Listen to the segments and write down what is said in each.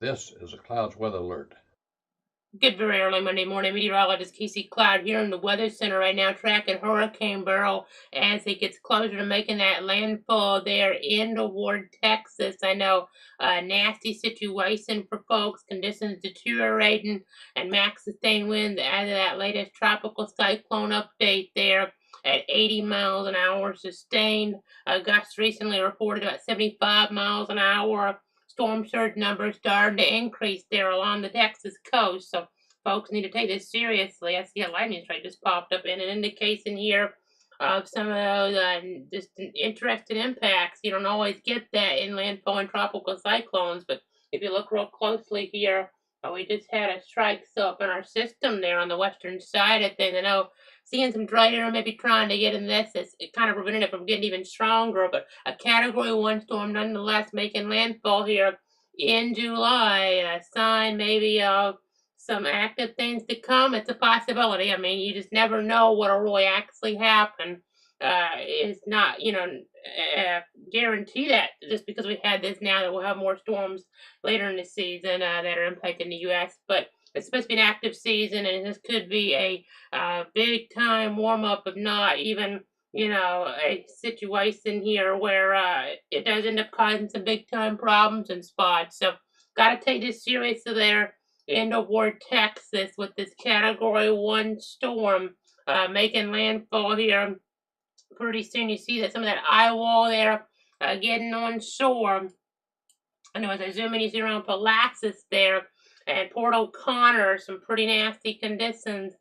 This is a clouds weather alert. Good, very early Monday morning. Meteorologist Casey Cloud here in the Weather Center right now, tracking Hurricane Beryl as it gets closer to making that landfall there in toward Texas. I know a nasty situation for folks, conditions deteriorating, and max sustained winds out of that latest tropical cyclone update there at 80 miles an hour sustained. Gusts recently reported about 75 miles an hour. Storm surge numbers starting to increase there along the Texas coast. So folks need to take this seriously. I see a lightning strike just popped up in an indication here of some of those just interesting impacts. You don't always get that in landfall and tropical cyclones, but if you look real closely here, we just had a strike up in our system there on the western side of things. I know seeing some dry air maybe trying to get in this, it kind of prevented it from getting even stronger, but a Category 1 storm nonetheless making landfall here in July, a sign maybe of some active things to come. It's a possibility. I mean, you just never know what'll really actually happen. It's not, guarantee that just because we had this now that we'll have more storms later in the season that are impacting the U.S. But it's supposed to be an active season, and this could be a big time warm up, if not even a situation here where it does end up causing some big time problems and spots. So, got to take this seriously there in toward Texas with this Category 1 storm making landfall here pretty soon. You see that some of that eye wall there getting on shore. I know as I zoom in, you see around Pulaski there and Port O'Connor, some pretty nasty conditions.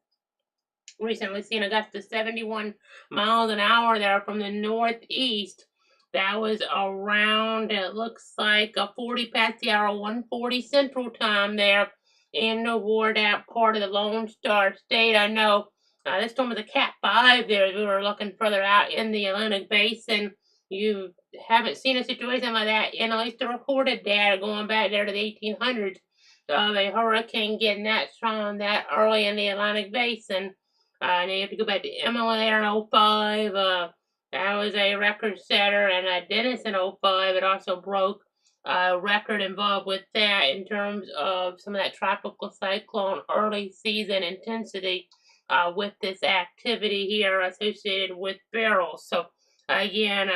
Recently seen a gust of 71 miles an hour there from the northeast. That was around, it looks like a 40 past the hour, 1:40 Central Time there in toward that part of the Lone Star State. I know this storm was a Cat 5 there as we were looking further out in the Atlantic Basin. You haven't seen a situation like that in at least the recorded data going back there to the 1800s of a hurricane getting that strong that early in the Atlantic Basin. And you have to go back to Emily there in '05. That was a record setter, and Dennis in '05. It also broke a record involved with that in terms of some of that tropical cyclone early season intensity with this activity here associated with Beryl. So again,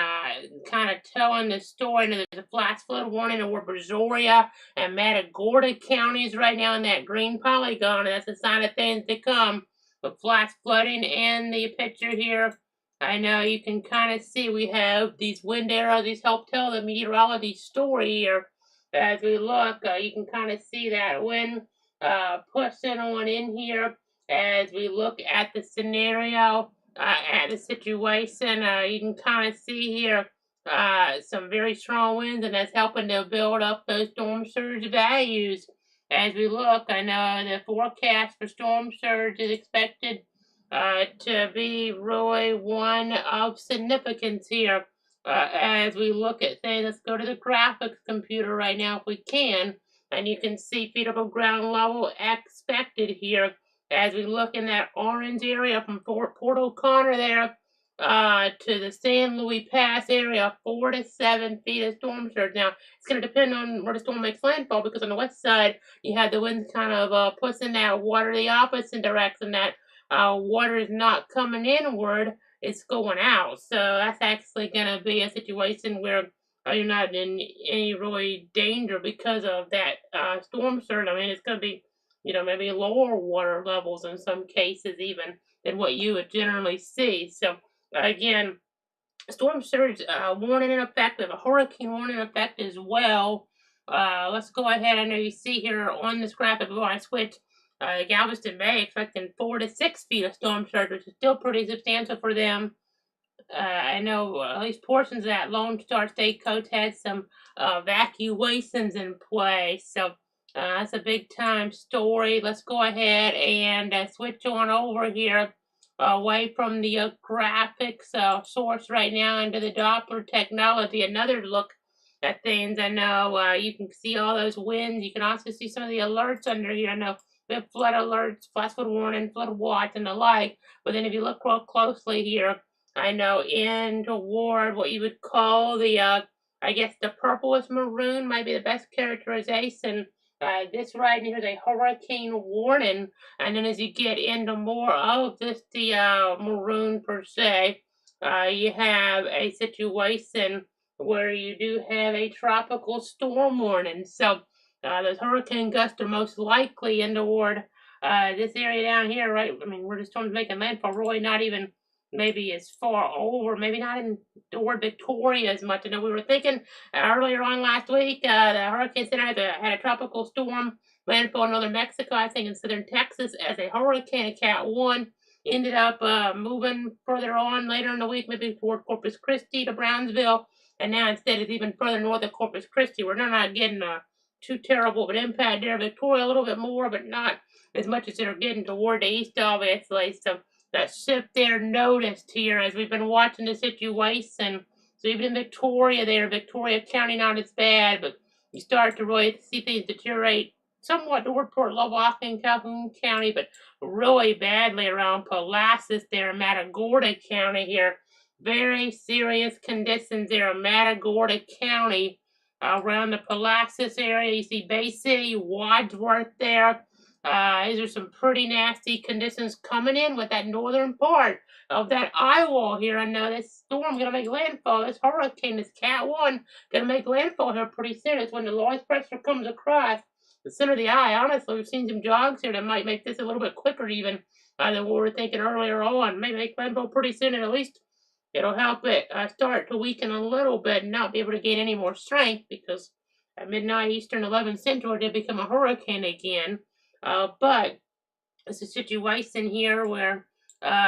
kind of telling the story. Now, there's a flash flood warning over Brazoria and Matagorda counties right now in that green polygon, and that's a sign of things to come. The flash flooding in the picture here. I know you can kind of see we have these wind arrows. These help tell the meteorology story here. As we look, you can kind of see that wind pushing on in here. As we look at the scenario, at the situation, you can kind of see here some very strong winds, and that's helping to build up those storm surge values. As we look, I know the forecast for storm surge is expected to be really one of significance here. As we look at things, let's go to the graphics computer right now if we can, and you can see feet above ground level expected here as we look in that orange area from Port O'Connor there to the San Luis Pass area, 4 to 7 feet of storm surge. Now, it's going to depend on where the storm makes landfall because on the west side, you have the winds kind of pushing that water the opposite direction. That water is not coming inward, it's going out. So that's actually going to be a situation where you're not in any really danger because of that storm surge. I mean, it's going to be, maybe lower water levels in some cases even than what you would generally see. So again, storm surge warning in effect. We have a hurricane warning in effect as well. Let's go ahead. I know you see here on this graphic before I switch. Galveston Bay expecting 4 to 6 feet of storm surge, which is still pretty substantial for them. I know at least portions of that Lone Star State coast had some evacuations in place. So that's a big time story. Let's go ahead and switch on over here away from the graphics source right now into the Doppler technology. Another look at things. I know you can see all those winds. You can also see some of the alerts under here. I know we have flood alerts, flash flood warning, flood watch, and the like. But then if you look real closely here, I know in toward what you would call the, I guess the purplish maroon might be the best characterization This right here is a hurricane warning, and then as you get into more of this, the maroon per se, you have a situation where you do have a tropical storm warning. So those hurricane gusts are most likely in toward this area down here, right? I mean, where the storm's making landfall, really not even maybe as far over, maybe not in toward Victoria as much. I know we were thinking earlier on last week, the Hurricane Center had a tropical storm landfall in northern Mexico, I think in southern Texas, as a hurricane, Cat 1. Ended up moving further on later in the week, maybe toward Corpus Christi to Brownsville. And now instead it's even further north of Corpus Christi. We're not getting too terrible of an impact there. Victoria a little bit more, but not as much as they're getting toward the east, obviously. So that shift there noticed here as we've been watching the situation. So even in Victoria there, Victoria County not as bad, but you start to really see things deteriorate somewhat toward Port Lavaca and Calhoun County, but really badly around Pulaski there in Matagorda County here. Very serious conditions there in Matagorda County around the Pulaski area. You see Bay City, Wadsworth there. These are some pretty nasty conditions coming in with that northern part of that eye wall here. I know this storm gonna make landfall. This hurricane, this Cat 1, gonna make landfall here pretty soon. It's when the lowest pressure comes across the center of the eye. Honestly, we've seen some jogs here that might make this a little bit quicker even than what we were thinking earlier on. Maybe make landfall pretty soon, and at least it'll help it start to weaken a little bit and not be able to gain any more strength because at midnight Eastern, 11 Central, it did become a hurricane again. But it's a situation here where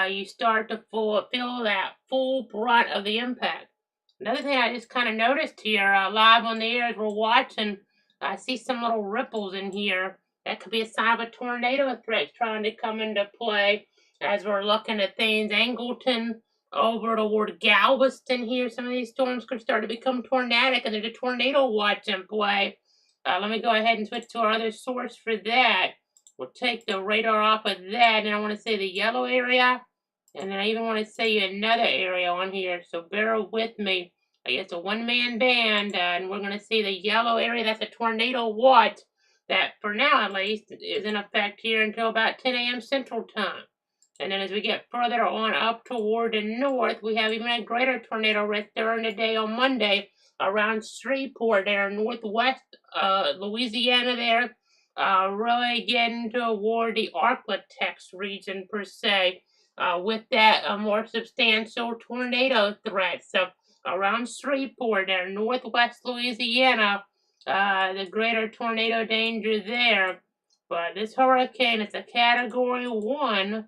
you start to feel that full brunt of the impact. Another thing I just kind of noticed here, live on the air as we're watching, I see some little ripples in here. That could be a sign of a tornado threat trying to come into play as we're looking at things. Angleton over toward Galveston here. Some of these storms could start to become tornadic, and there's a tornado watch in play. Let me go ahead and switch to our other source for that. We'll take the radar off of that, and I want to say the yellow area, and then I even want to say another area on here, so bear with me. I guess a one-man band, and we're going to see the yellow area. That's a tornado watch that, for now at least, is in effect here until about 10 a.m. Central Time. And then as we get further on up toward the north, we have even a greater tornado risk during the day on Monday around Shreveport there, northwest Louisiana there. Really getting toward the Arklatex region per se, with that more substantial tornado threat. So around Shreveport there, northwest Louisiana, the greater tornado danger there. But this hurricane is a Category 1.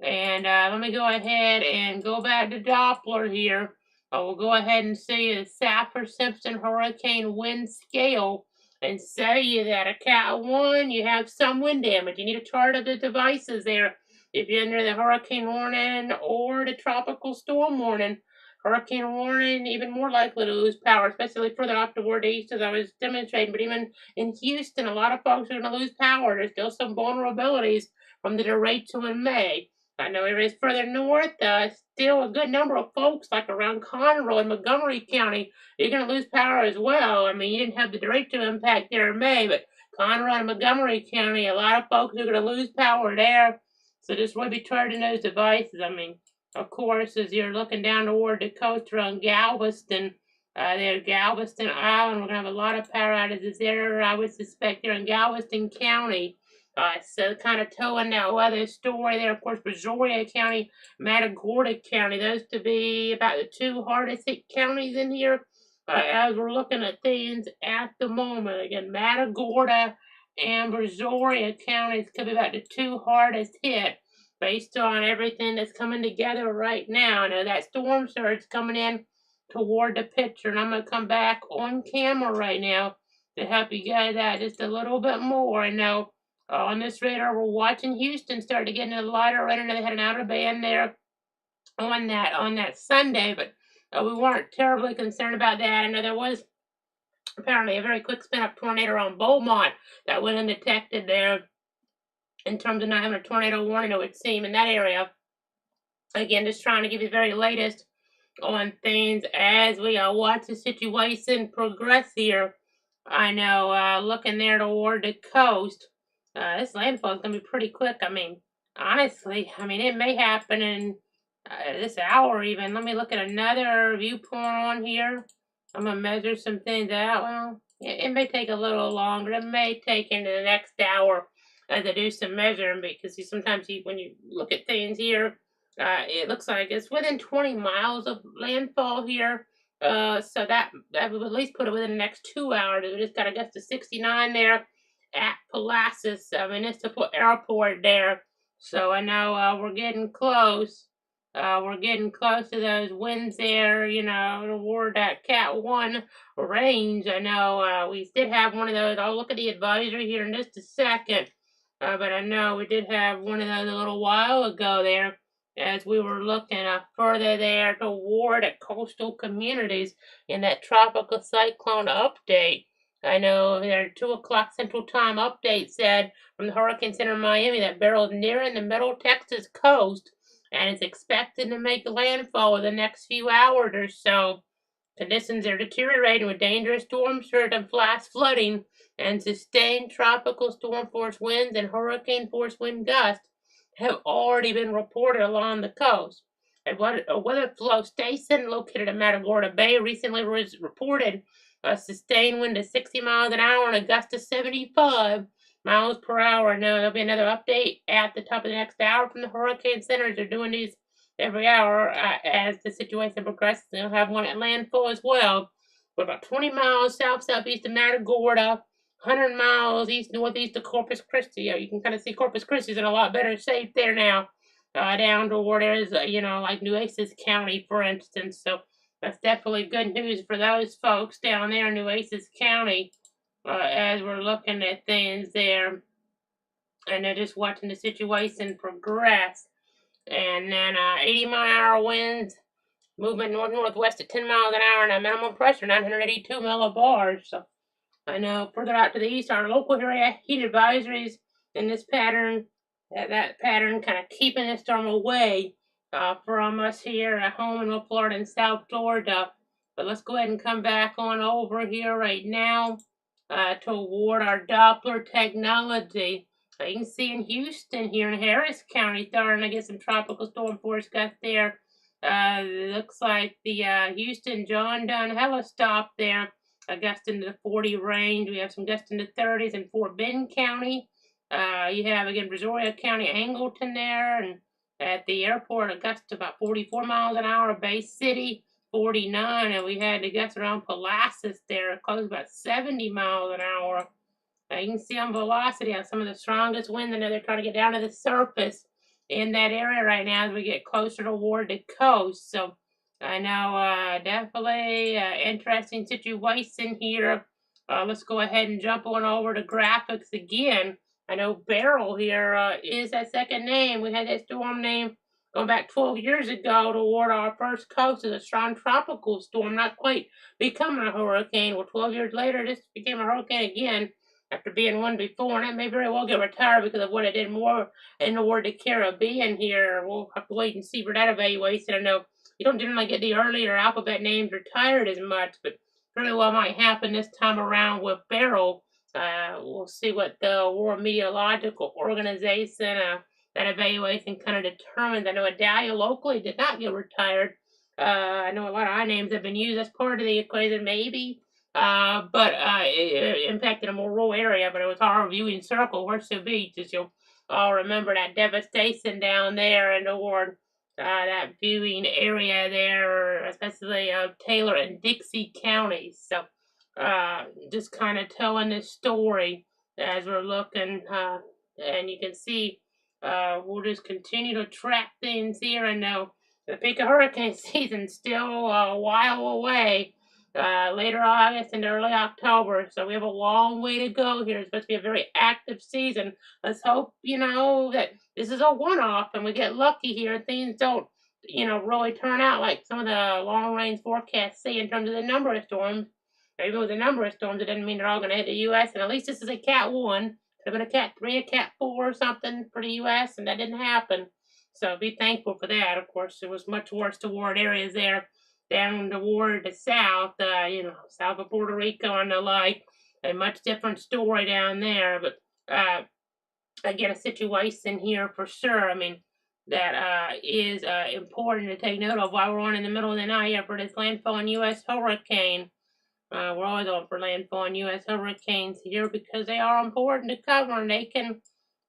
And let me go ahead and go back to Doppler here. We'll go ahead and see the Saffir-Simpson hurricane wind scale and say you that a Cat 1, you have some wind damage. You need a chart of the devices there if you're under the hurricane warning or the tropical storm warning. Hurricane warning, even more likely to lose power, especially further off toward the east as I was demonstrating. But even in Houston, a lot of folks are going to lose power. There's still some vulnerabilities from the derecho in May. I know areas further north, still a good number of folks, like around Conroe and Montgomery County, you're going to lose power as well. I mean, you didn't have the derecho impact there in May, but Conroe and Montgomery County, a lot of folks are going to lose power there. So just really be charging those devices. I mean, of course, as you're looking down toward the coast around Galveston, there, Galveston Island, we're going to have a lot of power outages there, I would suspect, there in Galveston County. So kind of towing that weather story there. Of course, Brazoria County, Matagorda County, those to be about the two hardest hit counties in here as we're looking at things at the moment. Again, Matagorda and Brazoria counties could be about the two hardest hit based on everything that's coming together right now. I know that storm surge coming in toward the picture, and I'm going to come back on camera right now to help you guys out just a little bit more. I know on this radar, we're watching Houston start to get into the lighter red. I know they had an outer band there on that Sunday, but we weren't terribly concerned about that. I know there was apparently a very quick spin-up tornado on Beaumont that went undetected there in terms of not having a tornado warning, it would seem, in that area. Again, just trying to give you the very latest on things as we watch the situation progress here. I know, looking there toward the coast, this landfall is gonna be pretty quick. I mean, honestly, I mean, it may happen in this hour even. Let me look at another viewpoint on here. I'm gonna measure some things out. Well, it may take a little longer. It may take into the next hour to do some measuring because sometimes when you look at things here, it looks like it's within 20 miles of landfall here. So that would at least put it within the next 2 hours. We just got a gust of 69 there at Pulaski, Municipal Airport there. So I know we're getting close. We're getting close to those winds there, toward that Cat 1 range. I know we did have one of those. I'll look at the advisory here in just a second. But I know we did have one of those a little while ago there as we were looking further there toward the coastal communities in that tropical cyclone update. I know their 2 o'clock Central Time update said from the Hurricane Center in Miami that Beryl is nearing the Middle Texas coast and is expected to make landfall in the next few hours or so. Conditions are deteriorating with dangerous storm surge and flash flooding and sustained tropical storm force winds and hurricane force wind gusts have already been reported along the coast. A weather flow station located in Matagorda Bay recently reported a sustained wind of 60 miles an hour and a gust of 75 miles per hour. Now, there'll be another update at the top of the next hour from the Hurricane Centers. They're doing these every hour as the situation progresses. They'll have one at landfall as well. We're about 20 miles southeast of Matagorda, 100 miles east northeast of Corpus Christi. You can kind of see Corpus Christi's in a lot better shape there now, down toward there's like Nueces County, for instance. So that's definitely good news for those folks down there in Nueces County as we're looking at things there. And they're just watching the situation progress. And then 80-mile-an-hour winds moving north-northwest at 10 miles an hour and a minimum pressure 982 millibars. So I know further out to the east, our local area heat advisories in this pattern, that pattern kind of keeping this storm away from us here at home in North Florida and South Florida. But let's go ahead and come back on over here right now toward our Doppler technology. You can see in Houston here in Harris County starting to get some tropical storm force gusts there. Looks like the Houston John Dunn Hella stop there, a gust into the 40 range. We have some gusts into 30s in Fort Bend County. You have again Brazoria County, Angleton there, and at the airport a gust about 44 miles an hour. Bay City 49, and we had the gusts around Pulaski there, close about 70 miles an hour. You can see on velocity how some of the strongest winds. I know they're trying to get down to the surface in that area right now as we get closer toward the coast. So I know definitely interesting situation here. Let's go ahead and jump on over to graphics again. I know Beryl here is that second name. We had that storm name going back 12 years ago toward our first coast as a strong tropical storm, not quite becoming a hurricane. Well, 12 years later, this became a hurricane again after being one before, and it may very well get retired because of what it did more in toward the Caribbean here. We'll have to wait and see for that evaluation. I know you don't generally get the earlier alphabet names retired as much, but very well might happen this time around with Beryl. We'll see what the World Meteorological Organization, that evaluation kind of determines. I know Adalia locally did not get retired. I know a lot of our names have been used as part of the equation, maybe. But it impacted a more rural area, but it was our viewing circle, Horse Beach, as you'll all remember that devastation down there and toward that viewing area there, especially Taylor and Dixie counties. So just kind of telling this story as we're looking, and you can see we'll just continue to track things here. And know the peak of hurricane season still a while away. Later August and early October. So we have a long way to go here. It's supposed to be a very active season. Let's hope, that this is a one-off and we get lucky here and things don't, really turn out like some of the long-range forecasts say in terms of the number of storms. Even with the number of storms, it doesn't mean they're all going to hit the U.S. And at least this is a Cat 1. Could have been a Cat 3, a Cat 4 or something for the U.S. and that didn't happen. So be thankful for that. Of course, it was much worse toward areas there down toward the south, south of Puerto Rico and the like. a much different story down there. But again, a situation here for sure. I mean, that is important to take note of while we're on in the middle of the night here for this landfall and U.S. hurricane. We're always on for landfall and U.S. hurricanes here because they are important to cover, and they can,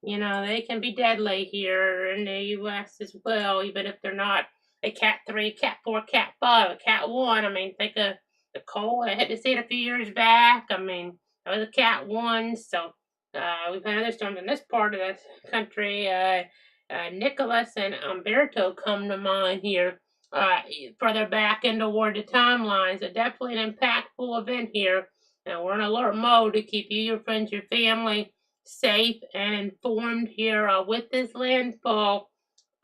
they can be deadly here in the U.S. as well, even if they're not a Cat 3, Cat 4, Cat 5, a Cat 1. I mean, think of the cold. I had to see it a few years back. I mean, that was a Cat 1. So we've had other storms in this part of the country. Nicholas and Umberto come to mind here uh, further back in toward the timelines. So definitely an impactful event here. And we're in alert mode to keep you, your friends, your family safe and informed here with this landfall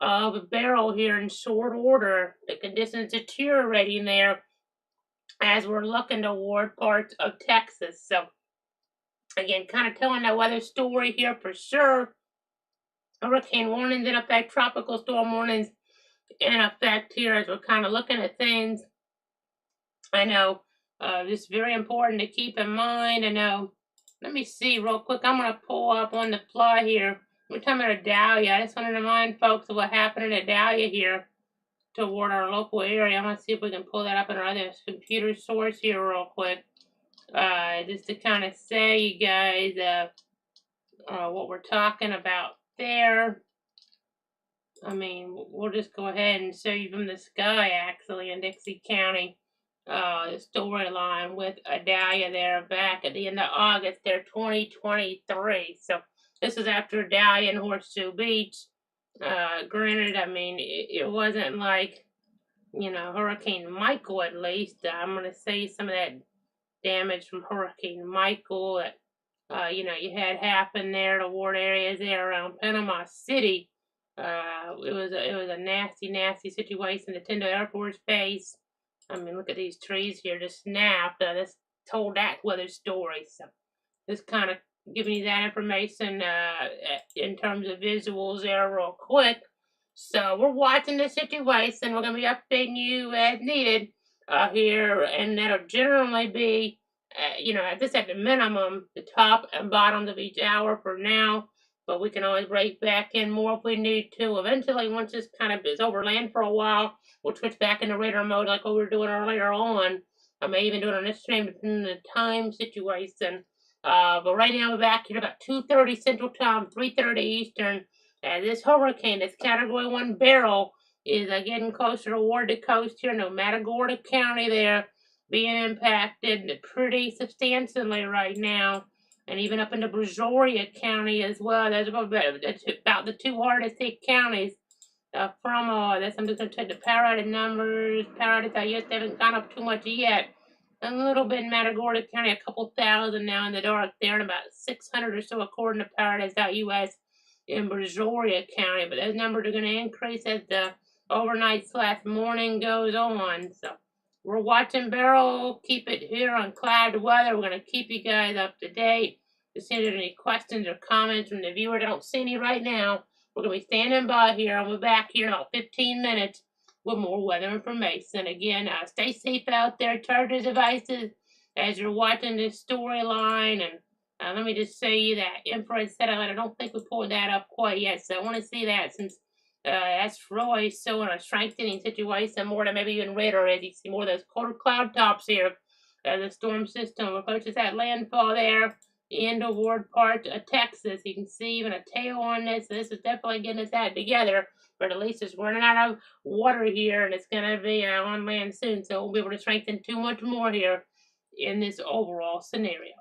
of Beryl here in short order. The conditions deteriorating there as we're looking toward parts of Texas. So again, kind of telling that weather story here for sure. Hurricane warnings in effect, tropical storm warnings in effect here as we're kind of looking at things. I know this is very important to keep in mind. I know, let me see real quick. I'm going to pull up on the fly here. We're talking about Adalia. I just wanted to remind folks of what happened in Adalia here toward our local area. I'm going to see if we can pull that up in our other computer source here real quick. Just to kind of say, you guys, what we're talking about there. I mean, we'll just go ahead and show you from the sky, actually, in Dixie County. The storyline with Adalia there back at the end of August there, 2023. So this is after Adalia and Horseshoe Beach. Granted, I mean, it wasn't like, Hurricane Michael at least. I'm going to say some of that damage from Hurricane Michael that, you had happen there toward areas there around Panama City. It was a nasty, nasty situation. The Tendo Air Force Base. I mean, look at these trees here just snapped. This told that weather story. So just kind of giving you that information in terms of visuals there real quick. So we're watching the situation. We're going to be updating you as needed here, and that'll generally be, this at the minimum, the top and bottoms of each hour for now. But we can always break back in more if we need to. Eventually, once this kind of is over land for a while, we'll switch back into radar mode like what we were doing earlier on. I may even do it on this stream depending on the time situation. But right now we're back here about 2:30 Central Time, 3:30 Eastern. And this hurricane, this Category 1 Beryl, is getting closer toward the coast here. No Matagorda County there being impacted pretty substantially right now. And even up into Brazoria County as well. That's about the two hardest hit counties from this. I'm just going to check the power outage numbers. Power outage, I guess they haven't gone up too much yet. A little bit in Matagorda County, a couple thousand now in the dark there, and about 600 or so according to PowerOutage.us in Brazoria County. But those numbers are going to increase as the overnight/morning goes on. So we're watching Beryl. Keep it here on Cloud Weather. We're going to keep you guys up to date. If there's any questions or comments from the viewer, I don't see any right now. We're going to be standing by here. I'll be back here in about 15 minutes with more weather information. Again, stay safe out there. Charge your devices as you're watching this storyline. And let me just show you that infrared satellite. I don't think we pulled that up quite yet, so I want to see that since that's really showing a strengthening situation more than maybe even radar as you see more of those colder cloud tops here. The storm system approaches that landfall there in toward part of Texas. You can see even a tail on this. This is definitely getting us that together, but at least it's running out of water here, and it's going to be on land soon, so we'll be able to strengthen too much more here in this overall scenario.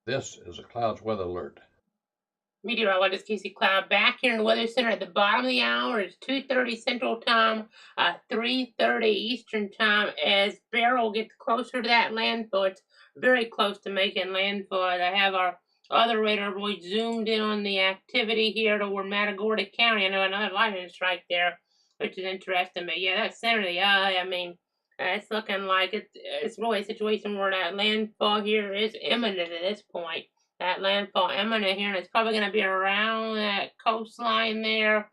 This is a clouds weather alert. Meteorologist Casey Cloud back here in the Weather Center at the bottom of the hour. It's 2:30 Central Time, 3:30 Eastern Time. As Beryl gets closer to that landfall, it's very close to making landfall. I have our other radar boy zoomed in on the activity here toward Matagorda County. I know another lightning strike there, which is interesting. But yeah, that's center of the eye. I mean, it's looking like it's really a situation where that landfall here is imminent at this point. That landfall imminent here, and it's probably going to be around that coastline there,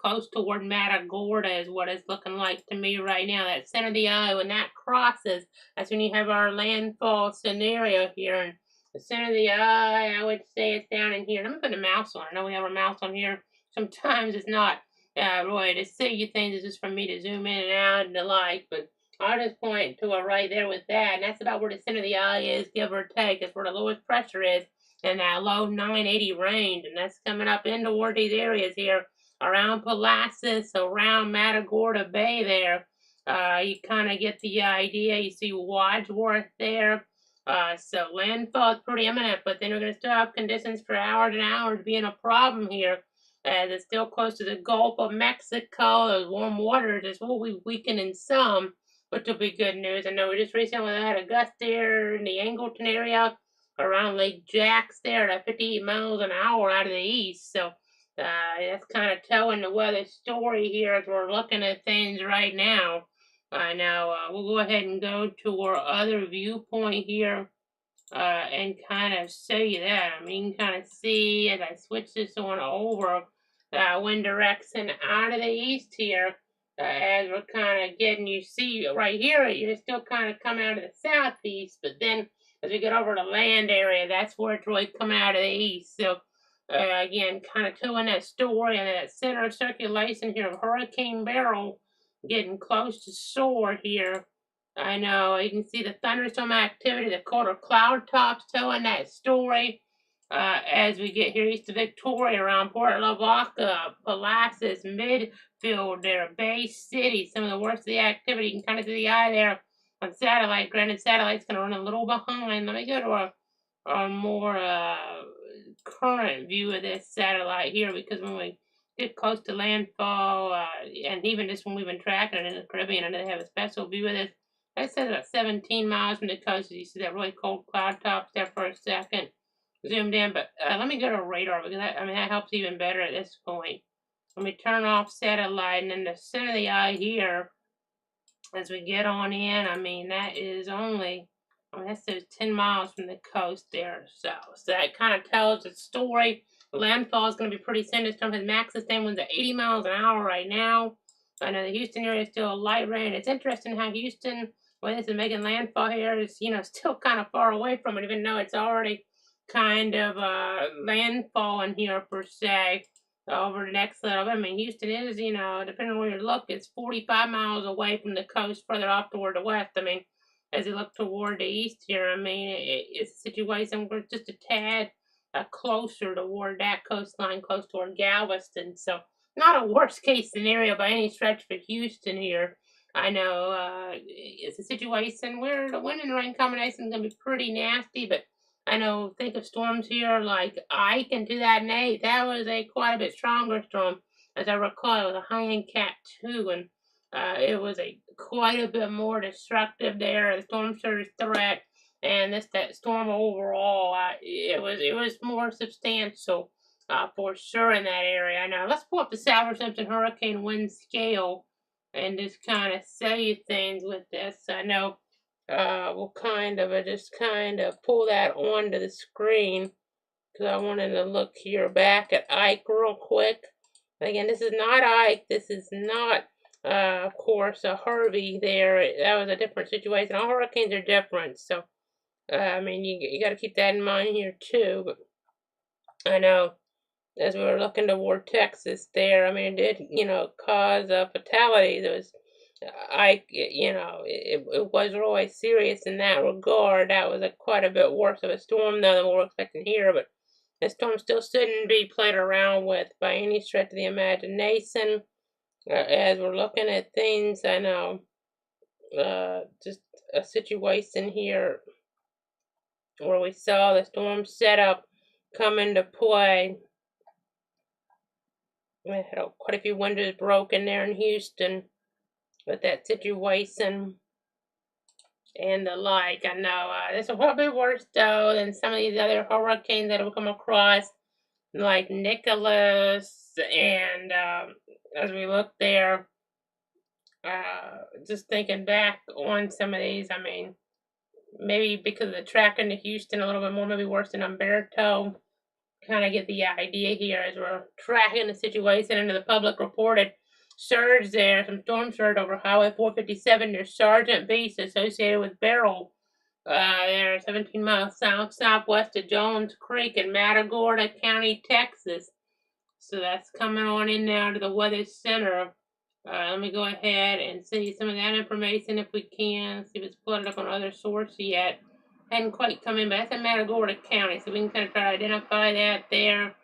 close toward Matagorda is what it's looking like to me right now. That center of the eye, when that crosses, that's when you have our landfall scenario here. And the center of the eye, I would say it's down in here. Let me put the mouse on. I know we have our mouse on here. Sometimes it's not really to see you things. It's just for me to zoom in and out and the like, but I'll just point to it right there with that, and that's about where the center of the eye is, give or take. That's where the lowest pressure is in that low 980 range, and that's coming up in toward these areas here around Pulaski, around Matagorda Bay there. You kind of get the idea. You see Wadsworth there. So landfall is pretty imminent, but then we're going to still have conditions for hours and hours being a problem here. As it's still close to the Gulf of Mexico, those warm waters is will be weakening some, which will be good news. I know we just recently had a gust there in the Angleton area around Lake Jacks there at 58 miles an hour out of the east. So that's kind of telling the weather story here as we're looking at things right now. I know we'll go ahead and go to our other viewpoint here and kind of show you that. I mean, you can kind of see as I switch this on over wind direction out of the east here. As we're kind of getting, you see right here, you're still kind of coming out of the southeast, but then as we get over the land area, that's where it's really coming out of the east. So again, kind of telling that story and that center of circulation here of Hurricane Beryl getting close to shore here. I know you can see the thunderstorm activity, the colder cloud tops telling that story. As we get here east of Victoria, around Port Lavaca, Pulaski, Midfield, there, Bay City, some of the worst of the activity. You can kind of see the eye there on satellite. Granted, satellite's going to run a little behind. Let me go to a more current view of this satellite here, because when we get close to landfall, and even just when we've been tracking it in the Caribbean, and they have a special view of this. That says about 17 miles from the coast. You see that really cold cloud tops there for a second. Zoomed in, but let me go to radar because that helps even better at this point. Let me turn off satellite, and then the center of the eye here, as we get on in, that is only, that says 10 miles from the coast there. So that kind of tells the story. Landfall is going to be pretty soon. This storm has max sustained winds at 80 miles an hour right now. I know the Houston area is still light rain. It's interesting how Houston, when this is making landfall here, is still kind of far away from it, even though it's already kind of landfalling here per se over the next little bit. Houston is, depending on where you look, it's 45 miles away from the coast, further off toward the west. As you look toward the east here, it's a situation where it's just a tad closer toward that coastline, close toward Galveston. So not a worst case scenario by any stretch for Houston here. I know it's a situation where the wind and rain combination is going to be pretty nasty, but I know, think of storms here like Ike in 2008. That was a quite a bit stronger storm. As I recall, it was a high-end Cat 2, and it was quite a bit more destructive there. The storm surge threat, and that storm overall, it was more substantial for sure in that area. Now let's pull up the Saffir-Simpson hurricane wind scale and just kind of say things with this. I know we'll just kind of pull that onto the screen because I wanted to look here back at Ike real quick. Again, this is not Ike. This is not, of course, a Harvey there. That was a different situation. All hurricanes are different. So, you got to keep that in mind here too. But I know as we were looking toward Texas there, it did, cause a fatality. There was it was really serious in that regard. That was quite a bit worse of a storm than we're expecting here, but the storm still shouldn't be played around with by any stretch of the imagination. As we're looking at things, I know just a situation here where we saw the storm setup come into play. We had quite a few windows broken there in Houston with that situation and the like. I know this will probably be worse though than some of these other hurricanes that we'll come across, like Nicholas. And as we look there, just thinking back on some of these, I mean, maybe because of the tracking to Houston a little bit more, maybe worse than Umberto. Kind of get the idea here as we're tracking the situation into the public reported surge there, some storm surge over Highway 457 near Sergeant Beach associated with Beryl. They're 17 miles southwest of Jones Creek in Matagorda County, Texas. So that's coming on in now to the Weather Center. Let me go ahead and see some of that information if we can. See if it's flooded up on other sources yet. Hadn't quite come in, but that's in Matagorda County, so we can kind of try to identify that there.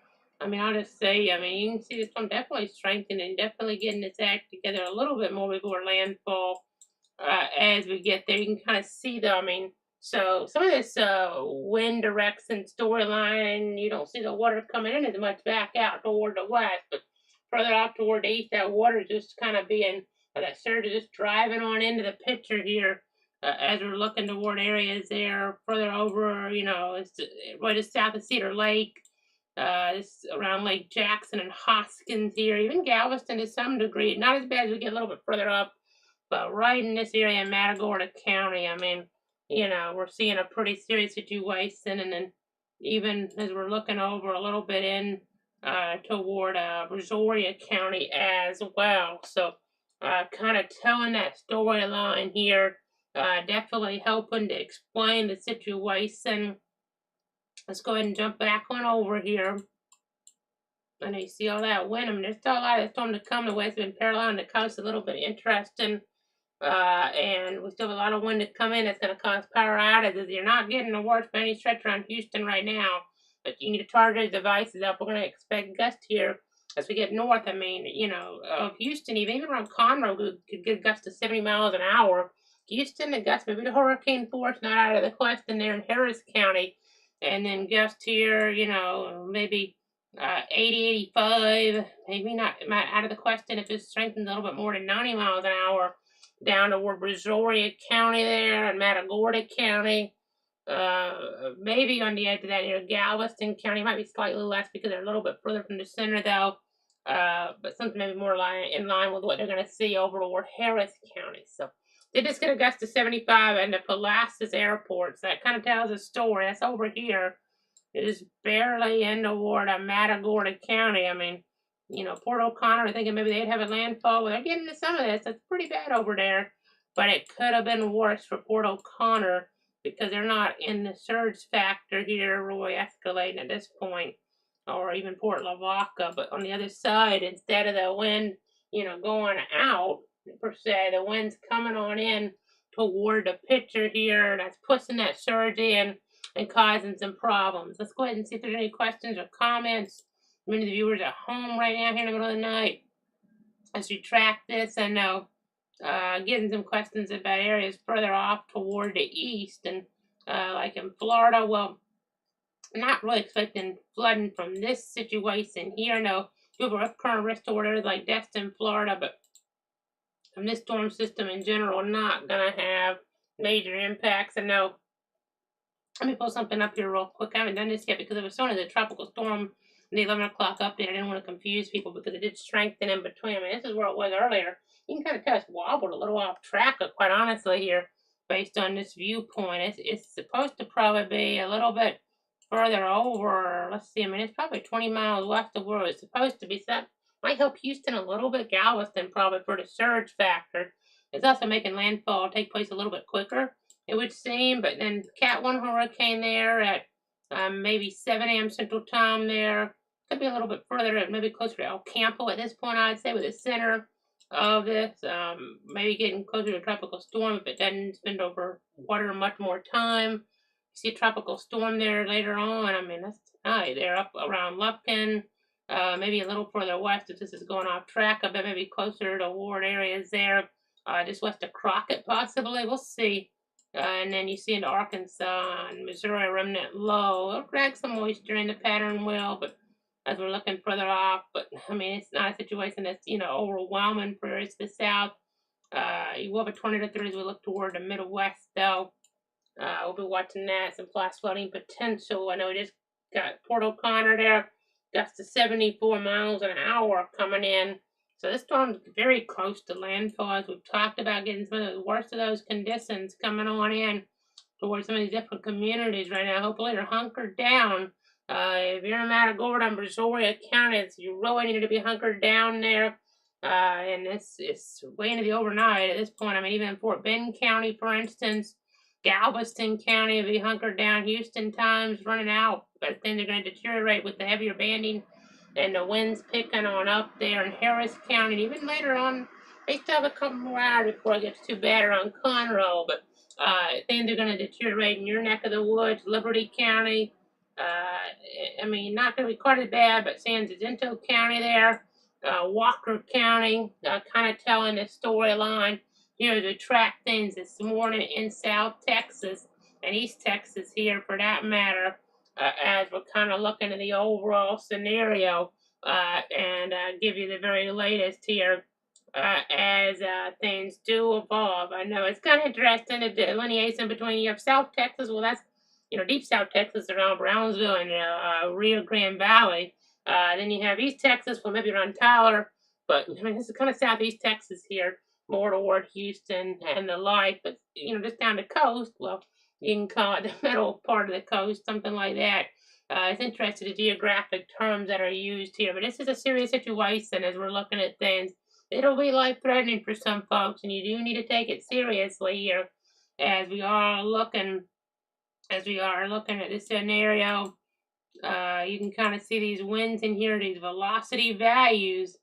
I mean, I'll just say, I mean, you can see this storm definitely strengthening, definitely getting its act together a little bit more before landfall as we get there. You can kind of see I mean, so some of this wind direction storyline, you don't see the water coming in as much back out toward the west, but further out toward the east, that water just kind of being, that surge is just driving on into the picture here as we're looking toward areas there further over, you know, it's right just south of Cedar Lake. It's around Lake Jackson and Hoskins here, even Galveston to some degree. Not as bad as we get a little bit further up, but right in this area in Matagorda County, I mean, you know, we're seeing a pretty serious situation. And then even as we're looking over a little bit in toward Brazoria County as well. So kind of telling that storyline here, definitely helping to explain the situation. Let's go ahead and jump back on over here. I know you see all that wind. I mean, there's still a lot of storm to come. The west has been parallel on the coast, a little bit interesting. And we still have a lot of wind to come in that's going to cause power outages. You're not getting the worst by any stretch around Houston right now, but you need to charge those devices up. We're going to expect gusts here as we get north. I mean, you know, of Houston, even around Conroe, could get gusts to 70 miles an hour. Houston, the gusts, maybe the hurricane force not out of the question there in Harris County. And then gusts here, you know, maybe 80, 85, maybe not out of the question if it strengthens a little bit more than 90 miles an hour down toward Brazoria County there and Matagorda County. Maybe on the edge of that near Galveston County. Might be slightly less because they're a little bit further from the center though. But something maybe more in line with what they're going to see over toward Harris County. So they just get a gust to 75 and the Pulaski Airport. So that kind of tells a story. That's over here. It is barely in toward Matagorda County. I mean, you know, Port O'Connor, thinking maybe they'd have a landfall. Well, they're getting to some of this. That's pretty bad over there. But it could have been worse for Port O'Connor because they're not in the surge factor here really escalating at this point, or even Port Lavaca. But on the other side, instead of the wind, you know, going out, per se, the wind's coming on in toward the picture here. That's pushing that surge in and causing some problems. Let's go ahead and see if there's any questions or comments. Many of the viewers at home right now here in the middle of the night as we track this. I know getting some questions about areas further off toward the east and like in Florida. Well, I'm not really expecting flooding from this situation here. No, we have a current risk toward areas like Destin, Florida, but from this storm system in general, not going to have major impacts. I know. Let me pull something up here real quick. I haven't done this yet because it was shown as a tropical storm in the 11 o'clock update. I didn't want to confuse people because it did strengthen in between. I mean, this is where it was earlier. You can kind of tell it's wobbled a little off track, quite honestly, here, based on this viewpoint. It's supposed to probably be a little bit further over. Let's see. I mean, it's probably 20 miles west of where it's supposed to be. So that might help Houston a little bit. Galveston probably for the surge factor. It's also making landfall take place a little bit quicker, it would seem. But then Cat 1 hurricane there at maybe 7 a.m. Central Time there. Could be a little bit further, maybe closer to El Campo at this point, I'd say, with the center of this. Maybe getting closer to a tropical storm if it doesn't spend over water much more time. See a tropical storm there later on. I mean, that's tonight. They're up around Lufkin, maybe a little further west if this is going off track a bit, maybe closer to ward areas there, just west of Crockett possibly. We'll see. And then you see in Arkansas and Missouri remnant low. It'll drag some moisture in the pattern will, but as we're looking further off, but I mean, it's not a situation that's, overwhelming for us to the south. You will have a tornado threat as we look toward the Midwest, though. We'll be watching that. Some flash flooding potential. I know we just got Port O'Connor there. Gusts to 74 miles an hour coming in. So this storm's very close to landfall, as we've talked about, getting some of the worst of those conditions coming on in towards some of these different communities right now. Hopefully they're hunkered down. If you're in Matagorda and Brazoria counties, you really need to be hunkered down there. And it's way into the overnight at this point. I mean, even in Fort Bend County, for instance, Galveston County will be hunkered down. Houston time's running out, but things are going to deteriorate with the heavier banding and the winds picking on up there in Harris County. And even later on, they still have a couple more hours before it gets too bad around Conroe. But things are going to deteriorate in your neck of the woods, Liberty County. I mean, not going to be quite as bad, but San Jacinto County there, Walker County, kind of telling the storyline here to track things this morning in South Texas and East Texas here for that matter, as we're kind of looking at the overall scenario and give you the very latest here as things do evolve. I know it's kind of interesting the delineation between you have South Texas, well, that's deep South Texas around Brownsville and Rio Grande Valley. Then you have East Texas, well, maybe around Tyler, but I mean, this is kind of Southeast Texas here, more toward Houston and the like, but just down the coast, well, you can call it the middle part of the coast, something like that. It's interesting the geographic terms that are used here, but this is a serious situation as we're looking at things. It'll be life threatening for some folks, and you do need to take it seriously here as we are looking at this scenario. You can kind of see these winds in here, these velocity values.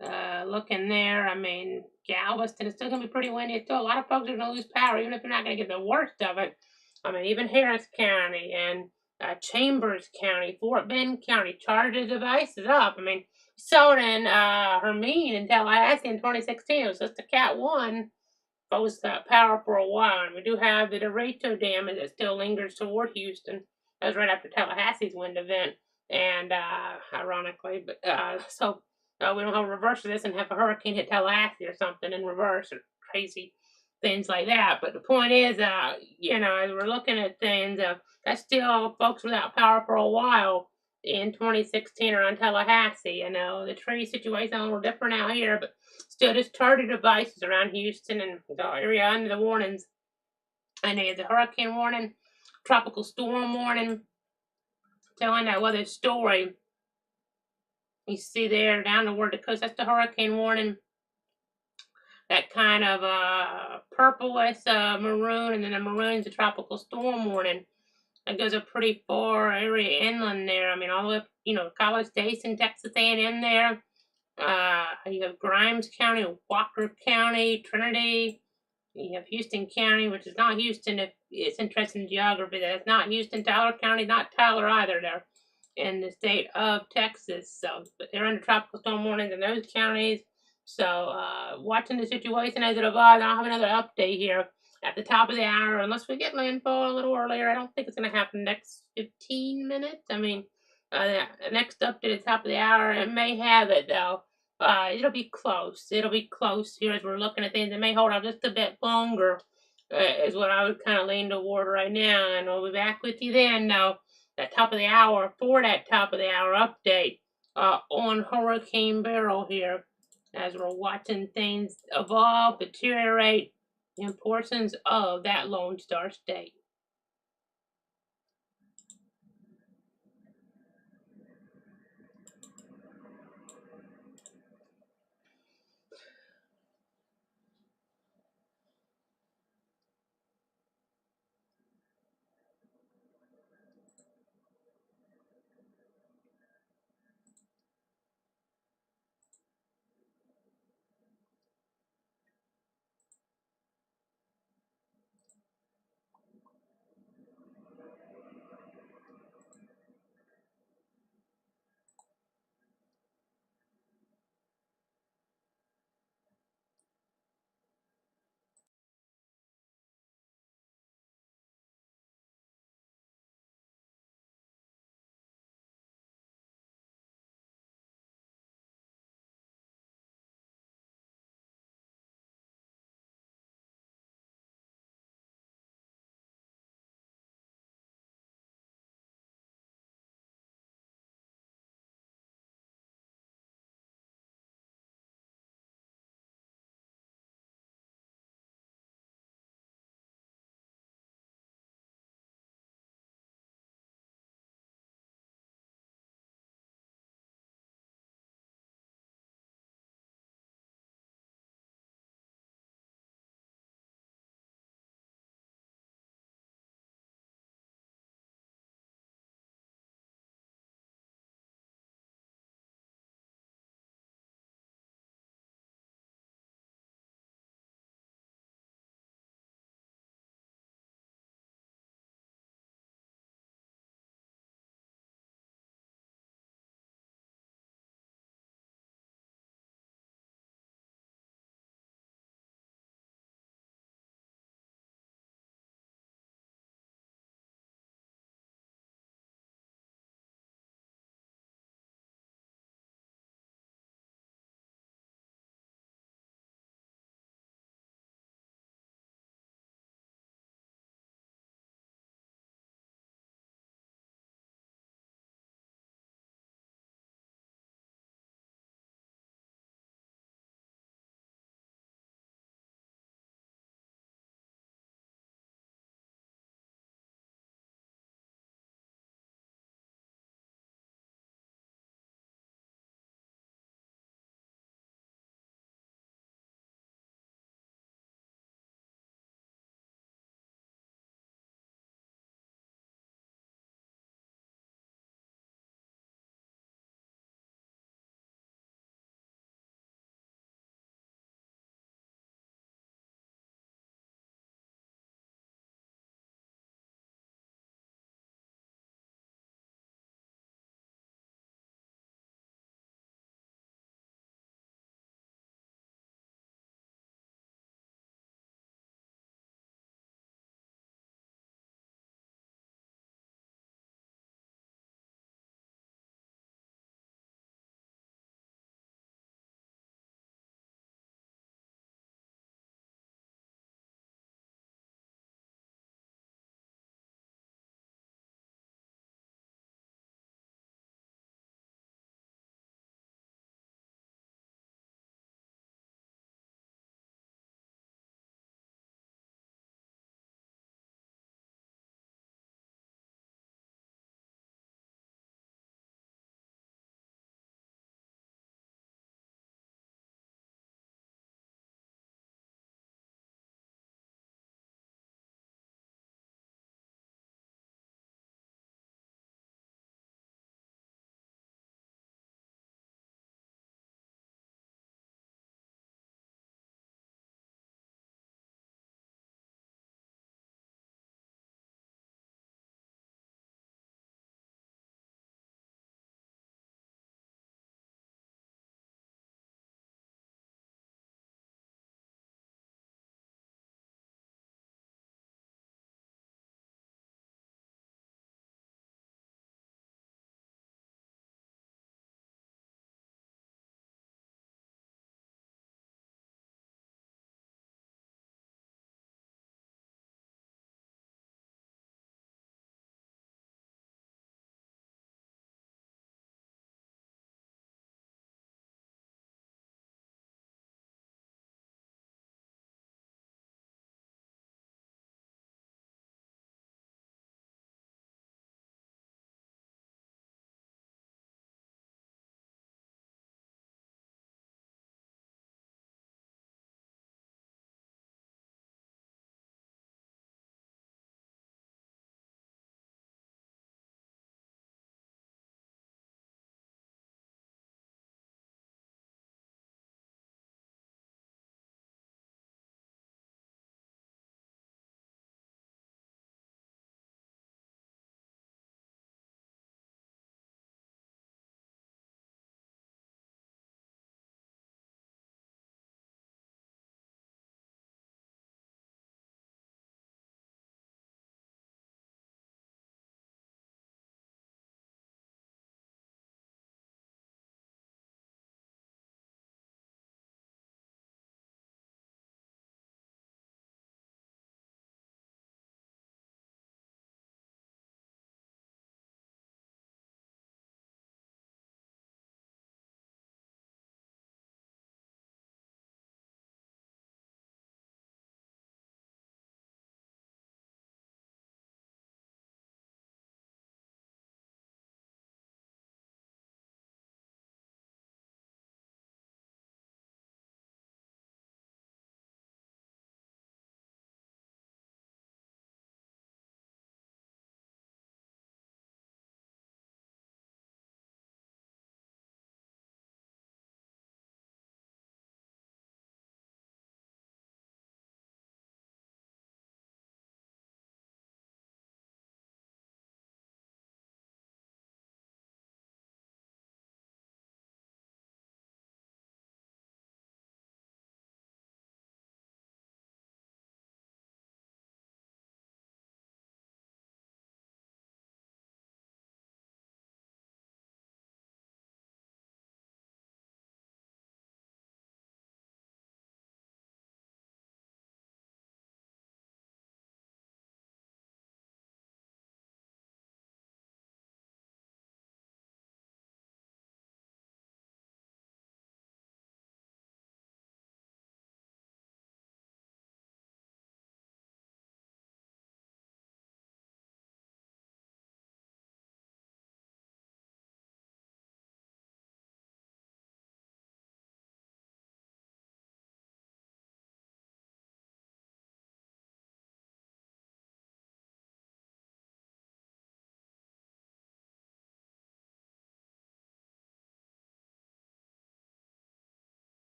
Looking there, I mean, Galveston is still going to be pretty windy. Still, a lot of folks are going to lose power, even if they're not going to get the worst of it. I mean, even Harris County and Chambers County, Fort Bend County, charges devices up. I mean, Soden, Hermine, and Tallahassee in 2016, it was just a Cat 1. Folks got power for a while, and we do have the Derecho Dam that still lingers toward Houston. That was right after Tallahassee's wind event, and ironically, but so we don't have a reverse of this and have a hurricane hit Tallahassee or something in reverse or crazy things like that. But the point is, as we're looking at things, that's still folks without power for a while in 2016 around Tallahassee. The tree situation is a little different out here, but still just charted devices around Houston and the area under the warnings. And they had the hurricane warning, tropical storm warning, telling that weather story. You see there down toward the coast, that's the hurricane warning. That kind of purplish maroon, and then the maroon's a tropical storm warning. That goes a pretty far area inland there. I mean, all the way up, College Station, Texas A&M there. You have Grimes County, Walker County, Trinity. You have Houston County, which is not Houston. If it's interesting geography, that it's not Houston. Tyler County, not Tyler either. They're in the state of Texas. So, but they're under tropical storm warnings in those counties. So, watching the situation as it evolves, I'll have another update here at the top of the hour, unless we get landfall a little earlier. I don't think it's going to happen next 15 minutes. I mean, the next update at the top of the hour, it may have it though. It'll be close. It'll be close here as we're looking at things. It may hold out just a bit longer, is what I would kind of lean toward right now. And we'll be back with you then, though, at top of the hour for that top of the hour update on Hurricane Beryl here as we're watching things evolve, deteriorate in portions of that Lone Star State.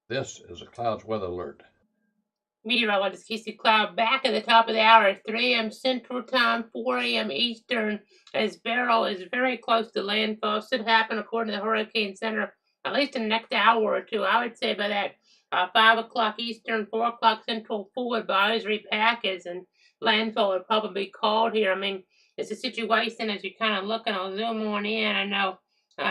This is a clouds weather alert. Meteorologist Casey Cloud back at the top of the hour at 3 a.m. Central Time, 4 a.m. Eastern, as Beryl is very close to landfall. Should happen, according to the Hurricane Center, at least in the next hour or two. I would say by that 5 o'clock Eastern, 4 o'clock Central, full advisory package, and landfall would probably be called here. I mean, it's a situation as you're kind of looking. I'll zoom on in. I know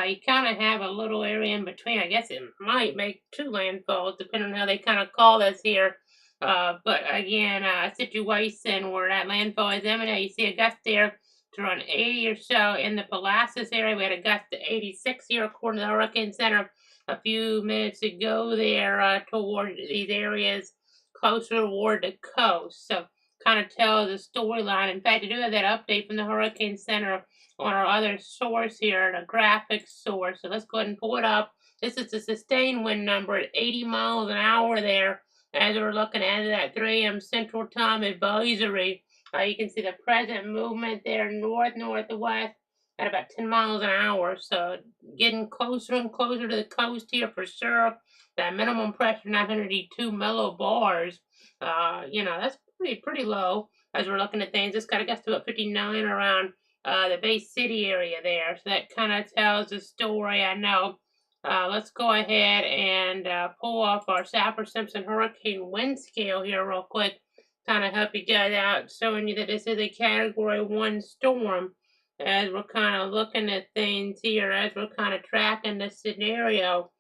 you kind of have a little area in between. I guess it might make two landfalls, depending on how they kind of call this here. But again, a situation where that landfall is imminent. You see a gust there to around 80 or so in the Palacios area. We had a gust to 86 here, according to the Hurricane Center, a few minutes ago there toward these areas closer toward the coast. So kind of tells the storyline. In fact, I do have that update from the Hurricane Center on our other source here, the graphic source. So let's go ahead and pull it up. This is the sustained wind number at 80 miles an hour there, as we're looking at that 3 a.m. Central Time advisory. You can see the present movement there northwest at about 10 miles an hour. So getting closer and closer to the coast here for sure. That minimum pressure 982 millibars. That's pretty low as we're looking at things. This kind of gets to about 59 around the Bay City area there. So that kind of tells the story. I know. Let's go ahead and pull up our Saffir-Simpson hurricane wind scale here real quick, kind of help you guys out, showing you that this is a Category 1 storm as we're kind of looking at things here, as we're kind of tracking the scenario.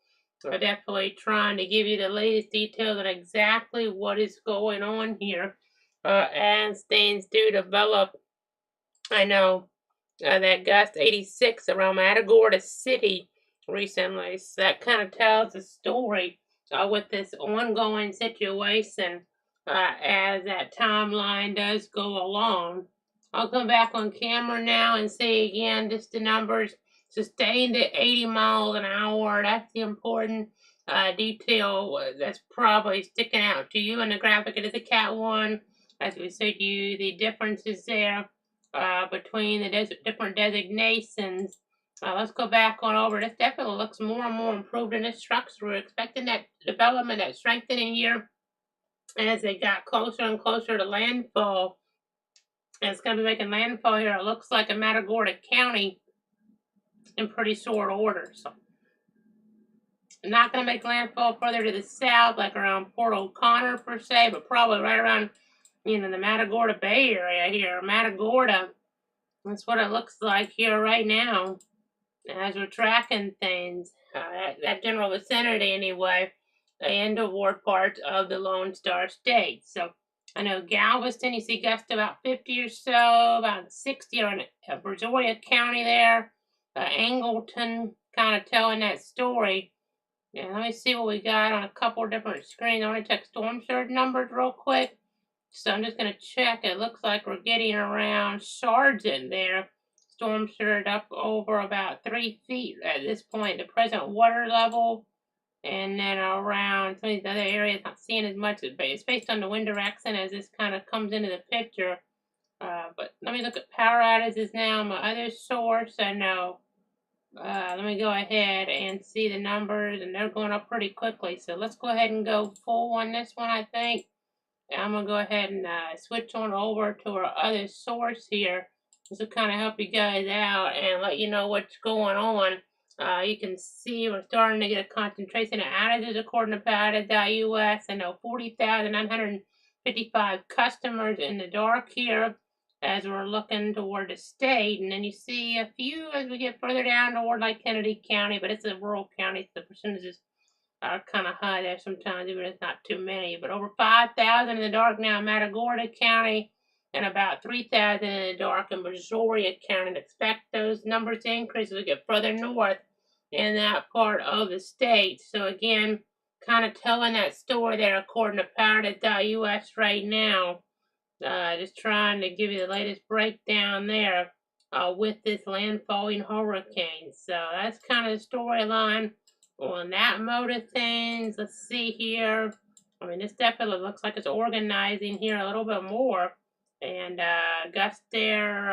We're definitely trying to give you the latest details on exactly what is going on here as things do develop. I know that gust 86 around Matagorda City recently. So that kind of tells the story with this ongoing situation as that timeline does go along. I'll come back on camera now and see again just the numbers. Sustained at 80 miles an hour. That's the important detail that's probably sticking out to you in the graphic. It is a Cat 1. As we said to you, the differences there between the different designations. Let's go back on over. This definitely looks more and more improved in this structure. We're expecting that development, that strengthening here as they got closer and closer to landfall. And it's going to be making landfall here, it looks like, in Matagorda County in pretty short order. So, not going to make landfall further to the south, like around Port O'Connor per se, but probably right around, the Matagorda Bay area here. Matagorda, that's what it looks like here right now as we're tracking things. That general vicinity anyway, and toward parts of the Lone Star State. So I know Galveston, you see gusts about 50 or so, about 60 on Brazoria County there. Angleton kind of telling that story. Yeah, let me see what we got on a couple different screens. I want to check storm surge numbers real quick. So I'm just going to check. It looks like we're getting around Sargent there. Storm surge up over about 3 feet at this point, the present water level. And then around some of these other areas, not seeing as much. It's based on the wind direction as this kind of comes into the picture. But let me look at power outages now. My other source, I know. Let me go ahead and see the numbers, and they're going up pretty quickly. So let's go ahead and go full on this one, I think. I'm going to go ahead and switch on over to our other source here. This will kind of help you guys out and let you know what's going on. You can see we're starting to get a concentration of outages according to powder.us. I know 40,955 customers in the dark here as we're looking toward the state. And then you see a few as we get further down toward like Kennedy County, but it's a rural county, so the percentages are kind of high there sometimes, even if it's not too many. But over 5,000 in the dark now in Matagorda County, and about 3,000 in the dark in Brazoria County. And expect those numbers to increase as we get further north in that part of the state. So again, kind of telling that story there according to powder.us right now. Just trying to give you the latest breakdown there with this landfalling hurricane. So that's kind of the storyline on that mode of things. Let's see here. I mean, this definitely looks like it's organizing here a little bit more. And gust there,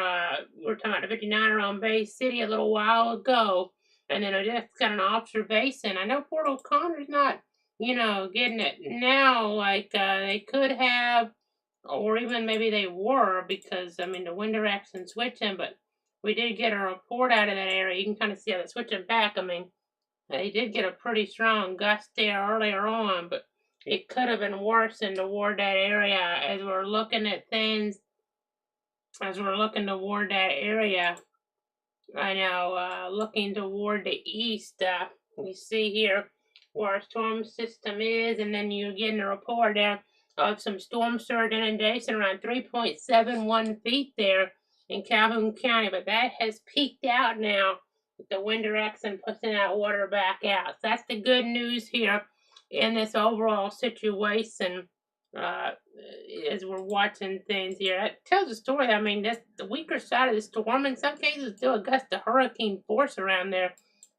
we were talking about the 59 around Bay City a little while ago. And then I just got an observation. I know Port O'Connor's not getting it now like they could have, or even maybe they were, because I mean the wind direction switching, but we did get a report out of that area. You can kind of see how they're switching back. I mean, they did get a pretty strong gust there earlier on, but it could have been worse in toward that area as we're looking at things. As we're looking toward that area, I know, looking toward the east, you see here where our storm system is, and then you're getting a report there of some storm surge inundation around 3.71 feet there in Calhoun County, but that has peaked out now with the wind direction pushing that water back out. So that's the good news here in this overall situation. Uh, as we're watching things here. It tells a story. I mean, that's the weaker side of the storm. In some cases, still a gust of hurricane force around there.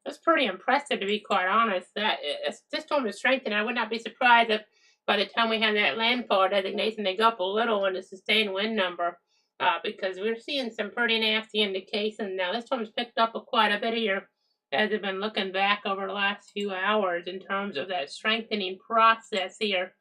That's pretty impressive, to be quite honest. This storm is strengthening. I would not be surprised if by the time we have that landfall designation, they go up a little on the sustained wind number, because we're seeing some pretty nasty indications now. This storm's picked up quite a bit here as I've been looking back over the last few hours in terms of that strengthening process here.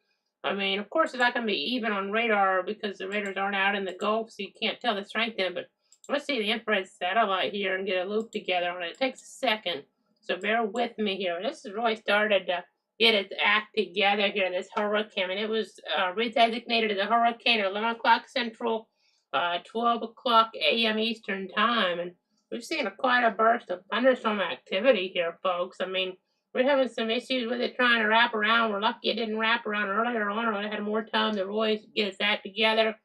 I mean, of course, it's not going to be even on radar because the radars aren't out in the Gulf, so you can't tell the strength in it. But let's see the infrared satellite here and get a loop together on it. It takes a second, so bear with me here. This has really started to get its act together here, this hurricane. I mean, it was redesignated as a hurricane at 11 o'clock Central, 12 o'clock a.m. Eastern Time. And we've seen quite a burst of thunderstorm activity here, folks. I mean, we're having some issues with it trying to wrap around. We're lucky it didn't wrap around earlier on, or I had more time to really get its act together,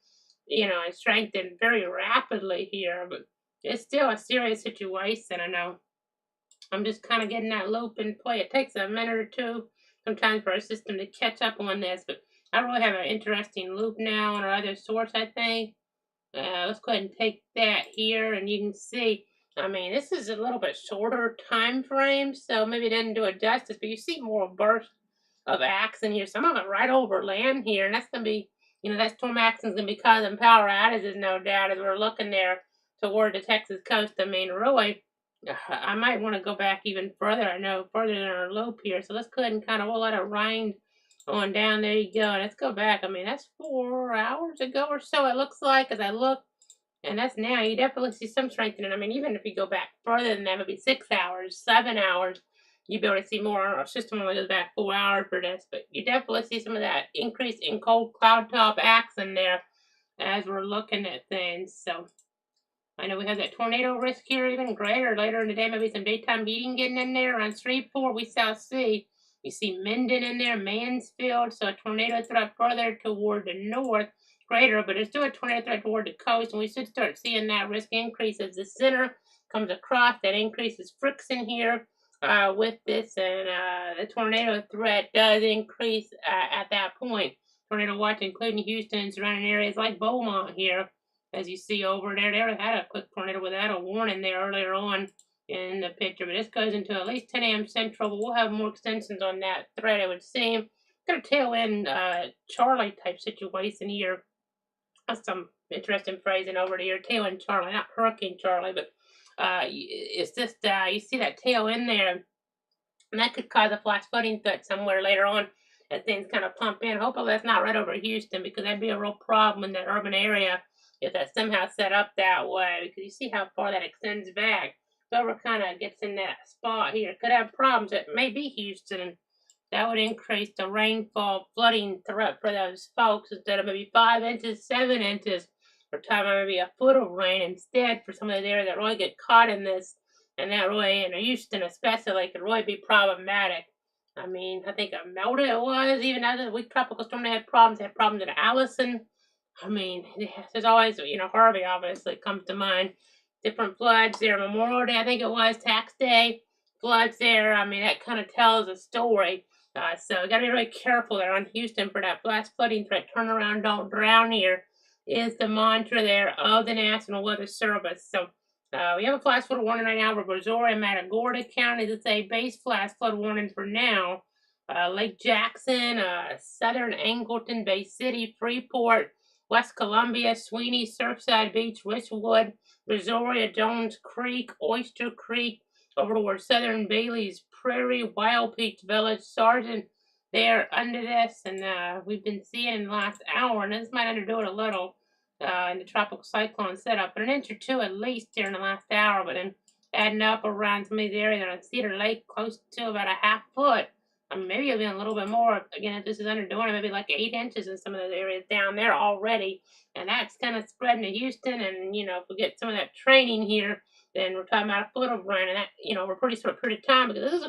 and strengthen very rapidly here. But it's still a serious situation. I know. I'm just kind of getting that loop in play. It takes a minute or two sometimes for our system to catch up on this, but I really have an interesting loop now on our other source, I think. Let's go ahead and take that here, and you can see, I mean, this is a little bit shorter time frame, so maybe it didn't do it justice, but you see more bursts of action here. Some of it right over land here, and that's going to be, that storm action is going to be causing power outages, no doubt, as we're looking there toward the Texas coast. I mean, really, I might want to go back even further. I know further than our loop here, so let's go ahead and kind of we'll let it wind on down. There you go. Let's go back. I mean, that's 4 hours ago or so, it looks like, as I look. And that's now. You definitely see some strengthening. I mean, even if you go back further than that, maybe 6 hours, 7 hours, you'd be able to see more. Our system only goes back 4 hours for this. But you definitely see some of that increase in cold cloud top action there as we're looking at things. So I know we have that tornado risk here even greater later in the day. Maybe some daytime heating getting in there around Shreveport. We shall see. You see Minden in there, Mansfield. So a tornado threat further toward the north, greater, but there's still a tornado threat toward the coast, and we should start seeing that risk increase as the center comes across. That increases friction here with this, and the tornado threat does increase at that point. Tornado watch, including Houston and surrounding areas like Beaumont here. As you see over there, they already had a quick tornado without a warning there earlier on in the picture, but this goes into at least 10 a.m. Central, but we'll have more extensions on that threat, it would seem. Got a tail end Charlie type situation here. That's some interesting phrasing over here. Tail end Charlie, not Hurricane Charlie, but it's just, you see that tail in there, and that could cause a flash flooding threat somewhere later on as things kind of pump in. Hopefully that's not right over Houston, because that'd be a real problem in that urban area if that's somehow set up that way, because you see how far that extends back. Whoever kind of gets in that spot here could have problems. It may be Houston, and that would increase the rainfall flooding threat for those folks. Instead of maybe 5 inches, 7 inches, or time maybe a foot of rain instead for some of the areas that really get caught in this. And that really, in Houston especially, could really be problematic. I mean, I think Imelda it was, even after the weak tropical storm, they had problems. They had problems in Allison. I mean, there's always, Harvey obviously comes to mind. Different floods there. Memorial Day, I think it was, tax day, floods there. I mean, that kind of tells a story. So you got to be really careful there on Houston for that flash flooding threat. Turn around, don't drown here is the mantra there of the National Weather Service. So we have a flash flood warning right now for Brazoria and Matagorda counties. It's a base flash flood warning for now. Lake Jackson, Southern Angleton, Bay City, Freeport, West Columbia, Sweeney, Surfside Beach, Richwood, Brazoria, Jones Creek, Oyster Creek, over toward Southern Bailey's Prairie, Wild Peach Village, Sargent, there under this, and we've been seeing in the last hour, and this might underdo it a little in the tropical cyclone setup, but an inch or two at least here in the last hour, but then adding up around some of these areas on Cedar Lake, close to about a half foot. I mean, maybe even a little bit more. Again, if this is underdoing it, maybe like 8 inches in some of those areas down there already. And that's kind of spreading to Houston. And, if we get some of that training here, then we're talking about a foot of rain. And that, we're pretty short period of time because this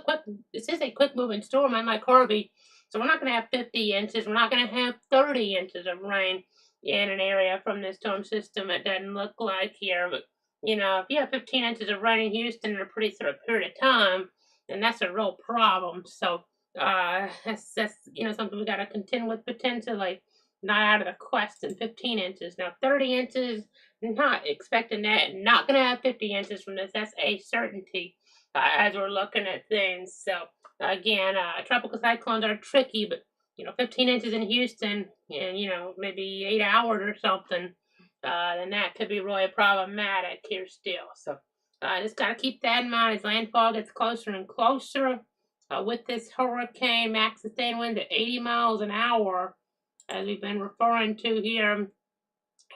is a quick moving storm, unlike Harvey. So we're not going to have 50 inches. We're not going to have 30 inches of rain in an area from this storm system. It doesn't look like here. But, if you have 15 inches of rain in Houston in a pretty short period of time, then that's a real problem. So, that's something we got to contend with potentially. Not out of the question. 15 inches now, 30 inches. Not expecting that. Not gonna have 50 inches from this. That's a certainty as we're looking at things. So again, tropical cyclones are tricky, but 15 inches in Houston in maybe 8 hours or something, then that could be really problematic here still. So just got to keep that in mind as landfall gets closer and closer with this hurricane, max sustained winds at 80 miles an hour, as we've been referring to here.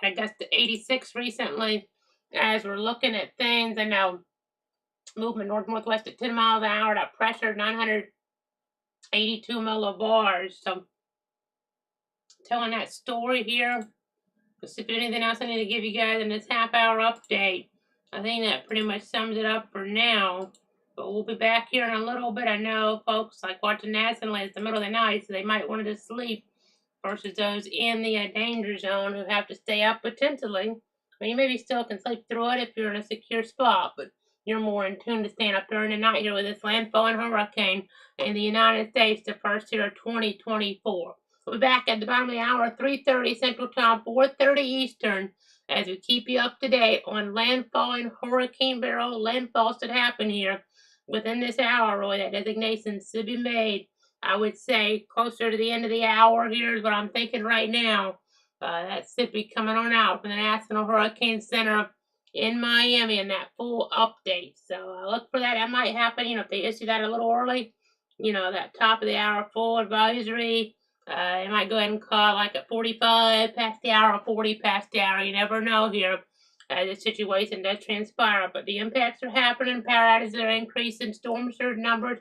I guess to 86 recently, as we're looking at things. And now movement north-northwest at 10 miles an hour, that pressure 982 millibars. So telling that story here. Because if anything else I need to give you guys in this half-hour update, I think that pretty much sums it up for now. But we'll be back here in a little bit. I know folks like watching nationally, it's the middle of the night, so they might want to just sleep versus those in the danger zone who have to stay up potentially. I mean, you maybe still can sleep through it if you're in a secure spot, but you're more in tune to staying up during the night here with this landfall and hurricane in the United States, the first here of 2024. We'll be back at the bottom of the hour, 3:30 Central Time, 4:30 Eastern, as we keep you up to date on landfall and Hurricane Beryl. Landfalls should happen here within this hour, Roy. That designation should be made, I would say, closer to the end of the hour. Here's what I'm thinking right now. That should be coming on out from the National Hurricane Center in Miami in that full update. So look for that. That might happen, if they issue that a little early, that top of the hour full advisory. They might go ahead and call like at 45 past the hour or 40 past the hour. You never know here. The situation does transpire, but the impacts are happening. Power outages are increasing. Storm surge numbers,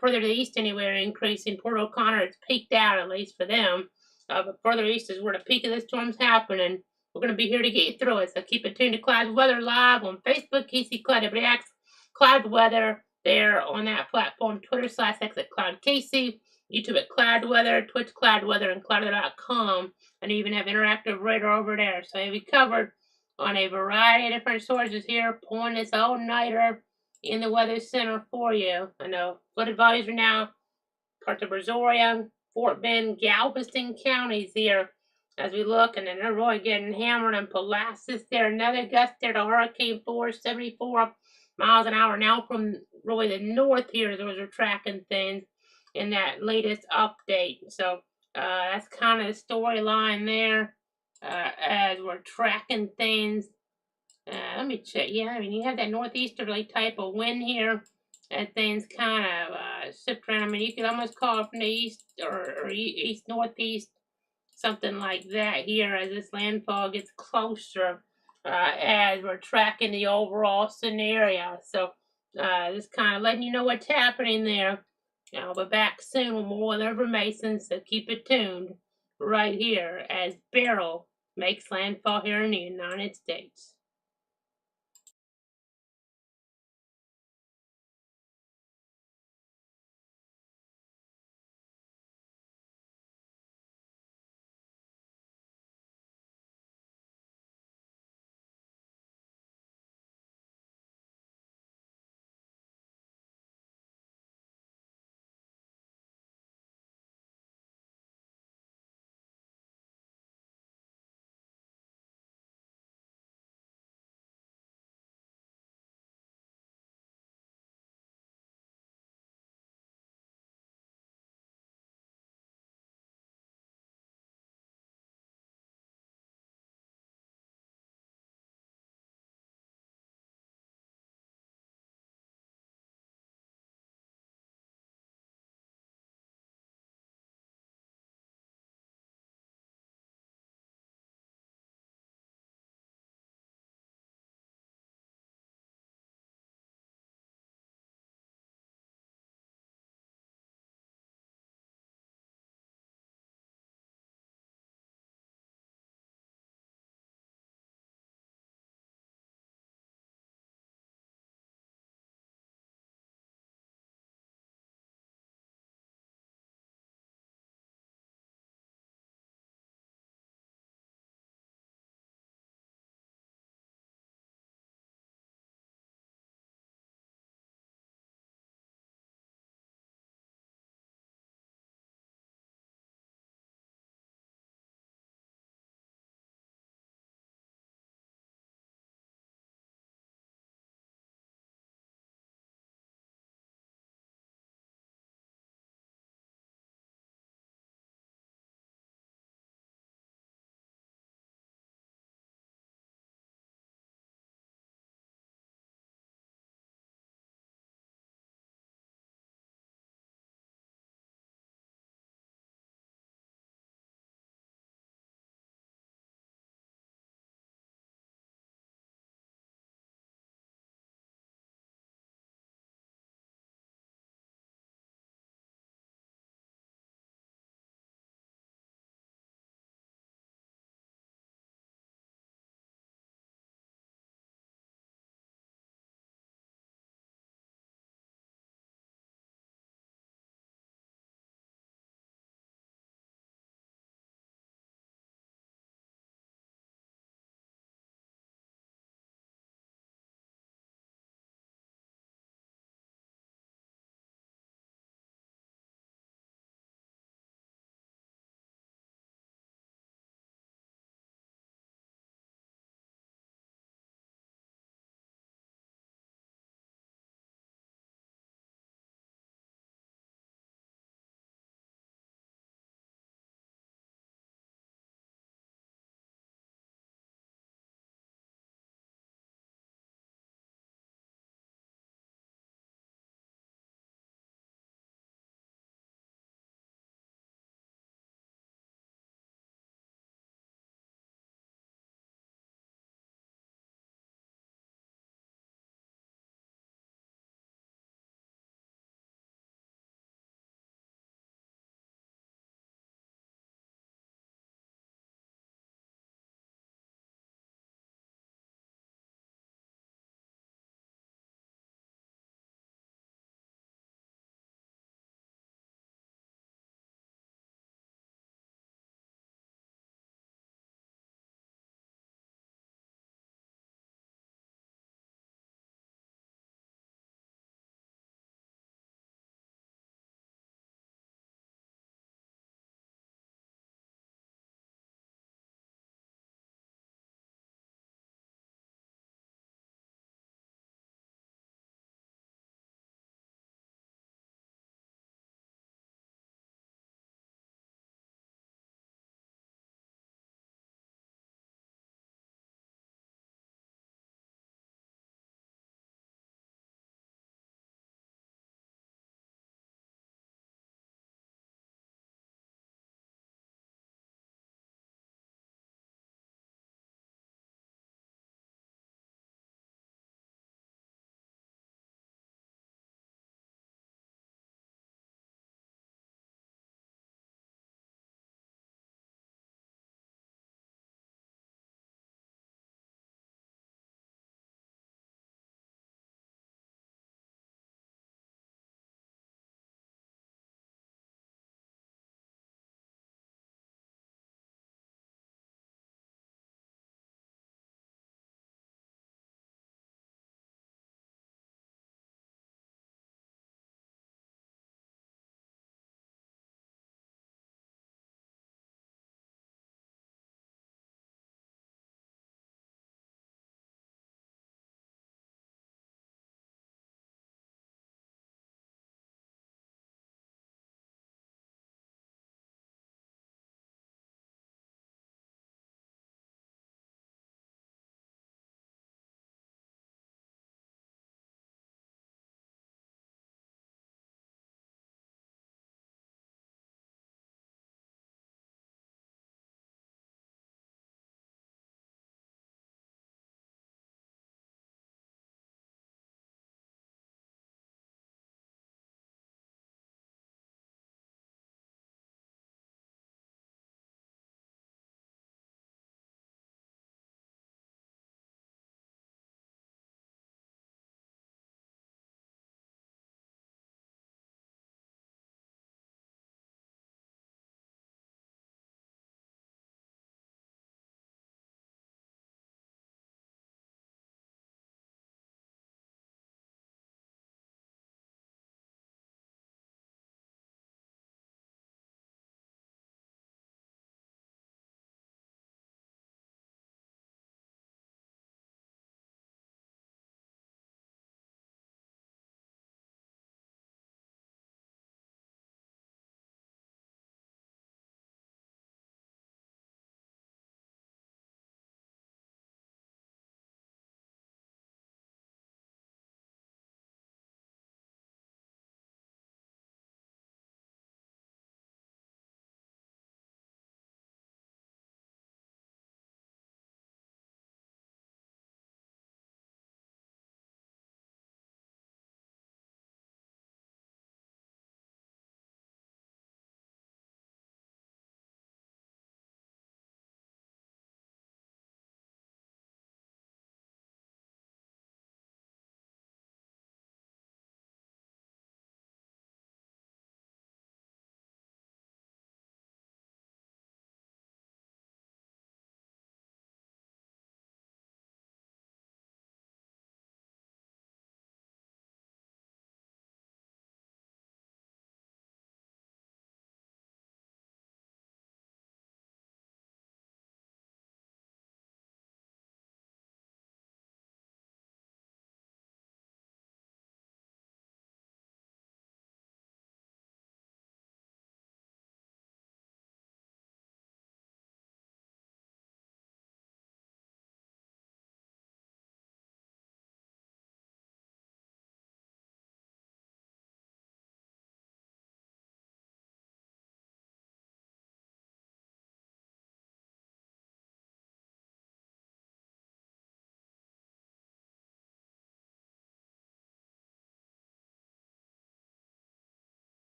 further to the east anywhere, increasing. Port O'Connor, it's peaked out, at least for them. But further east is where the peak of the storm's happening. We're going to be here to get you through it. So keep it tuned to Cloud Weather Live on Facebook, Casey Cloud. Everybody asks Cloud Weather there on that platform. Twitter/X at Cloud Casey. YouTube at Cloud Weather, Twitch Cloud Weather, and cloudweather.com. And even have interactive radar over there. So we covered on a variety of different sources here, pulling this all-nighter in the Weather Center for you. I know flood advisory now, parts of Brazoria, Fort Bend, Galveston counties here as we look, and then they're really getting hammered in Pulaski there. Another gust there to hurricane force, 74 miles an hour now from really the north here as we're tracking things in that latest update. So that's kind of the storyline there as we're tracking things. Let me check. Yeah, I mean, you have that northeasterly type of wind here, and things kind of shift around. I mean, you could almost call it from the east or east northeast, something like that here as this landfall gets closer as we're tracking the overall scenario. So just kind of letting you know what's happening there. I'll be back soon with more weather information, so keep it tuned right here as Beryl makes landfall here in the United States.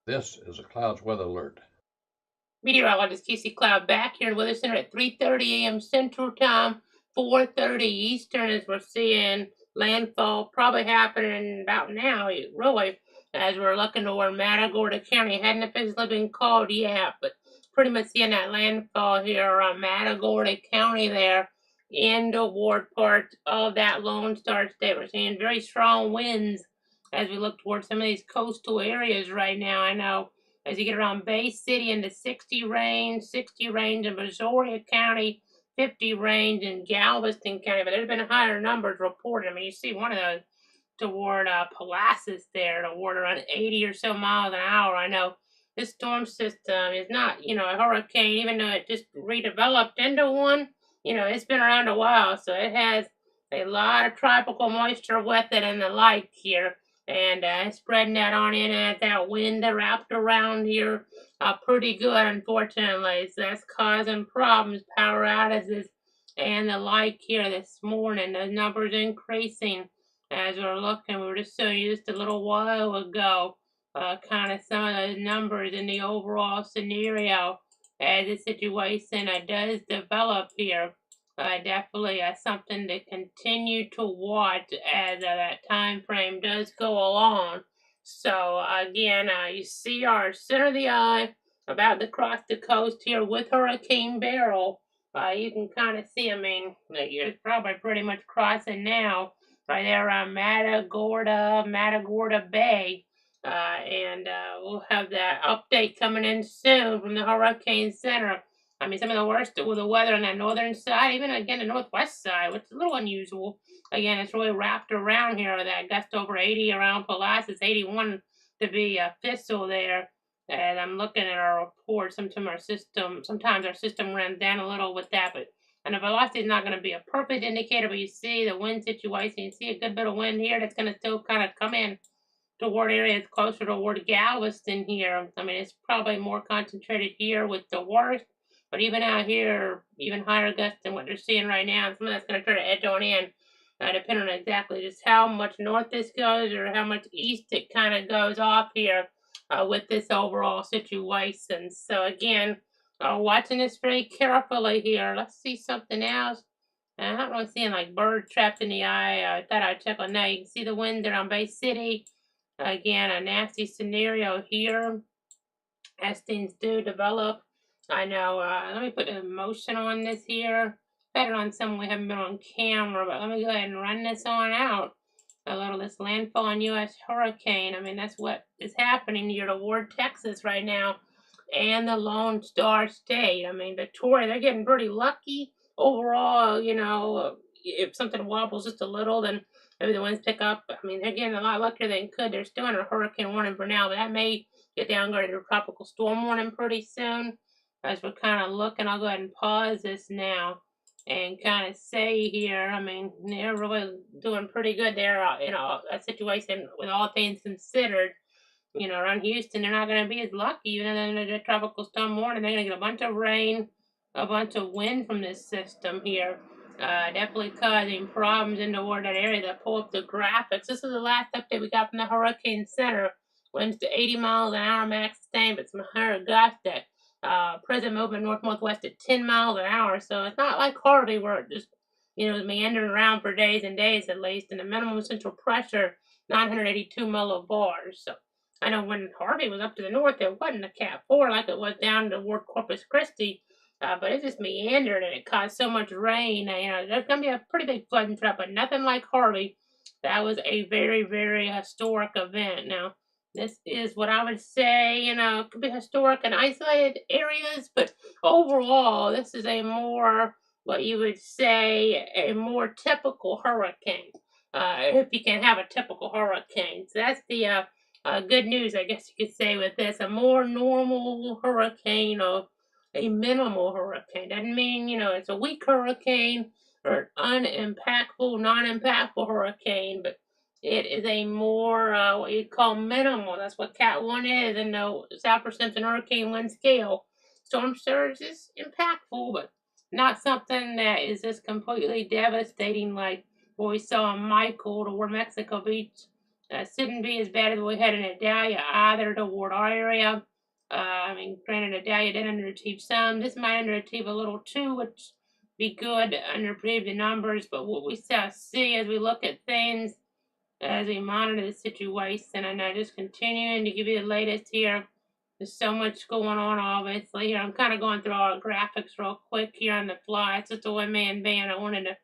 This is a clouds weather alert. Meteorologist Casey Cloud back here in the Weather Center at 3:30 a.m. Central Time, 4:30 Eastern, as we're seeing landfall probably happening about now, really, as we're looking toward Matagorda County. Hadn't officially been called yet, but pretty much seeing that landfall here around Matagorda County there in the ward part of that Lone Star State. We're seeing very strong winds as we look towards some of these coastal areas right now. I know as you get around Bay City in the 60 range in Missouri County, 50 range in Galveston County, but there's been higher numbers reported. I mean, you see one of those toward Palacios there, toward around 80 or so miles an hour. I know this storm system is not, a hurricane, even though it just redeveloped into one. It's been around a while, so it has a lot of tropical moisture with it and the like here, and spreading that on in at that wind wrapped around here pretty good, unfortunately. So that's causing problems, power outages, and the like here this morning. The numbers increasing as we're looking. We were just showing you just a little while ago, kind of some of those numbers in the overall scenario as the situation does develop here. Definitely something to continue to watch as that time frame does go along. So again, you see our center of the eye about to cross the coast here with Hurricane Beryl. You can kind of see, I mean, it's probably pretty much crossing now right there around Matagorda Bay. And we'll have that update coming in soon from the Hurricane Center. I mean, some of the worst with the weather on that northern side, even again the northwest side, which is a little unusual. Again, it's really wrapped around here. That gust over 80 around Palacios, 81 to be official there. And I'm looking at our report. Sometimes our system runs down a little with that, but and the velocity is not going to be a perfect indicator. But you see the wind situation. You see a good bit of wind here that's going to still kind of come in toward areas closer toward Galveston here. I mean, it's probably more concentrated here with the worst. But even out here, even higher gusts than what they're seeing right now. And some of that's going to try to edge on in, depending on exactly just how much north this goes or how much east it kind of goes off here with this overall situation. So again, watching this very carefully here. Let's see something else. I'm not really seeing like birds trapped in the eye. I thought I'd check on that. You can see the wind there on Bay City. Again, a nasty scenario here as things do develop. I know, let me put a motion on this here. Better on some we haven't been on camera, but let me go ahead and run this on out. A little this landfall on U.S. hurricane. I mean, that's what is happening here toward Texas right now and the Lone Star State. I mean, Victoria, they're getting pretty lucky overall. If something wobbles just a little, then maybe the winds pick up. I mean, they're getting a lot luckier than could. They're still in a hurricane warning for now, but that may get downgraded to a tropical storm warning pretty soon. As we're kind of looking, I'll go ahead and pause this now and kind of say here, I mean, they're really doing pretty good there, a situation with all things considered. Around Houston, they're not going to be as lucky, even though they're in a tropical storm warning. They're going to get a bunch of rain, a bunch of wind from this system here. Definitely causing problems in toward that area. That pull up the graphics. This is the last update we got from the Hurricane Center. Winds to 80 miles an hour max sustained, but some higher gusts at present movement north-northwest at 10 miles an hour. So it's not like Harvey where it just, meandering around for days and days at least. And the minimum central pressure, 982 millibars. So I know when Harvey was up to the north, it wasn't a Cat 4 like it was down toward Corpus Christi. But it just meandered and it caused so much rain. There's going to be a pretty big flooding threat, but nothing like Harvey. That was a very, very historic event. Now, this is what I would say, it could be historic in isolated areas, but overall, this is a more, what you would say, a more typical hurricane. If you can have a typical hurricane. So that's the good news, I guess you could say, with this. A more normal hurricane of a minimal hurricane. Doesn't mean, it's a weak hurricane or an unimpactful, non-impactful hurricane, but it is a more, what you call minimal. That's what Cat 1 is in the Saffir-Simpson hurricane wind scale. Storm surge is impactful, but not something that is just completely devastating like what we saw in Michael toward Mexico Beach Shouldn't be as bad as we had in Adalia either toward our area. I mean, granted, Adalia did underachieve some. This might underachieve a little too, which be good to underachieve the numbers. But what we see as we look at things, as we monitor the situation, and I just continuing to give you the latest here. There's so much going on, obviously. Here, I'm kind of going through all the graphics real quick here on the fly. It's just a one-man band. I wanted to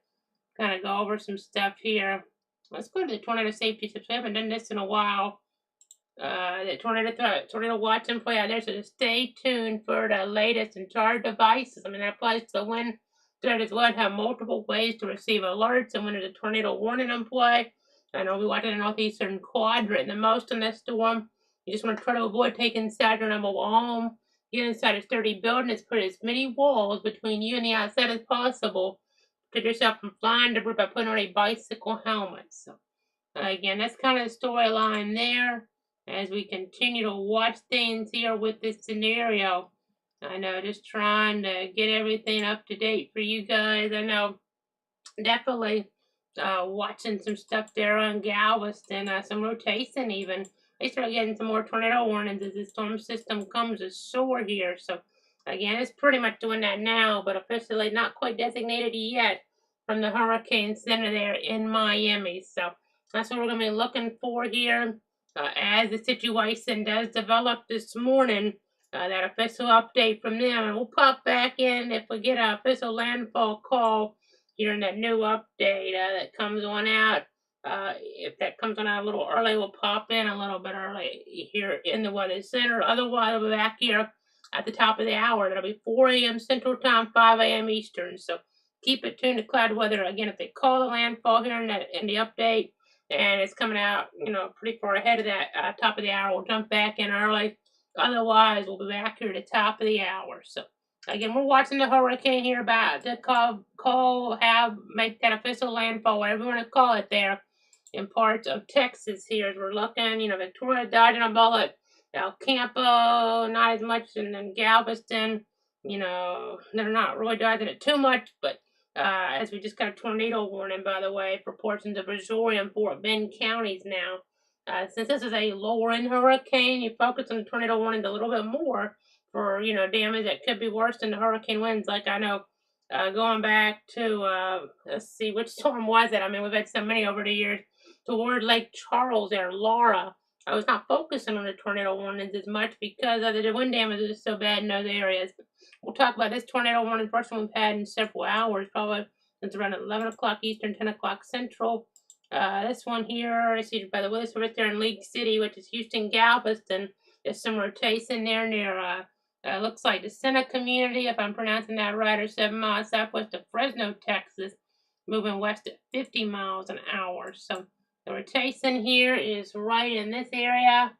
kind of go over some stuff here. Let's go to the tornado safety tips. We haven't done this in a while. The tornado watch and play out there. So just stay tuned for the latest and charged devices. I mean, that applies to the wind threat as well. Have multiple ways to receive alerts and when there's a tornado warning in play. I know we watch in the northeastern quadrant the most in this storm. You just want to try to avoid taking inside your mobile home. Get inside a sturdy building. It's put as many walls between you and the outside as possible. Protect yourself from flying debris by putting on a bicycle helmet. So, again, that's kind of the storyline there as we continue to watch things here with this scenario. I know, just trying to get everything up to date for you guys. I know, definitely watching some stuff there on Galveston, some rotation even. They start getting some more tornado warnings as the storm system comes ashore here. So again, it's pretty much doing that now, but officially not quite designated yet from the hurricane center there in Miami. So that's what we're going to be looking for here as the situation does develop this morning. That official update from them, and we'll pop back in if we get an official landfall call here in that new update that comes on out. If that comes on out a little early, we'll pop in a little bit early here in the Weather Center. Otherwise, I'll be back here at the top of the hour. That'll be 4 a.m. Central Time, 5 a.m. Eastern. So keep it tuned to cloud weather. Again, if they call the landfall here in the update and it's coming out, pretty far ahead of that top of the hour, we'll jump back in early. Otherwise, we'll be back here at the top of the hour. So again, we're watching the hurricane here about to make that official landfall, whatever you want to call it there, in parts of Texas here as we're looking. Victoria dodging a bullet. El Campo, not as much, and then Galveston, they're not really dodging it too much, but as we just got a tornado warning, by the way, for portions of Missouri and Fort Bend counties now. Since this is a lower end hurricane, you focus on the tornado warnings a little bit more for damage that could be worse than the hurricane winds. Like I know, going back to let's see, which storm was it? I mean, we've had so many over the years. Toward Lake Charles there, Laura. I was not focusing on the tornado warnings as much because the wind damage is so bad in those areas. We'll talk about this tornado warning, first one we've had in several hours, probably since around 11 o'clock Eastern, 10 o'clock Central. This one here, I see by the weather service there in League City, which is Houston, Galveston. There's some rotation there near, looks like the Senna community, if I'm pronouncing that right, or 7 miles southwest of Fresno, Texas, moving west at 50 miles an hour. So the rotation here is right in this area,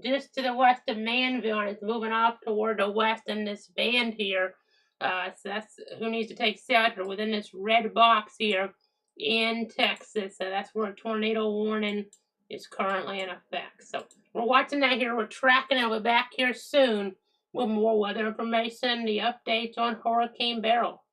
just to the west of Manville, and it's moving off toward the west in this band here. So that's who needs to take shelter within this red box here in Texas. So that's where a tornado warning is currently in effect. So we're watching that here. We're tracking it. We'll be back here soon with more weather information, the updates on Hurricane Beryl.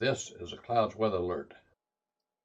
This is a clouds weather alert.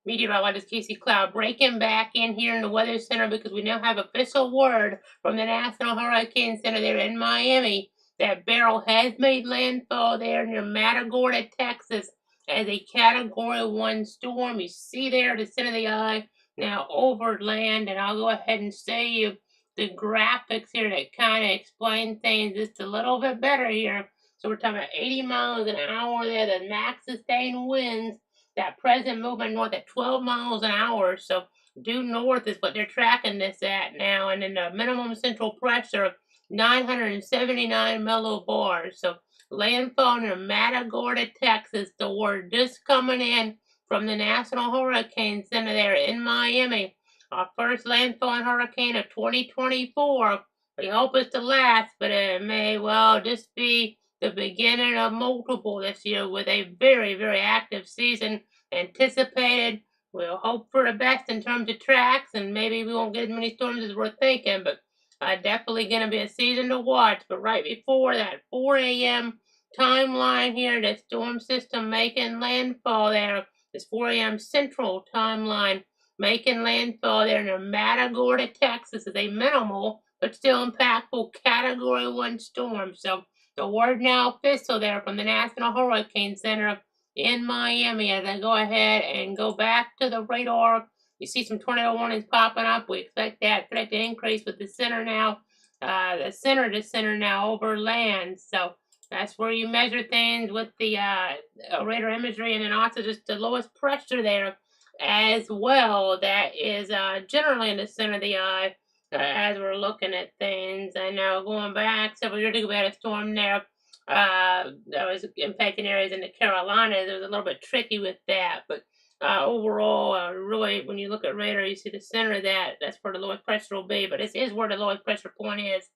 Meteorologist Casey Cloud breaking back in here in the Weather Center because we now have official word from the National Hurricane Center there in Miami that Beryl has made landfall there near Matagorda, Texas, as a Category 1 storm. You see there the center of the eye now over land, and I'll go ahead and show you the graphics here that kind of explain things just a little bit better here. So we're talking about 80 miles an hour there, the max sustained winds. That present movement north at 12 miles an hour. So due north is what they're tracking this at now. And then the minimum central pressure of 979 millibars. So landfall near Matagorda, Texas. The word just coming in from the National Hurricane Center there in Miami. Our first landfall hurricane of 2024. We hope it's the last, but it may well just be the beginning of multiple this year with a very, very active season anticipated. We'll hope for the best in terms of tracks, and maybe we won't get as many storms as we're thinking, but definitely going to be a season to watch. But right before that 4 a.m. timeline here, the storm system making landfall there. This 4 a.m. central timeline making landfall there near Matagorda, Texas is a minimal but still impactful Category 1 storm. So the word now official there from the National Hurricane Center in Miami as I go ahead and go back to the radar. You see some tornado warnings popping up. We expect that threat to increase with the center now, the center to center now over land. So that's where you measure things with the radar imagery, and then also just the lowest pressure there as well. That is generally in the center of the eye. As we're looking at things, I know going back several years ago, we had a storm there that was impacting areas in the Carolinas. It was a little bit tricky with that, but overall, really, when you look at radar, you see the center of that. That's where the lowest pressure will be, but this is where the lowest pressure point is.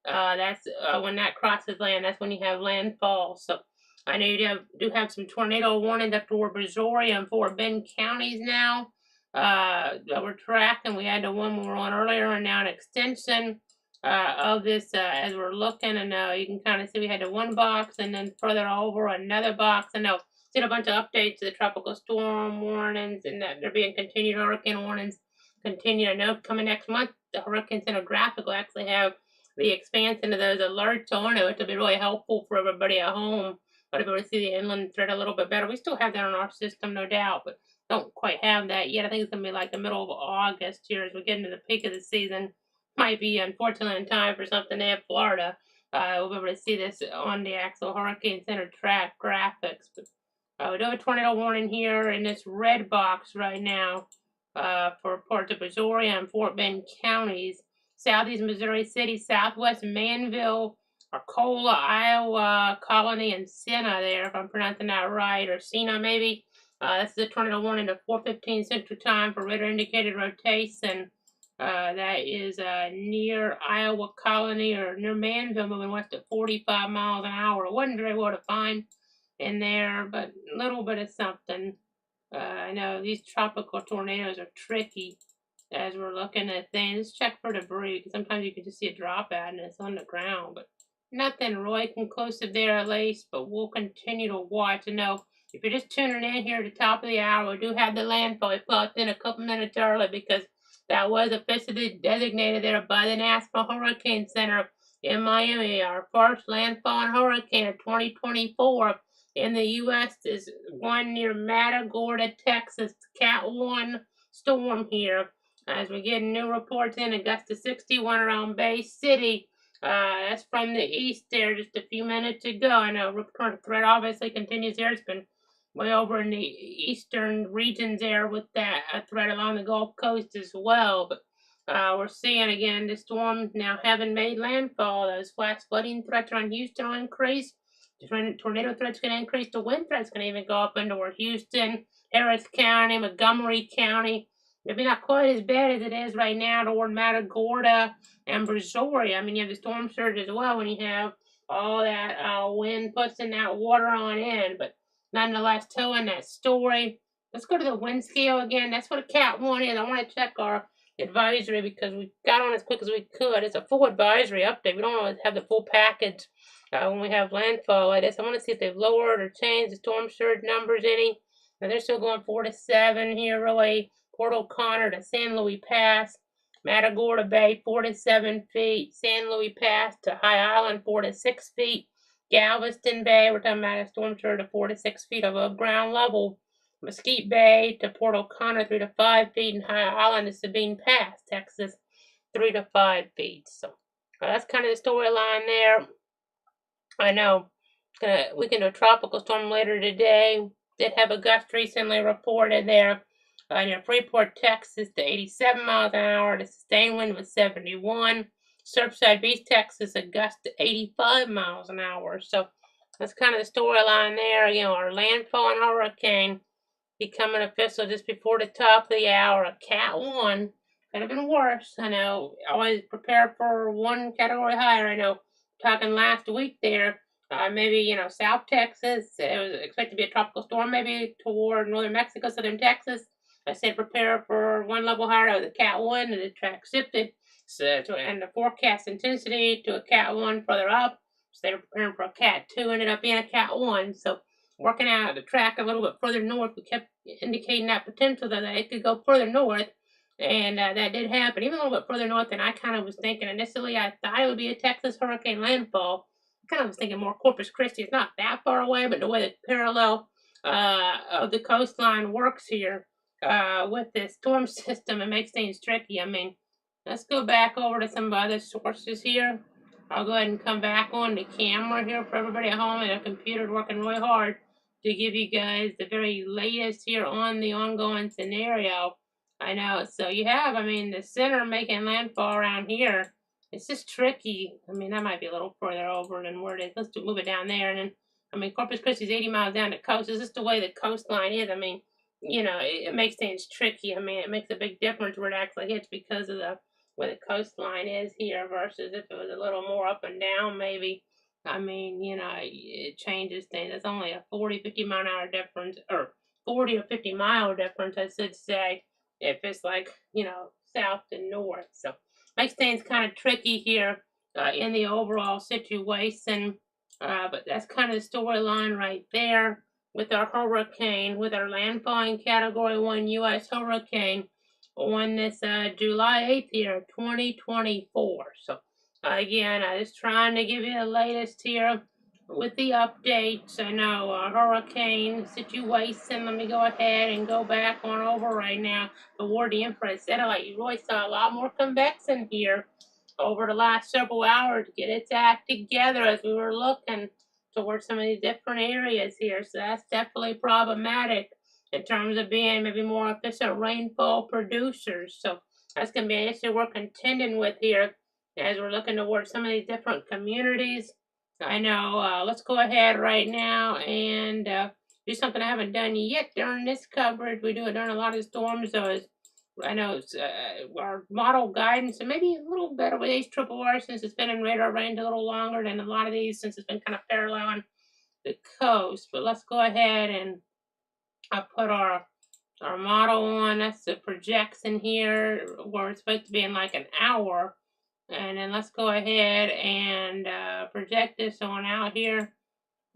That's when that crosses land. That's when you have landfall. So I know you do have some tornado warnings up toward Missouri and Fort Bend counties now. That we're tracking. We had the one we were on earlier, and now an extension of this as we're looking. And you can kind of see we had the one box, and then further over another box. And now seen a bunch of updates to the tropical storm warnings, and that there being continued hurricane warnings. Continue. I know coming next month, the Hurricane Center graphic will actually have the expansion of those alerts on it, which will be really helpful for everybody at home. But if we see the inland threat a little bit better, we still have that on our system, no doubt, but don't quite have that yet. I think it's going to be like the middle of August here as we get into the peak of the season. Might be, unfortunately, in time for something to have Florida. We'll be able to see this on the actual Hurricane Center track graphics. But we do have a tornado warning here in this red box right now for parts of Missouri and Fort Bend counties. Southeast Missouri City, Southwest Manville, Arcola, Iowa, Colony, and Siena there, if I'm pronouncing that right, or Siena maybe. This is a tornado warning at 4:15 Central Time for radar indicated rotation. That is near Iowa Colony or near Manville, moving west at 45 miles an hour. It wasn't very well defined in there, but a little bit of something. I know these tropical tornadoes are tricky as we're looking at things. Let's check for debris, because sometimes you can just see a drop out and it's on the ground, but nothing really conclusive there at least. But we'll continue to watch. And know if you're just tuning in here at the top of the hour, we do have the landfall. We popped in a couple minutes early because that was officially designated there by the National Hurricane Center in Miami. Our first landfall hurricane of 2024 in the U.S. is one near Matagorda, Texas, Cat 1 storm here. As we get new reports in, Augusta 61 around Bay City. That's from the east there just a few minutes ago. I know return threat obviously continues here. It's been way over in the eastern regions there with that threat along the Gulf Coast as well. But we're seeing again the storm now having made landfall. Those flash flooding threats around Houston will increase. The tornado threats can increase. The wind threats can even go up into Houston, Harris County, Montgomery County. Maybe not quite as bad as it is right now toward Matagorda and Missouri. I mean, you have the storm surge as well when you have all that wind pushing that water on in. But nonetheless, telling that story. Let's go to the wind scale again. That's what a Cat 1 is. I want to check our advisory because we got on as quick as we could. It's a full advisory update. We don't always have the full package when we have landfall like this. I want to see if they've lowered or changed the storm surge numbers any. Now they're still going 4 to 7 here, really. Port O'Connor to San Luis Pass. Matagorda Bay, 4 to 7 feet. San Luis Pass to High Island, 4 to 6 feet. Galveston Bay, we're talking about a storm surge of 4 to 6 feet above ground level. Mesquite Bay to Port O'Connor, 3 to 5 feet. And High Island to Sabine Pass, Texas, 3 to 5 feet. So that's kind of the storyline there. I know. We can do a tropical storm later today. Did have a gust recently reported there near Freeport, Texas, to 87 miles an hour. The sustained wind was 71. Surfside Beach, Texas, a gust to 85 miles an hour. So that's kind of the storyline there. You know, our landfall and hurricane becoming official just before the top of the hour. A Cat 1 could have been worse. I know. Always prepare for one category higher. I know. Talking last week there. Maybe, you know, South Texas. It was expected to be a tropical storm, maybe toward northern Mexico, southern Texas. I said prepare for one level higher. That was a Cat 1, and the track shifted. And the forecast intensity to a Cat 1 further up. So they were preparing for a Cat 2, ended up being a Cat 1. So working out the track a little bit further north, we kept indicating that potential that it could go further north. And that did happen, even a little bit further north than I kind of was thinking. Initially, I thought it would be a Texas hurricane landfall. Kind of was thinking more Corpus Christi. It's not that far away, but the way the parallel of the coastline works here with this storm system, it makes things tricky. I mean, let's go back over to some other sources here. I'll go ahead and come back on the camera here for everybody at home, and their computer's working really hard to give you guys the very latest here on the ongoing scenario. I know. So you have, I mean, the center making landfall around here. It's just tricky. I mean, that might be a little further over than where it is. Let's move it down there. And then, I mean, Corpus Christi is 80 miles down the coast. It's just the way the coastline is. I mean, you know, it makes things tricky. I mean, it makes a big difference where it actually hits because of the where the coastline is here versus if it was a little more up and down, maybe. I mean, you know, it changes things. It's only a 40, 50 mile an hour difference, or 40 or 50 mile difference, I should say, if it's like, you know, south to north. So makes things kind of tricky here in the overall situation. But that's kind of the storyline right there with our hurricane, with our landfalling Category 1 U.S. hurricane on this July 8th here, 2024. So again, I was trying to give you the latest here with the updates. I know hurricane situation. Let me go ahead and go back on over right now toward the infrared satellite. You really saw a lot more convection here over the last several hours to get its act together as we were looking towards some of these different areas here. So that's definitely problematic in terms of being maybe more efficient rainfall producers. So that's going to be an issue we're contending with here as we're looking towards some of these different communities. I know. Let's go ahead right now and do something I haven't done yet during this coverage. We do it during a lot of storms, so I know it's our model guidance, and maybe a little better with HRRR since it's been in radar range a little longer than a lot of these since it's been kind of paralleling the coast. But let's go ahead and put our model on. That's the projection here where it's supposed to be in like an hour. And then let's go ahead and project this on out here.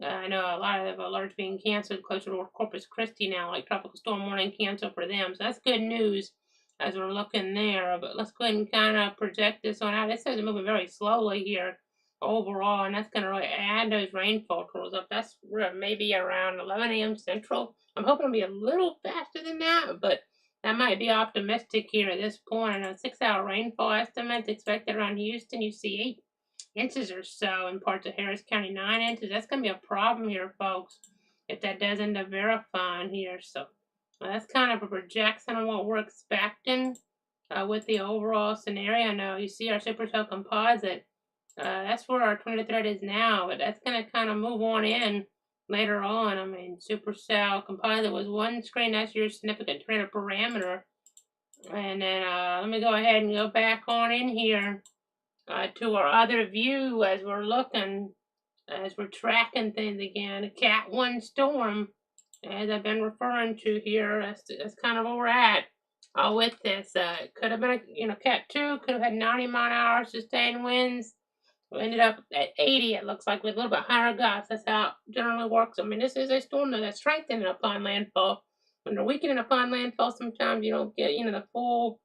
I know a lot of alerts being canceled closer to Corpus Christi now, like tropical storm warning canceled for them. So that's good news as we're looking there. But let's go ahead and kind of project this on out. This is moving very slowly here overall, and that's going to really add those rainfall totals up. That's maybe around 11 a.m. Central. I'm hoping to be a little faster than that, but that might be optimistic here at this point. A 6-hour rainfall estimate expected around Houston. You see 8 inches or so in parts of Harris County, 9 inches. That's going to be a problem here, folks, if that does end up verifying here. So that's kind of a projection on what we're expecting with the overall scenario. Now, you see our supercell composite. That's where our 20 to 30 is now, but that's going to kind of move on in later on. I mean, supercell composite was one screen. That's your significant trend parameter. And then let me go ahead and go back on in here to our other view as we're looking, as we're tracking things again. A Cat 1 storm, as I've been referring to here. That's kind of where we're at with this. It could have been, Cat 2 could have had 90 mile an hour sustained winds. We ended up at 80, it looks like, with a little bit higher gusts. That's how it generally works. I mean, this is a storm though that's strengthening upon landfall. When they're weakening upon landfall, sometimes you don't get, the full,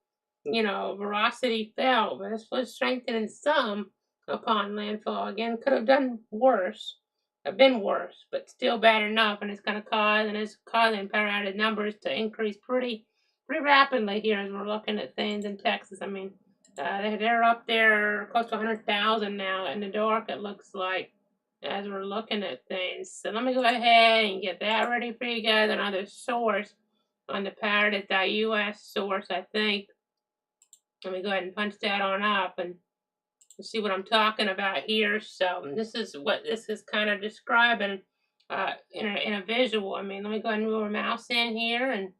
velocity felt, but this was strengthening some upon landfall. Again, could have done worse, have been worse, but still bad enough, and it's causing power outage numbers to increase pretty rapidly here as we're looking at things in Texas. I mean, they're up there close to 100,000 now in the dark, it looks like, as we're looking at things. So let me go ahead and get that ready for you guys. Another source on the Paradise.us source, I think. Let me go ahead and punch that on up and see what I'm talking about here. So this is what this is kind of describing in a visual. I mean, let me go ahead and move our mouse in here, and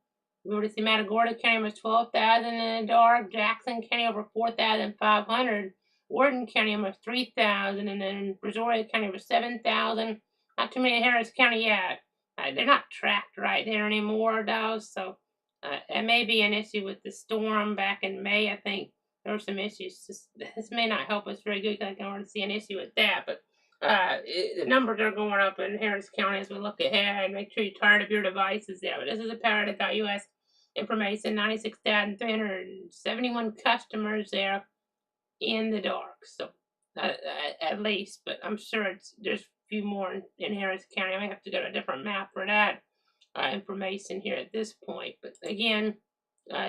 we already see Matagorda County was 12,000 in the dark, Jackson County over 4,500, Worden County almost 3,000, and then Brazoria County was 7,000. Not too many in Harris County yet. They're not tracked right there anymore, though, so it may be an issue with the storm back in May. I think there were some issues. This may not help us very good because I can already see an issue with that, but the numbers are going up in Harris County as we look ahead. Make sure you're tired of your devices there. But this is a Paradise.us information. 96,371 customers there in the dark. So at least, but I'm sure there's a few more in Harris County. I may have to go to a different map for that information here at this point. But again,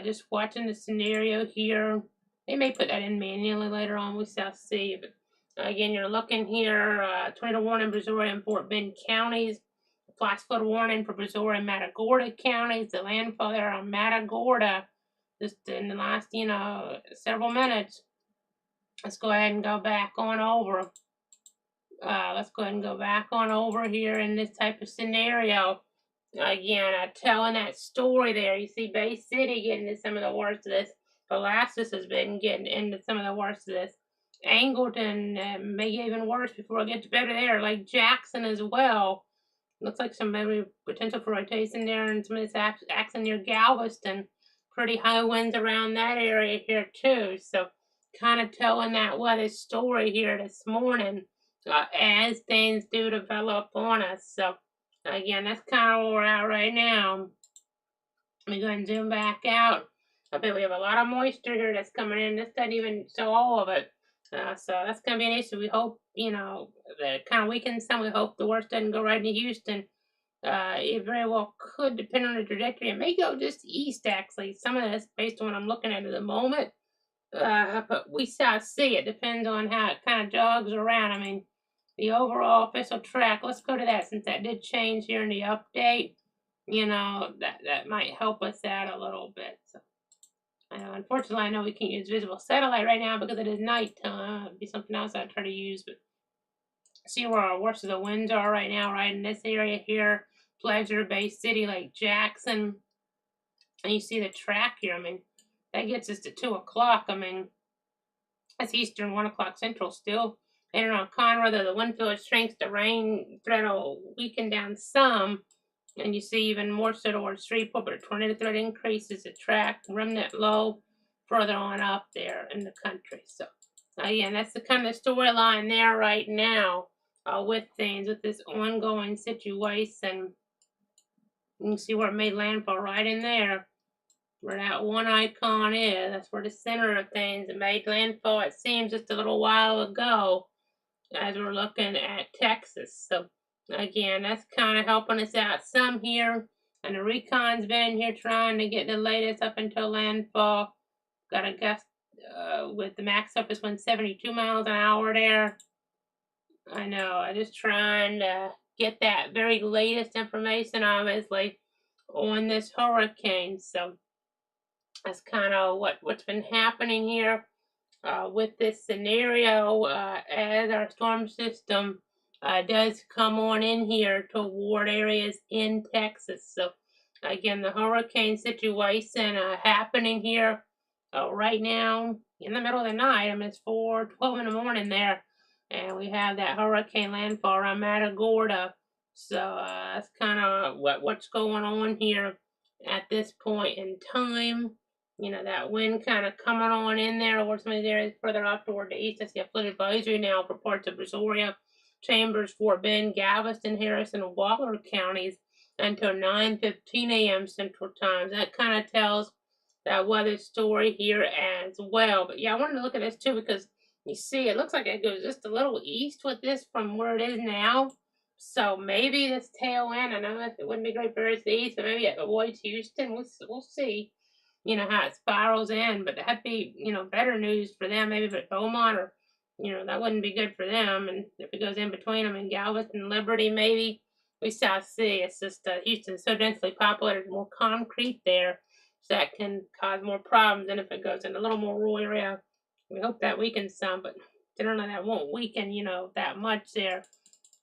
just watching the scenario here. They may put that in manually later on. We shall see. But again, you're looking here, tornado warning Brazoria and Fort Bend counties. Flash flood warning for Brazoria and Matagorda counties. The landfall there on Matagorda just in the last, several minutes. Let's go ahead and go back on over. Let's go ahead and go back on over here in this type of scenario. Again, telling that story there. You see Bay City getting into some of the worst of this. Pulaski has been getting into some of the worst of this. Angleton may get even worse before it gets better there. Like Jackson as well. Looks like some maybe potential for rotation there, and some of this action near Galveston. Pretty high winds around that area here too. So kind of telling that weather story here this morning as things do develop on us. So again, that's kind of where we're at right now. Let me go ahead and zoom back out. I bet we have a lot of moisture here that's coming in. This doesn't even show all of it. So that's going to be an issue. We hope, that kind of weakens some. We hope the worst doesn't go right into Houston. It very well could, depend on the trajectory. It may go just east, actually. Some of this, based on what I'm looking at the moment. But we shall see. It depends on how it kind of jogs around. I mean, the overall official track, let's go to that since that did change here in the update. That might help us out a little bit. So, unfortunately, I know we can't use visible satellite right now because it is nighttime. It'd be something else I'd try to use, but see where our worst of the winds are right now, right in this area here. Pleasure, Bay City, Lake Jackson. And you see the track here. I mean, that gets us to 2 o'clock. I mean, that's Eastern, 1 o'clock Central still. And around Conroe, the wind field shrinks, the rain threat will weaken down some. And you see even more so towards Shreveport, but a tornado threat increases the track, remnant low, further on up there in the country. So, again, that's the kind of storyline there right now with things, with this ongoing situation. You can see where it made landfall right in there, where that one icon is. That's where the center of things. It made landfall, it seems, just a little while ago as we're looking at Texas. So, again, that's kind of helping us out some here. And the recon's been here trying to get the latest up until landfall. Got a gust with the max surface wind 72 miles an hour there. I know, I'm just trying to get that very latest information, obviously, on this hurricane. So that's kind of what's been happening here with this scenario as our storm system does come on in here toward areas in Texas. So again, the hurricane situation happening here right now in the middle of the night. I mean, it's 4:12 in the morning there, and we have that hurricane landfall around Matagorda. So that's kind of what's going on here at this point in time. that wind kind of coming on in there over some of these areas further off toward the east. I see a flood advisory now for parts of Brazoria, Chambers, Fort Bend, Galveston, Harrison, and Waller counties until 9:15 a.m. Central Time. That kind of tells that weather story here as well. But yeah, I wanted to look at this too because you see it looks like it goes just a little east with this from where it is now. So maybe this tail end, I know that it wouldn't be great for us east, but maybe it avoids Houston. We'll see, how it spirals in. But that'd be, better news for them, maybe for Beaumont or, that wouldn't be good for them. And if it goes in between them and Galveston, Liberty, maybe we shall see. It's just Houston's so densely populated, more concrete there, so that can cause more problems than if it goes in a little more rural area. We hope that weakens some, but generally that won't weaken, that much there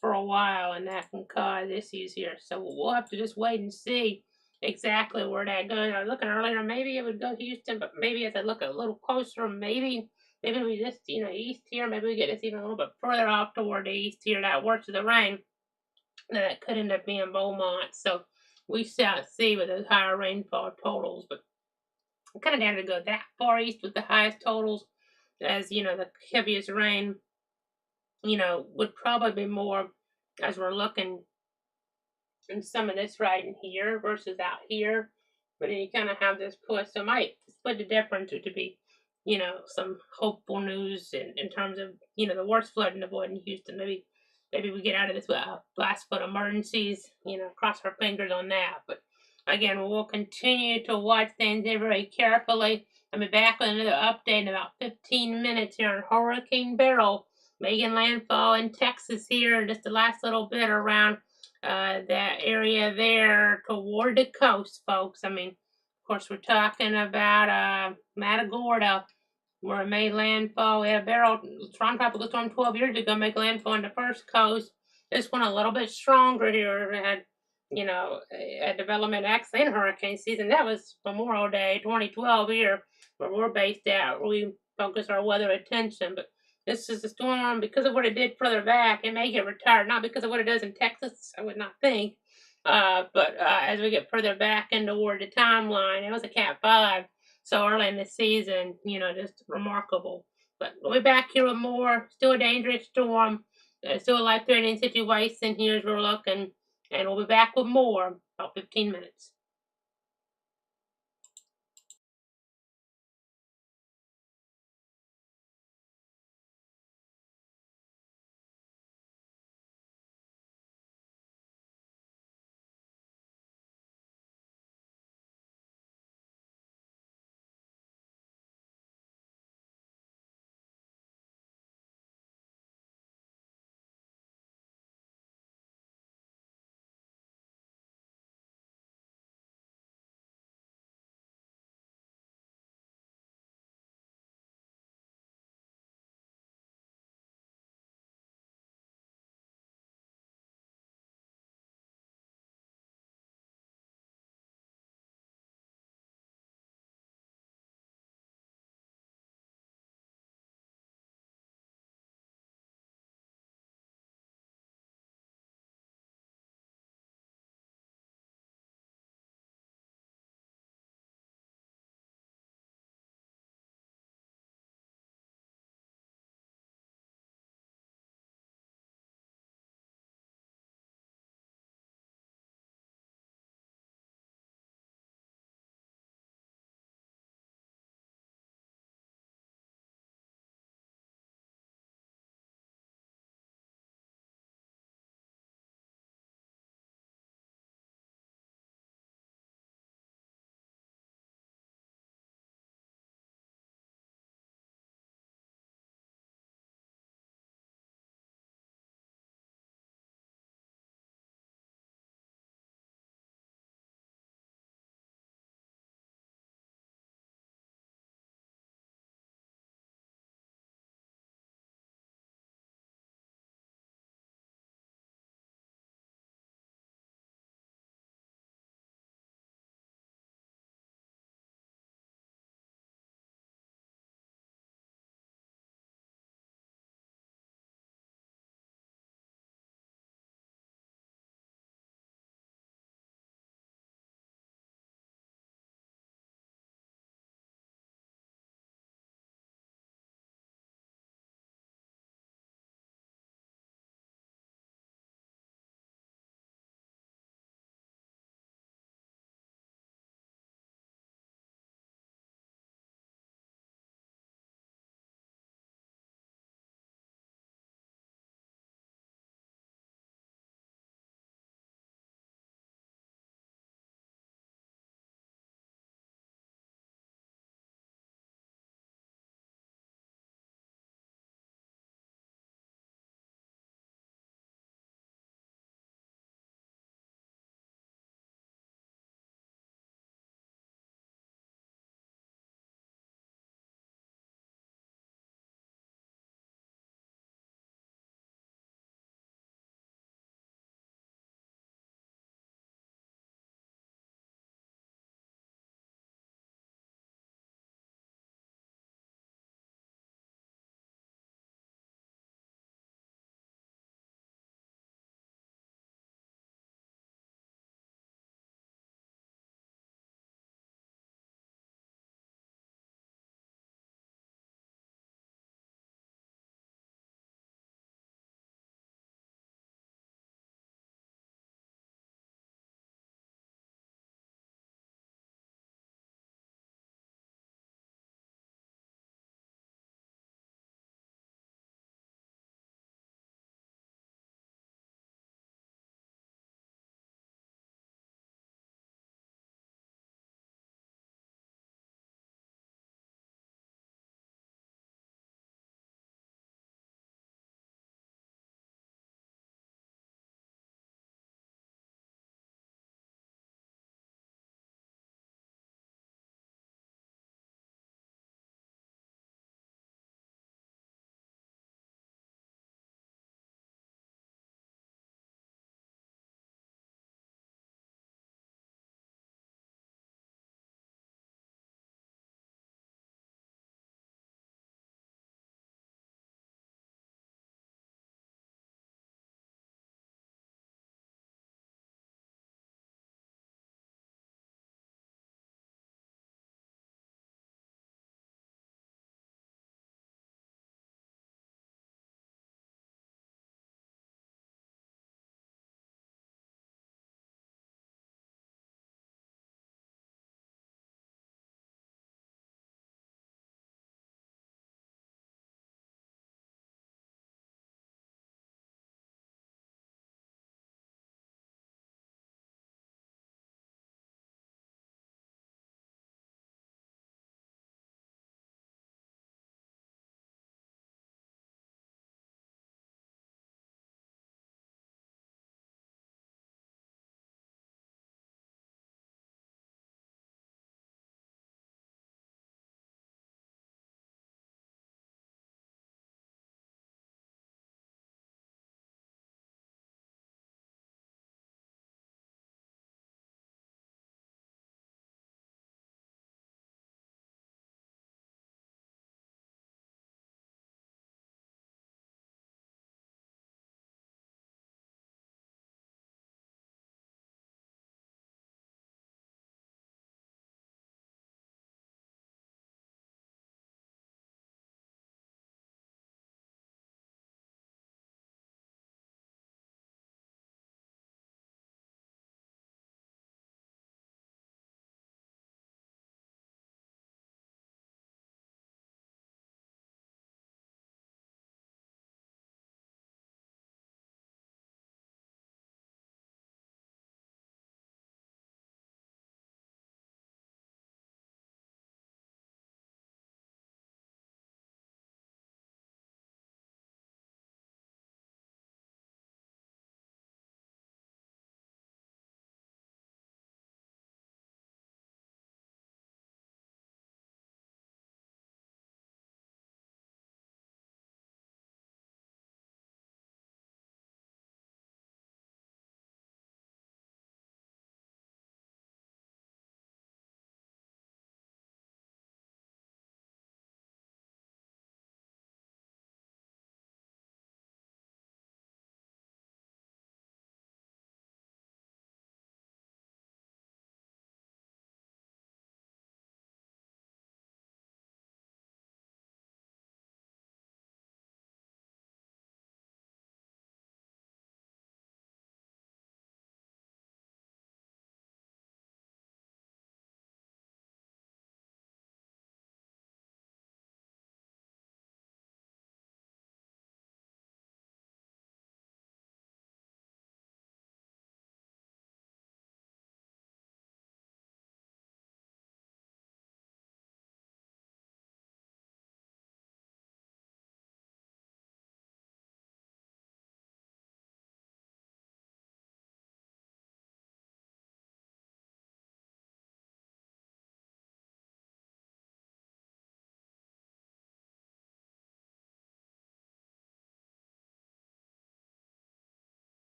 for a while, and that can cause issues here. So we'll have to just wait and see exactly where that goes. I was looking earlier, maybe it would go Houston, but maybe as I look a little closer, maybe we just, east here, maybe we get this even a little bit further off toward the east here, that works of the rain. That could end up being Beaumont. So we shall see with those higher rainfall totals, but I kind of down to go that far east with the highest totals, as the heaviest rain, would probably be more as we're looking in some of this right in here versus out here. But then you kind of have this push, so it might split the difference to be, some hopeful news in terms of, the worst flooding avoiding Houston. Maybe we get out of this last foot emergencies, cross our fingers on that. But again, we'll continue to watch things very carefully. I'll be back with another update in about 15 minutes here on Hurricane Beryl making landfall in Texas here, and just the last little bit around that area there toward the coast, folks. I mean, of course, we're talking about Matagorda, where it made landfall. We had a Beryl, strong tropical storm 12 years ago, make landfall on the first coast. This one a little bit stronger here. It had, a development actually in hurricane season. That was Memorial Day 2012 here, where we're based at, where we focus our weather attention. But this is a storm because of what it did further back. It may get retired, not because of what it does in Texas, I would not think. But as we get further back in toward the timeline, it was a Cat 5 so early in the season, just remarkable. But we'll be back here with more. Still a dangerous storm. Still a life-threatening situation here as we're looking. And we'll be back with more about 15 minutes.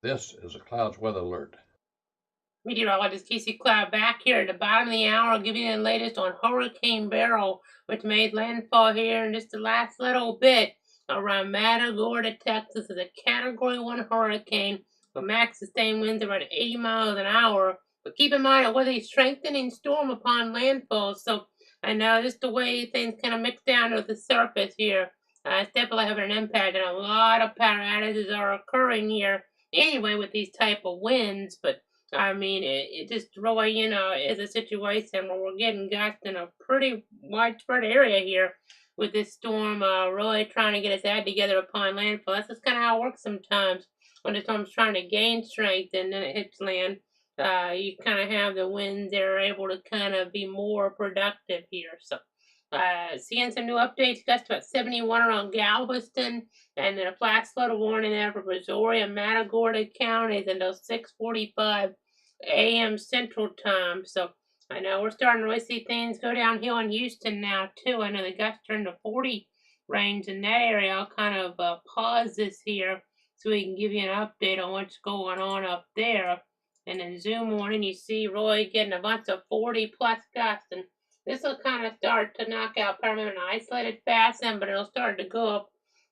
This is a clouds weather alert. Meteorologist Casey Cloud back here at the bottom of the hour. I'll give you the latest on Hurricane Beryl, which made landfall here in just the last little bit around Matagorda, Texas. It's a Category 1 hurricane with max sustained winds around 80 miles an hour. But keep in mind, it was a strengthening storm upon landfall, so I know just the way things kind of mix down to the surface here. It's definitely having an impact, and a lot of paradises are occurring here anyway with these type of winds, but I mean, it just really, is a situation where we're getting gusts in a pretty widespread area here with this storm really trying to get its head together upon landfall. That's just kind of how it works sometimes when the storm's trying to gain strength and then it hits land. You kind of have the winds that are able to kind of be more productive here. So, seeing some new updates, gusts about 71 around Galveston, and then a flash flood warning there for Missouri and Matagorda counties until 6:45 a.m. Central Time. So I know we're starting to really see things go downhill in Houston now too. I know the gusts are in the 40 range in that area. I'll kind of pause this here so we can give you an update on what's going on up there. And then zoom on and you see Roy getting a bunch of 40 plus gusts, and this will kind of start to knock out Paramount in an isolated fashion, but it'll start to go up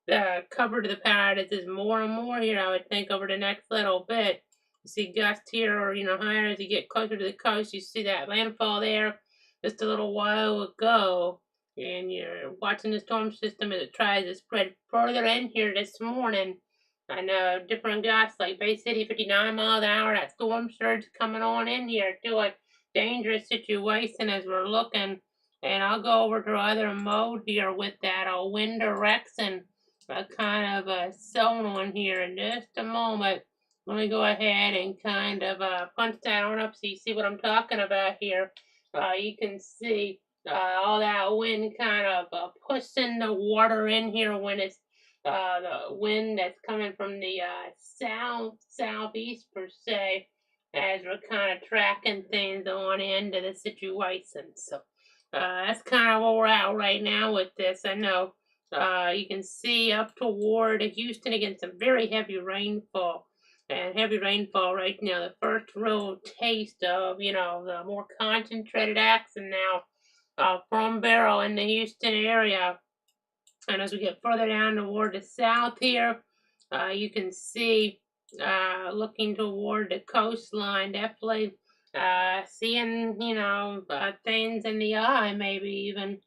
the cover to the paradises more and more here, I would think, over the next little bit. You see gusts here, or higher as you get closer to the coast. You see that landfall there just a little while ago, and you're watching the storm system as it tries to spread further in here this morning. I know different gusts like Bay City, 59 miles an hour. That storm surge coming on in here to a dangerous situation as we're looking. And I'll go over to other mode here with that wind direction kind of sewn on here in just a moment. Let me go ahead and kind of punch that on up so you see what I'm talking about here. You can see all that wind kind of pushing the water in here when it's the wind that's coming from the southeast per se, as we're kind of tracking things on into the situation. So that's kind of where we're at right now with this. I know you can see up toward Houston again some very heavy rainfall. And heavy rainfall right now, the first real taste of, the more concentrated action now from Beryl in the Houston area. And as we get further down toward the south here, you can see looking toward the coastline, definitely seeing, things in the eye, maybe even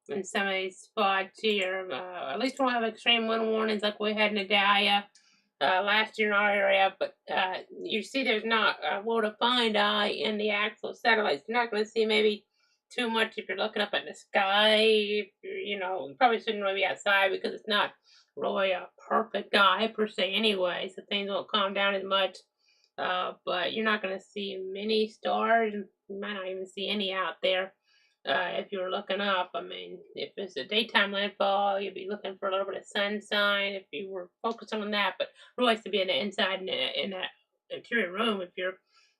in some of these spots here. At least we won't have extreme wind warnings like we had in Adalia last year in our area, but you see there's not a well-defined eye in the actual satellites. You're not going to see maybe too much if you're looking up at the sky. You probably shouldn't really be outside because it's not really a perfect eye per se anyway, so things won't calm down as much. But you're not going to see many stars. You might not even see any out there. If you're looking up, I mean, if it's a daytime landfall, you'll be looking for a little bit of sunshine if you were focused on that. But really, to be in the inside in that interior room if you're,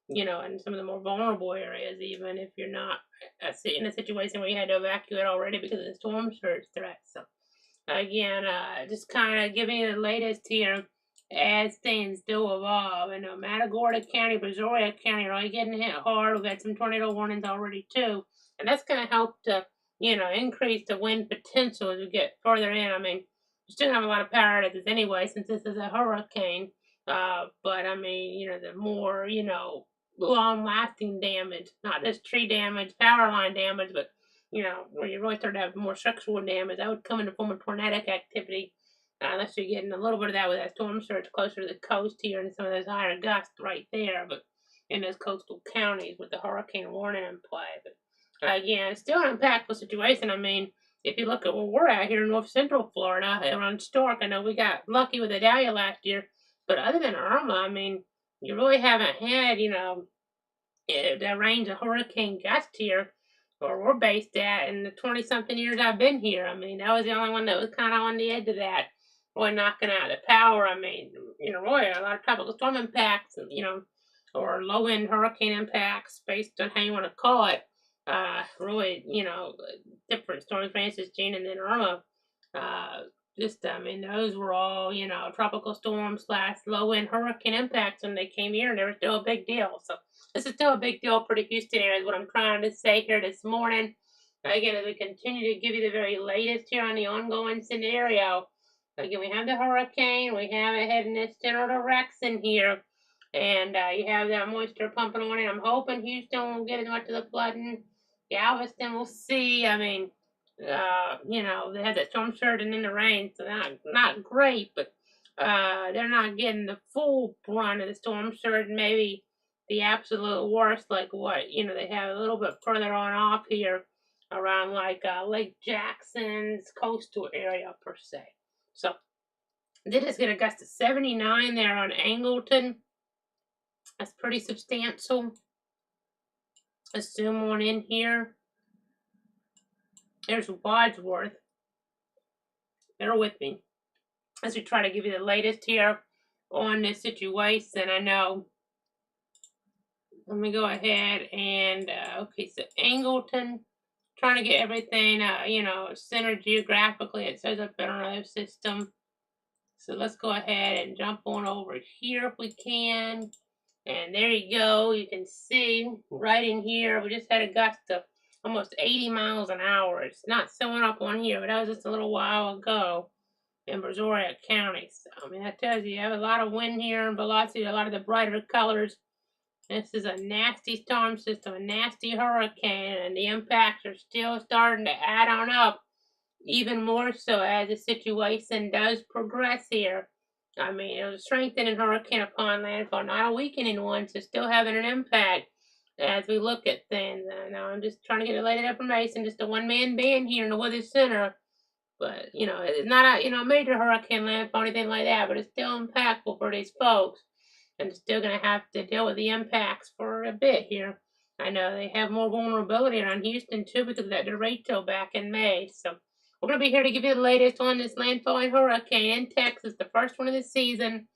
in some of the more vulnerable areas, even if you're not in a situation where you had to evacuate already because of the storm surge threat. So, again, just kind of giving you the latest here as things do evolve. I know Matagorda County, Brazoria County are all getting hit hard. We've had some tornado warnings already, too. And that's going to help to, increase the wind potential as we get further in. I mean, we still have a lot of paradises anyway, since this is a hurricane. But I mean, the more, long-lasting damage, not just tree damage, power line damage, but, where you really start to have more structural damage, that would come in the form of tornadic activity, unless you're getting a little bit of that with that storm surge closer to the coast here and some of those higher gusts right there, but in those coastal counties with the hurricane warning in play. But again, it's still an impactful situation. I mean, if you look at where we're at here in north central Florida, around Stark, I know we got lucky with Adalia last year, but other than Irma, I mean, you really haven't had, the range of hurricane gust here where we're based at in the 20-something years I've been here. I mean, that was the only one that was kind of on the edge of that, really knocking out the power. I mean, really a lot of tropical storm impacts, or low-end hurricane impacts based on how you want to call it. Really, different storms, Francis, Jean, and then Irma, Just, I mean, those were all, tropical storms slash low wind hurricane impacts when they came here, and they were still a big deal. So this is still a big deal for the Houston area, is what I'm trying to say here this morning. Again, as we continue to give you the very latest here on the ongoing scenario. Again, we have the hurricane, we have it heading this general direction here, and you have that moisture pumping on it. I'm hoping Houston won't get as much of the flooding. Galveston, we'll see. I mean, they had that storm surge and then the rain, so not great, but they're not getting the full brunt of the storm surge. Maybe the absolute worst, like what they have a little bit further on off here, around like Lake Jackson's coastal area per se. So did just get a gust of 79 there on Angleton. That's pretty substantial. Let's zoom on in here. There's Wadsworth. Bear with me as we try to give you the latest here on this situation. I know. Let me go ahead and, okay, so Angleton, trying to get everything, centered geographically. It says up in our system. So let's go ahead and jump on over here if we can. And there you go. You can see right in here, we just had a gust of almost 80 miles an hour. It's not showing up on here, but that was just a little while ago in Brazoria County. So, I mean, that tells you have a lot of wind here and velocity, a lot of the brighter colors. This is a nasty storm system, a nasty hurricane, and the impacts are still starting to add on up, even more so as the situation does progress here. I mean, it was a strengthening hurricane upon landfall, not a weakening one, so still having an impact as we look at things. Now I'm just trying to get related information, just a one-man band here in the weather center. But, it's not a major hurricane landfall or anything like that, but it's still impactful for these folks. And they're still going to have to deal with the impacts for a bit here. I know they have more vulnerability around Houston, too, because of that derecho back in May. So we're going to be here to give you the latest on this landfalling hurricane in Texas, the first one of the season.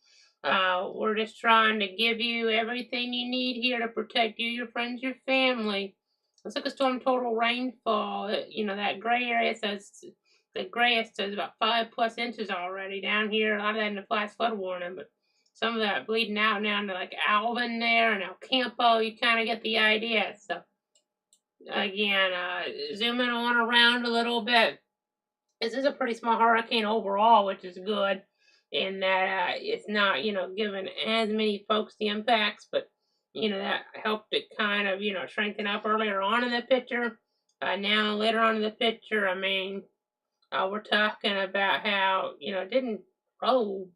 We're just trying to give you everything you need here to protect you, your friends, your family. Let's look at storm total rainfall. That gray area says the grayest says about 5+ inches already down here. A lot of that in the flash flood warning, but some of that bleeding out down to like Alvin there and El Campo. You kind of get the idea. So again, zooming on around a little bit. This is a pretty small hurricane overall, which is good in that it's not, giving as many folks the impacts, but, that helped it kind of, strengthen up earlier on in the picture. Now, later on in the picture, I mean, we're talking about how, it didn't roll,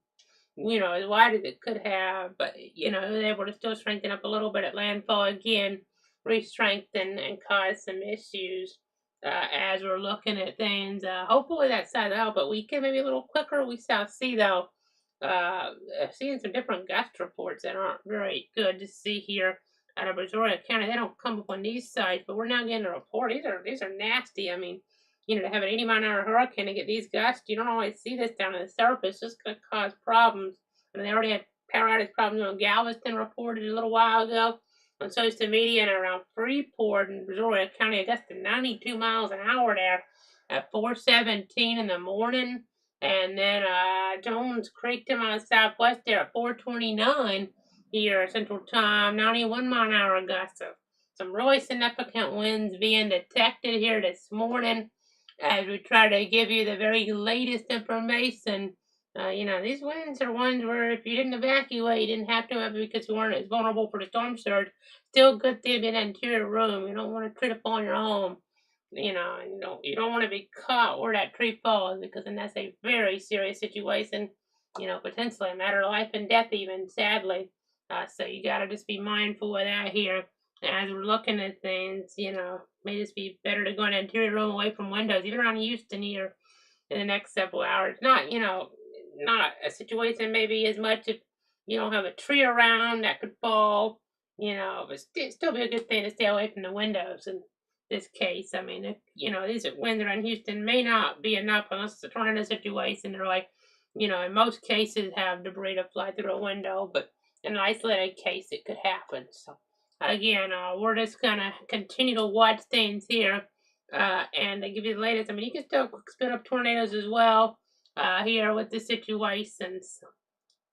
as wide as it could have, but, it was able to still strengthen up a little bit at landfall again, re-strengthen and cause some issues as we're looking at things. Hopefully that side out, but we can maybe a little quicker. We shall see though. Seeing some different gust reports that aren't very good to see here out of Brazoria County. They don't come up on these sides, but we're now getting a report. These are nasty. I mean, to have an 80-mile-an-hour hurricane and get these gusts, you don't always see this down on the surface. It's going to cause problems. And they already had power outage problems on Galveston reported a little while ago on social media, and around Freeport and Brazoria County, I guess to 92 miles an hour there at 4:17 in the morning. And then Jones Creek to my southwest there at 4:29 here Central Time, 91-mile-an-hour gusts. So some really significant winds being detected here this morning as we try to give you the very latest information. These winds are ones where if you didn't evacuate, you didn't have to because you weren't as vulnerable for the storm surge. Still good thing to be in an interior room. You don't want to trip up on your home. And you don't want to be caught where that tree falls, because then that's a very serious situation. Potentially a matter of life and death, even sadly. So you got to just be mindful of that here as we're looking at things. May just be better to go in an interior room away from windows, even around Houston here in the next several hours. Not a situation maybe as much if you don't have a tree around that could fall, but still be a good thing to stay away from the windows in this case. I mean, if, these winds around Houston may not be enough unless it's a tornado situation. They're like, in most cases have debris to fly through a window, but in an isolated case, it could happen. So again, we're just going to continue to watch things here and they give you the latest. I mean, you can still spin up tornadoes as well. here with the situations.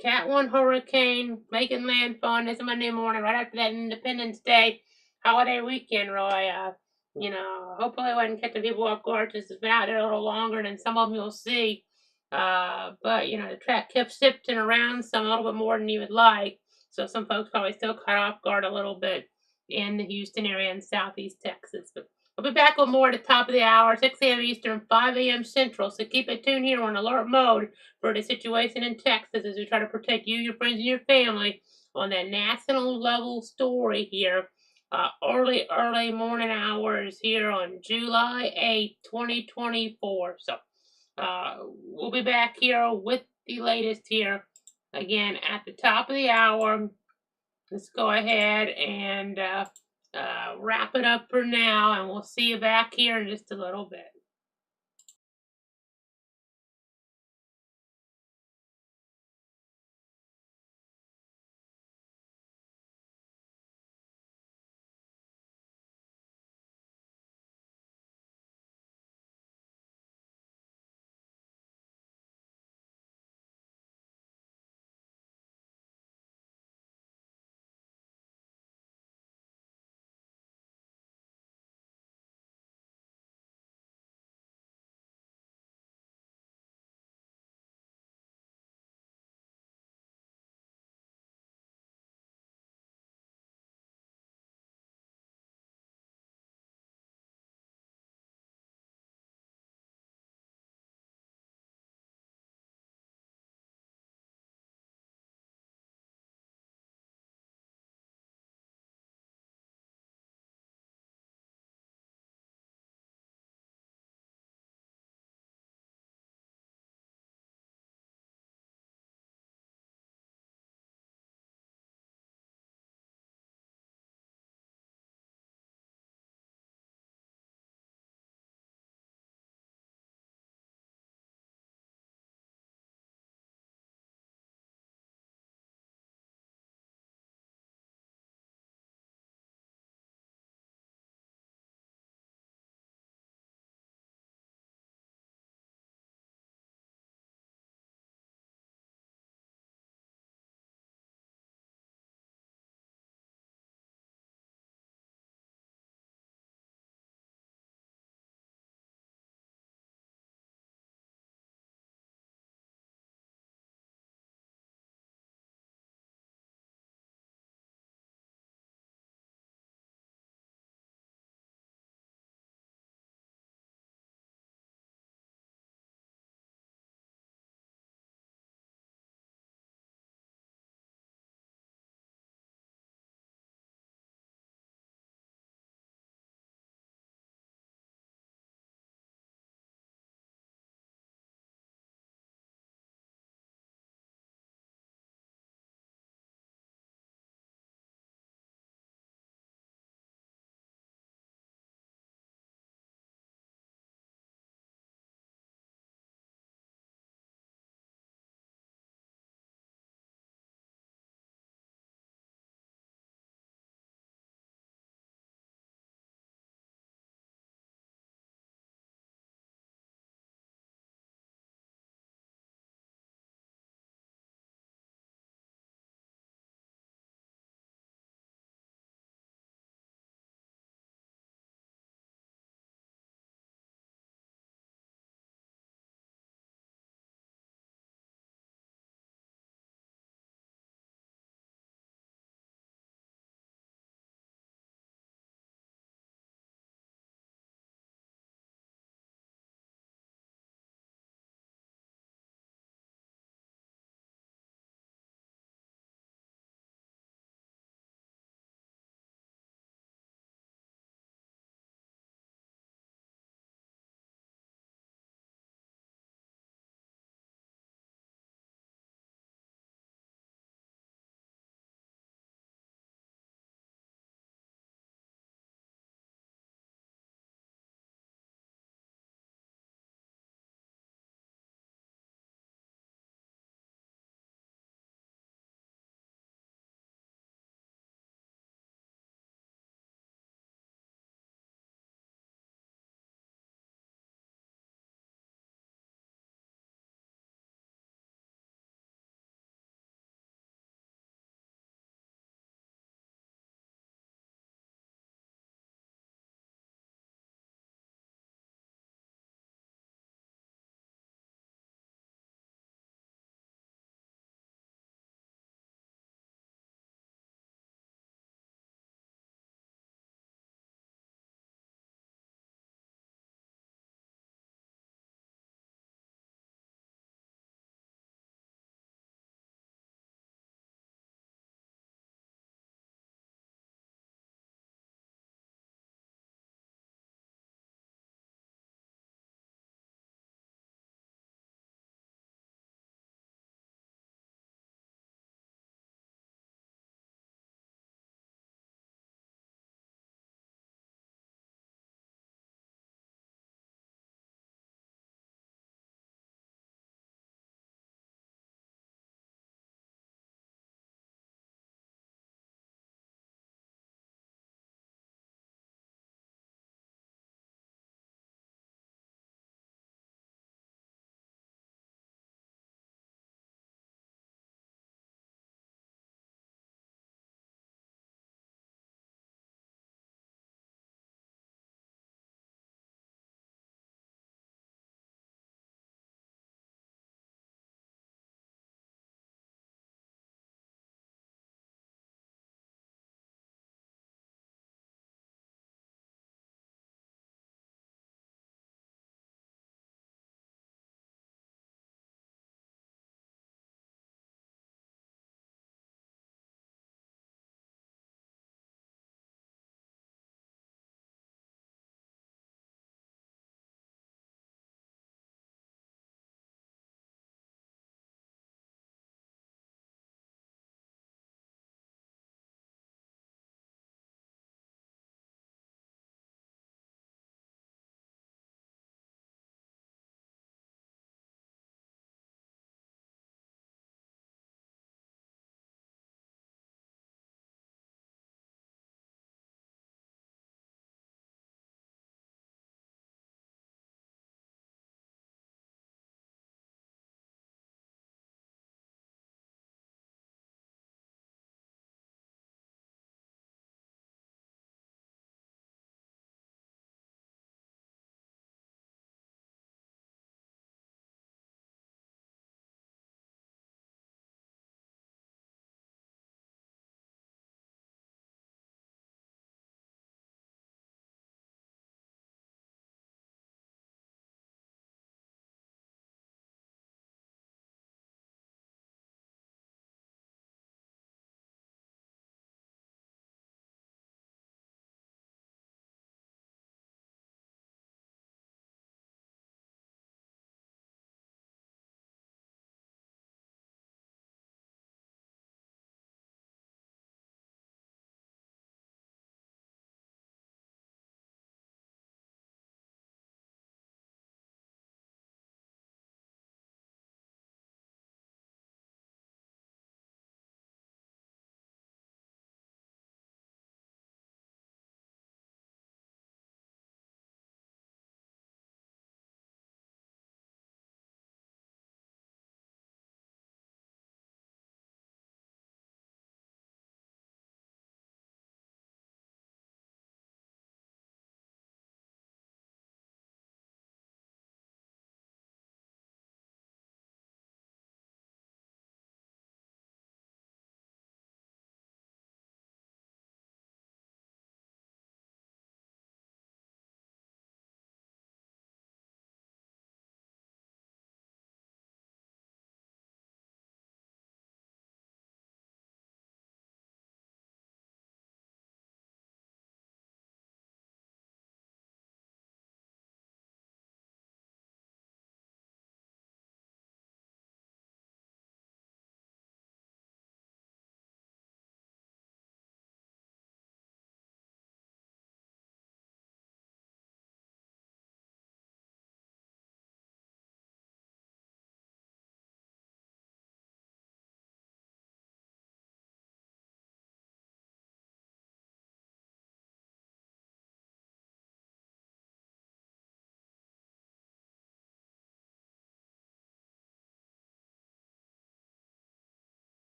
Cat 1 hurricane making landfall on this Monday morning, right after that Independence Day holiday weekend, Roy. Hopefully I wasn't catching people off guard because it's been out there a little longer than some of them you'll see. But the track kept shifting around some a little bit more than you would like. So some folks probably still caught off guard a little bit in the Houston area and southeast Texas. But we'll be back with more at the top of the hour, 6 a.m. Eastern, 5 a.m. Central. So keep it tuned here on alert mode for the situation in Texas as we try to protect you, your friends, and your family on that national level story here. Early morning hours here on July 8th, 2024. So we'll be back here with the latest here again at the top of the hour. Let's go ahead and wrap it up for now, and we'll see you back here in just a little bit.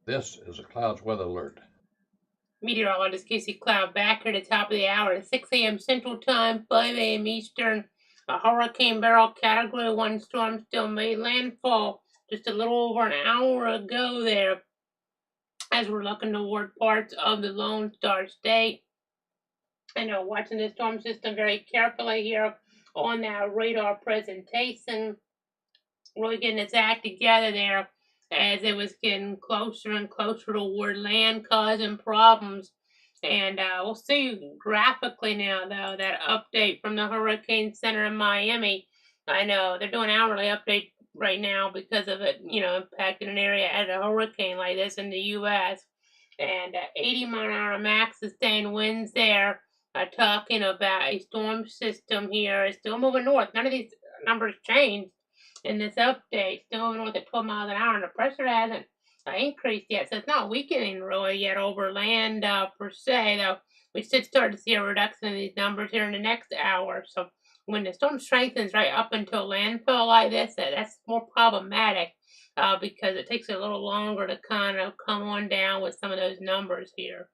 This is a clouds weather alert. Meteorologist Casey Cloud back here at the top of the hour at 6 a.m. Central Time, 5 a.m. Eastern. A Hurricane Beryl Category 1 storm still made landfall just a little over an hour ago there as we're looking toward parts of the Lone Star State. I know watching the storm system very carefully here on that radar presentation, really getting its act together there as it was getting closer and closer toward land, causing problems. And we'll see graphically now, though, that update from the Hurricane Center in Miami. I know they're doing hourly update right now because of it, impacting an area as a hurricane like this in the U.S. And 80-mile-an-hour max sustained winds there. Talking about a storm system here. It's still moving north. None of these numbers changed in this update. Still moving north at 12 miles an hour, and the pressure hasn't increased yet, so it's not weakening really yet over land per se, though we should start to see a reduction in these numbers here in the next hour. So when the storm strengthens right up until landfall like this, that's more problematic because it takes a little longer to kind of come on down with some of those numbers here.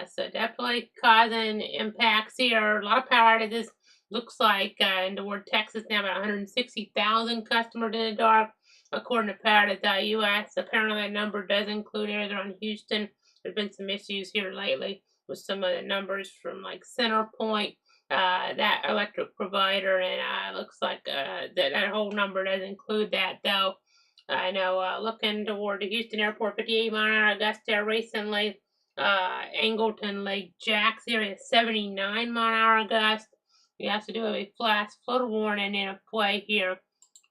So definitely causing impacts here. A lot of power outages. Looks like in the word Texas now about 160,000 customers in the dark, according to Power.us. Apparently that number does include areas around Houston. There's been some issues here lately with some of the numbers from like Centerpoint, that electric provider, and looks like that whole number does include that though. I know looking toward the Houston airport, 58-mile-an-hour gust there recently. Angleton Lake Jacks area, 79-mile-an-hour gust. We also do have a flash flood warning in play here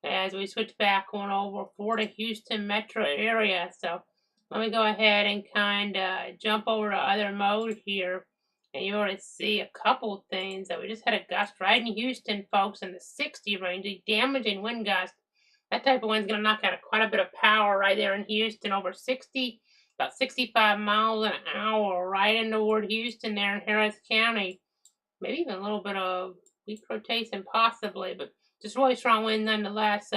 as we switch back on over for the Houston metro area. So let me go ahead and kind of jump over to other mode here. And you already see a couple things that we just had a gust right in Houston, folks, in the 60 range, a damaging wind gust. That type of wind's going to knock out quite a bit of power right there in Houston, over 60, about 65 miles an hour, right in toward Houston there in Harris County. Maybe even a little bit of weak rotation possibly, but just really strong wind nonetheless.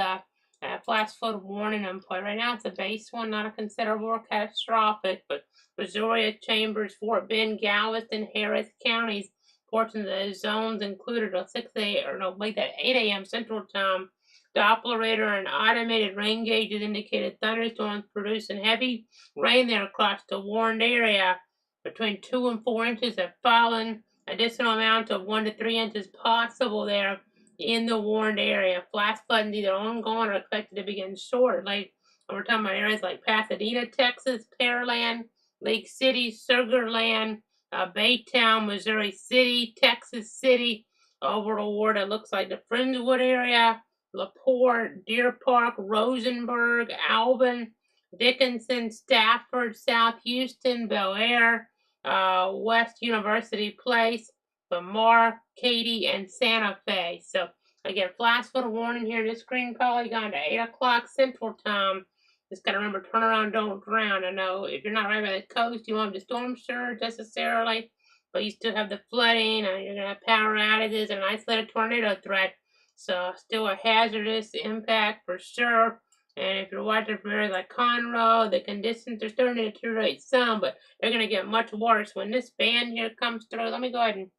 Flash flood warning in play. Right now it's a base one, not a considerable or catastrophic, but Brazoria, Chambers, Fort Bend, Galveston, Harris counties, portions of those zones included a 6 a.m. or no, wait, that 8 a.m. Central Time. Doppler radar and automated rain gauges indicated thunderstorms producing heavy rain there across the warned area. Between 2 and 4 inches have fallen. Additional amount of 1 to 3 inches possible there in the warned area. Flash floods either ongoing or expected to begin shortly. And we're talking about areas like Pasadena, Texas, Pearland, Lake City, Sugar Land, Baytown, Missouri City, Texas City, over toward it looks like the Friendswood area, LaPorte, Deer Park, Rosenberg, Alvin, Dickinson, Stafford, South Houston, Bel Air, West University Place, Lamar, Katy, and Santa Fe. So again, flash flood warning here. This green polygon to 8 o'clock Central Time. Just gotta remember, turn around, don't drown. I know if you're not right by the coast, you won't have the storm surge necessarily, but you still have the flooding, and you're gonna have power outages and an isolated tornado threat. So still a hazardous impact for sure. And if you're watching from areas like Conroe, the conditions are starting to deteriorate some, but they're going to get much worse when this band here comes through. Let me go ahead and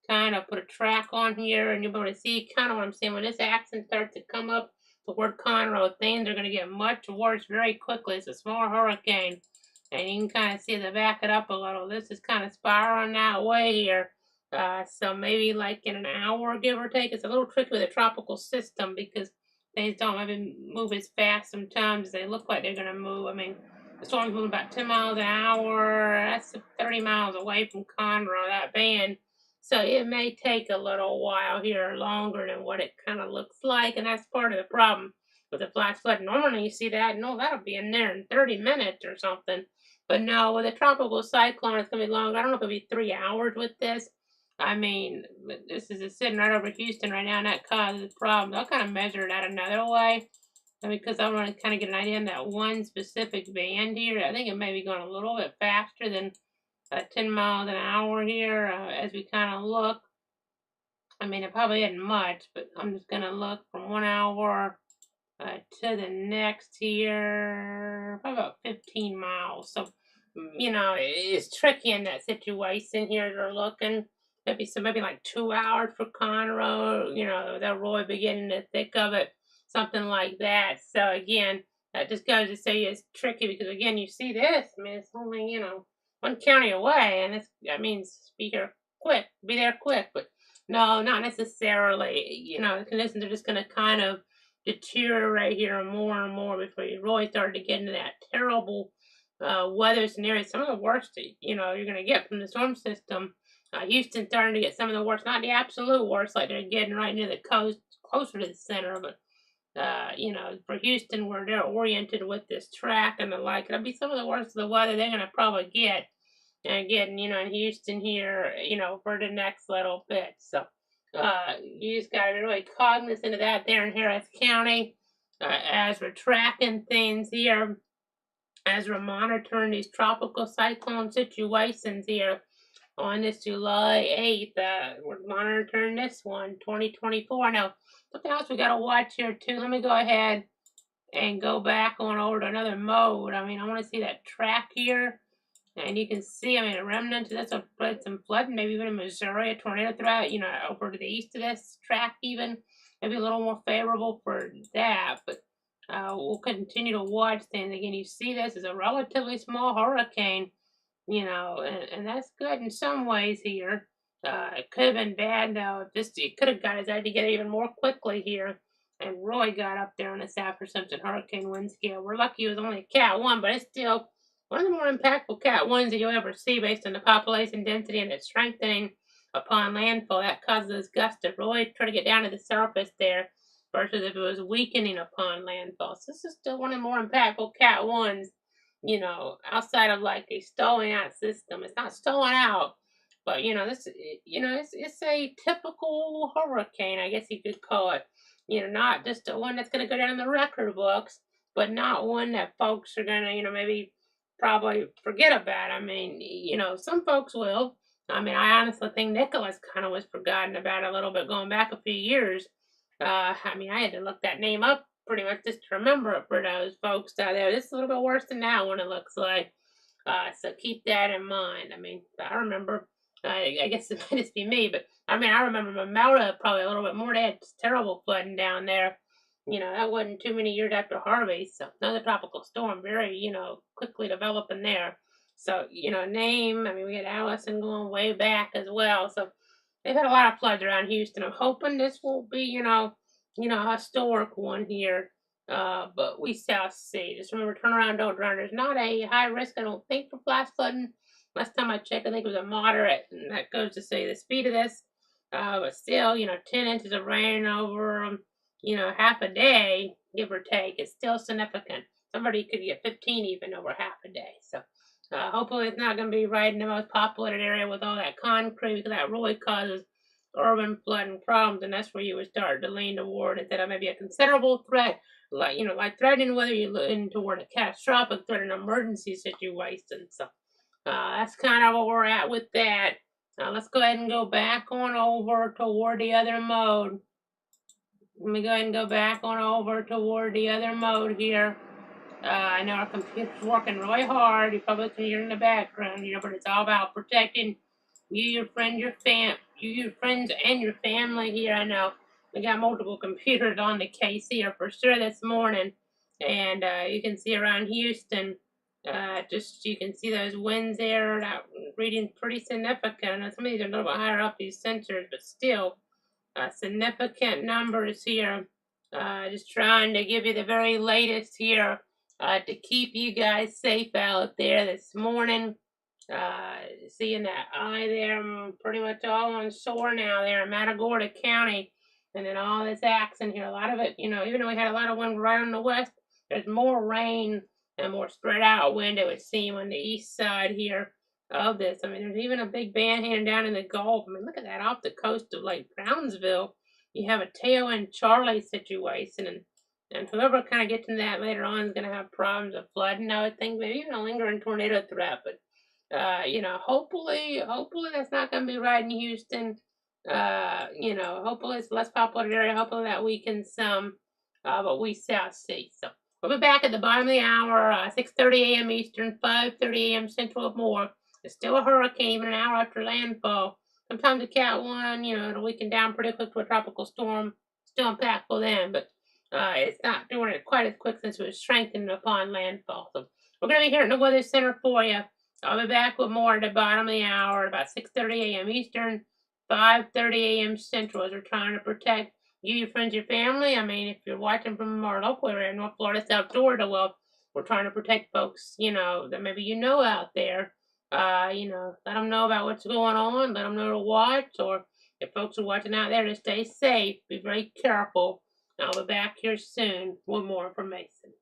kind of put a track on here, and you'll be able to see kind of what I'm saying. When this accent starts to come up toward Conroe, things are going to get much worse very quickly. It's a small hurricane, and you can kind of see to back it up a little. This is kind of spiraling that way here. So maybe like in an hour, give or take. It's a little tricky with a tropical system because things don't maybe move as fast sometimes as they look like they're going to move. I mean, the storm's moving about 10 miles an hour. That's 30 miles away from Conroe, that band. So it may take a little while here, longer than what it kind of looks like. And that's part of the problem with the flash flood. Normally you see that, no, that'll be in there in 30 minutes or something. But no, with a tropical cyclone, it's going to be longer. I don't know if it'll be 3 hours with this. I mean, this is sitting right over Houston right now, and that causes problems. I'll kind of measure that another way, because I want to kind of get an idea on that one specific band here. I think it may be going a little bit faster than 10 miles an hour here as we kind of look. I mean, it probably isn't much, but I'm just going to look from 1 hour to the next here, probably about 15 miles. So, it's tricky in that situation here. They're looking maybe like 2 hours for Conroe. They'll really be getting the thick of it, something like that. So again, that just goes to say it's tricky because again, you see this. I mean, it's only one county away, and that means be there quick. But no, not necessarily. The conditions are just going to kind of deteriorate here more and more before you really start to get into that terrible weather scenario. Some of the worst, you're going to get from the storm system. Houston's starting to get some of the worst, not the absolute worst, like they're getting right near the coast, closer to the center, but for Houston, where they're oriented with this track and the like, it'll be some of the worst of the weather they're going to probably get. And getting, in Houston here, for the next little bit. So, you just got to be really cognizant of that there in Harris County as we're tracking things here, as we're monitoring these tropical cyclone situations here on this July 8th. We're monitoring this one, 2024. Now, something else we got to watch here too. Let me go ahead and go back on over to another mode. I want to see that track here. And you can see, a remnant of this will spread some flooding, maybe even in Missouri, a tornado threat, over to the east of this track even. Maybe a little more favorable for that, but we'll continue to watch things. Again, you see this as a relatively small hurricane, and that's good in some ways here. It could have been bad, though, if it could have got us out to get even more quickly here and really got up there on the Saffir-Simpson hurricane wind scale. We're lucky it was only a Cat 1, but it's still one of the more impactful Cat 1s that you'll ever see based on the population density and its strengthening upon landfall. That causes gusts to really try to get down to the surface there versus if it was weakening upon landfall. So this is still one of the more impactful Cat 1s, outside of like a stowing out system. It's not stowing out, but it's a typical hurricane, I guess you could call it. Not just one that's going to go down in the record books, but not one that folks are going to, maybe probably forget about. Some folks will. I honestly think Nicholas kind of was forgotten about a little bit going back a few years. I had to look that name up pretty much just to remember it for those folks out there. This is a little bit worse than that one, it looks like. So keep that in mind. I remember, I guess it might just be me, but I remember Mamouda probably a little bit more. They had terrible flooding down there. That wasn't too many years after Harvey, so another tropical storm, very, quickly developing there. So, name, we had Allison going way back as well. So they've had a lot of floods around Houston. I'm hoping this will be, a historic one here. But we shall see. Just remember, turn around, don't drown. There's not a high risk, I don't think, for flash flooding. Last time I checked, I think it was a moderate, and that goes to say the speed of this. But still, 10 inches of rain over, half a day, give or take, is still significant. Somebody could get 15 even over half a day. So hopefully it's not going to be right in the most populated area with all that concrete, because that really causes urban flooding problems, and that's where you would start to lean toward instead of maybe a considerable threat, like threatening, whether you lean toward a catastrophic threat, an emergency situation. So that's kind of where we're at with that. Let's go ahead and go back on over toward the other mode. Let me go ahead and go back on over toward the other mode here. I know our computer's working really hard. You probably can hear in the background, but it's all about protecting you, your friend, your friends, and your family here. I know we got multiple computers on the case here for sure this morning, and you can see around Houston. You can see those winds there. Reading pretty significant. I know some of these are a little bit higher up these sensors, but still significant numbers here. Just trying to give you the very latest here to keep you guys safe out there this morning. Seeing that eye there, I'm pretty much all on shore now there in Matagorda County. And then all this action here, a lot of it, even though we had a lot of wind right on the west, there's more rain and more spread out wind, it would seem, on the east side here of this. There's even a big band hand down in the Gulf. Look at that off the coast of Lake Brownsville. You have a Teo and Charlie situation, and whoever kind of gets into that later on is going to have problems with flooding, I would think, maybe even a lingering tornado threat. But hopefully that's not going to be right in Houston. Hopefully it's a less popular area. Hopefully that weakens some. but we South Sea. So we'll be back at the bottom of the hour, 6:30 a.m. Eastern, 5:30 a.m. Central or more. It's still a hurricane, even an hour after landfall. Sometimes a Cat 1, it'll weaken down pretty quick to a tropical storm. Still impactful then, but it's not doing it quite as quick since it was strengthened upon landfall. So we're going to be here at the Weather Center for you. I'll be back with more at the bottom of the hour, about 6:30 a.m. Eastern, 5:30 a.m. Central, as we're trying to protect you, your friends, your family. I mean, if you're watching from our local area, North Florida, South Florida, well, we're trying to protect folks, that maybe out there. Let them know about what's going on, let them know to watch, or if folks are watching out there, to stay safe, be very careful. I'll be back here soon with more information.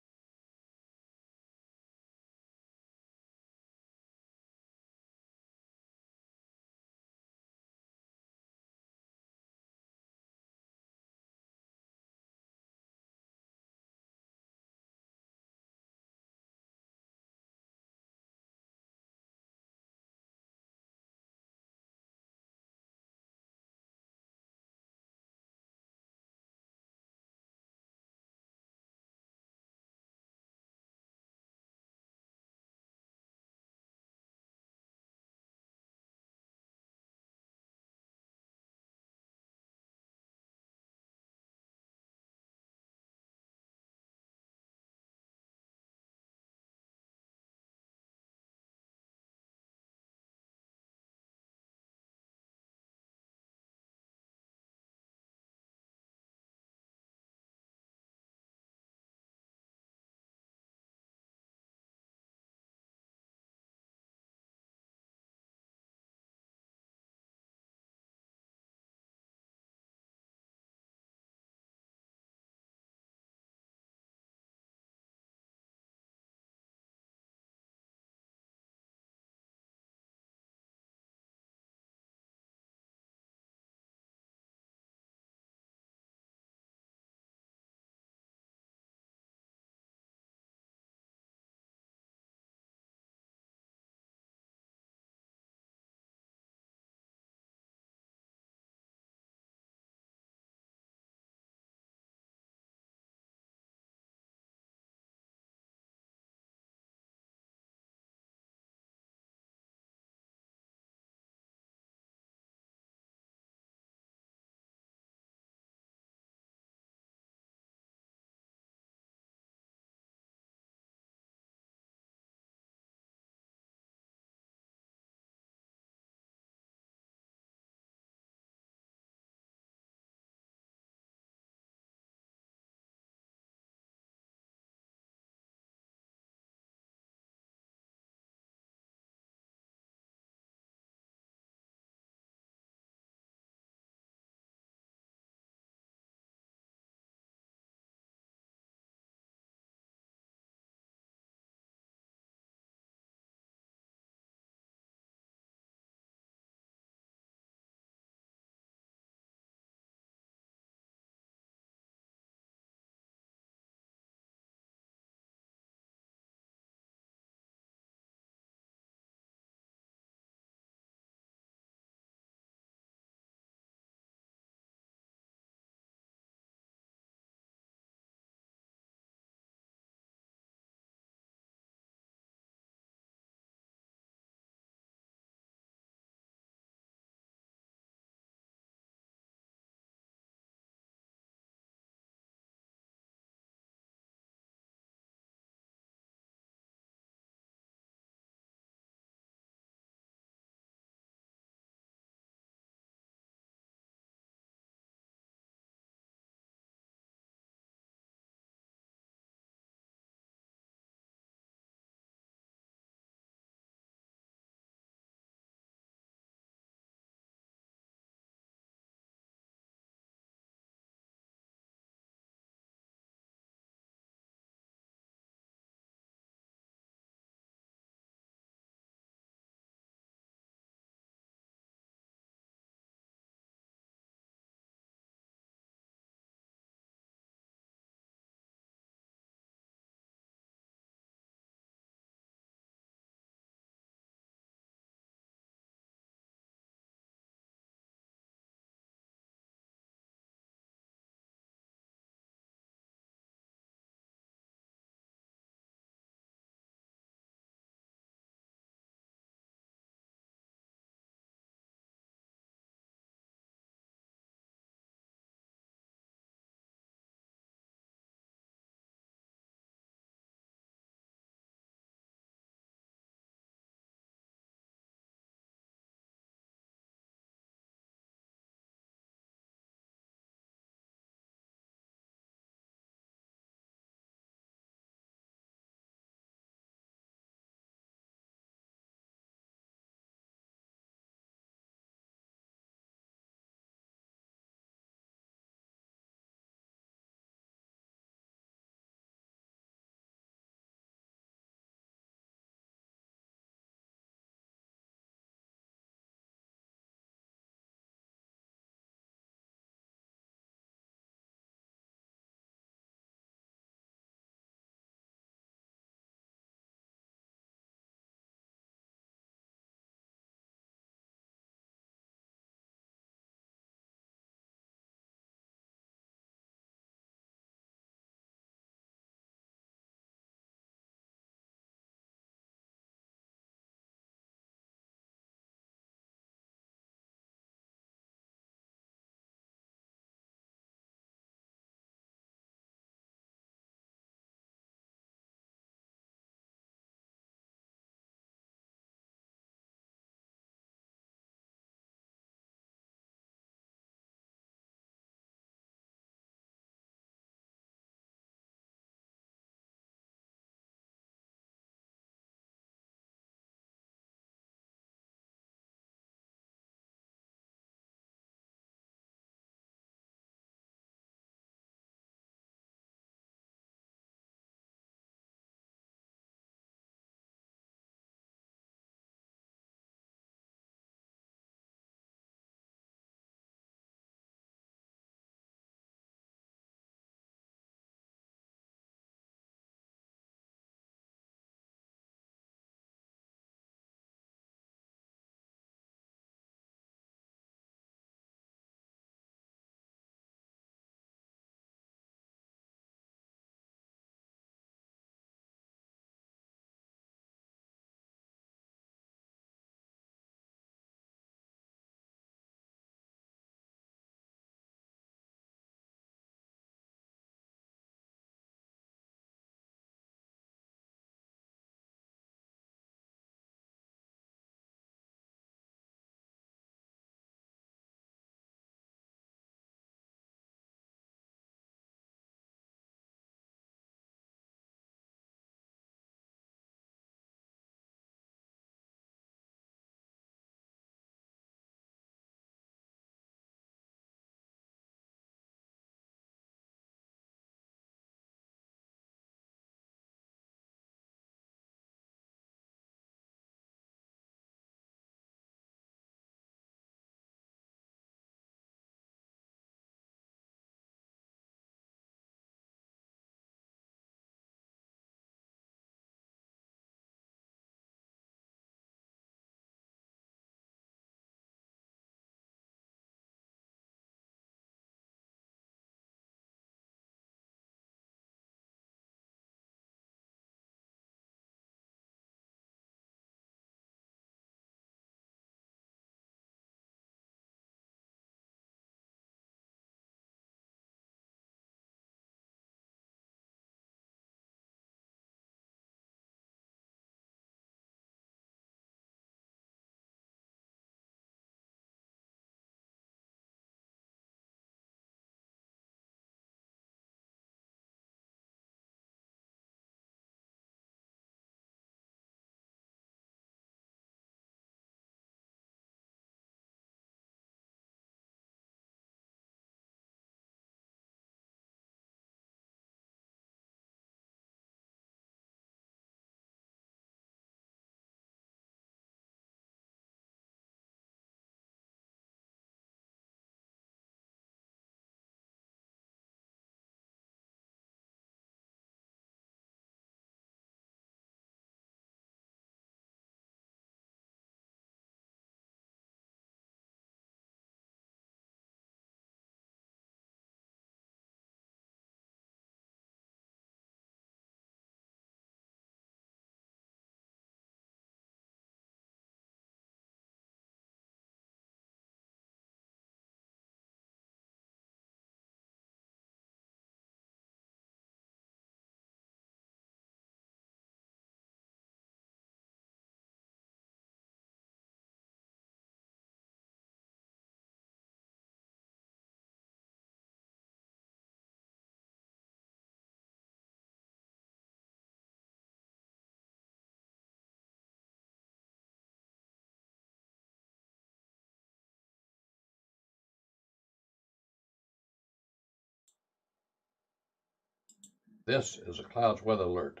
This is a clouds weather alert.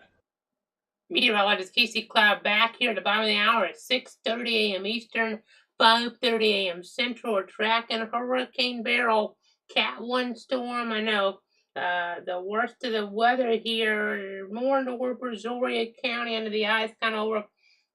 Meteorologist Casey Cloud back here at the bottom of the hour at 6:30 a.m. Eastern, 5:30 a.m. Central. We're tracking Hurricane Beryl, Cat 1 storm. I know the worst of the weather here, more toward Brazoria County, under the eyes, kind of over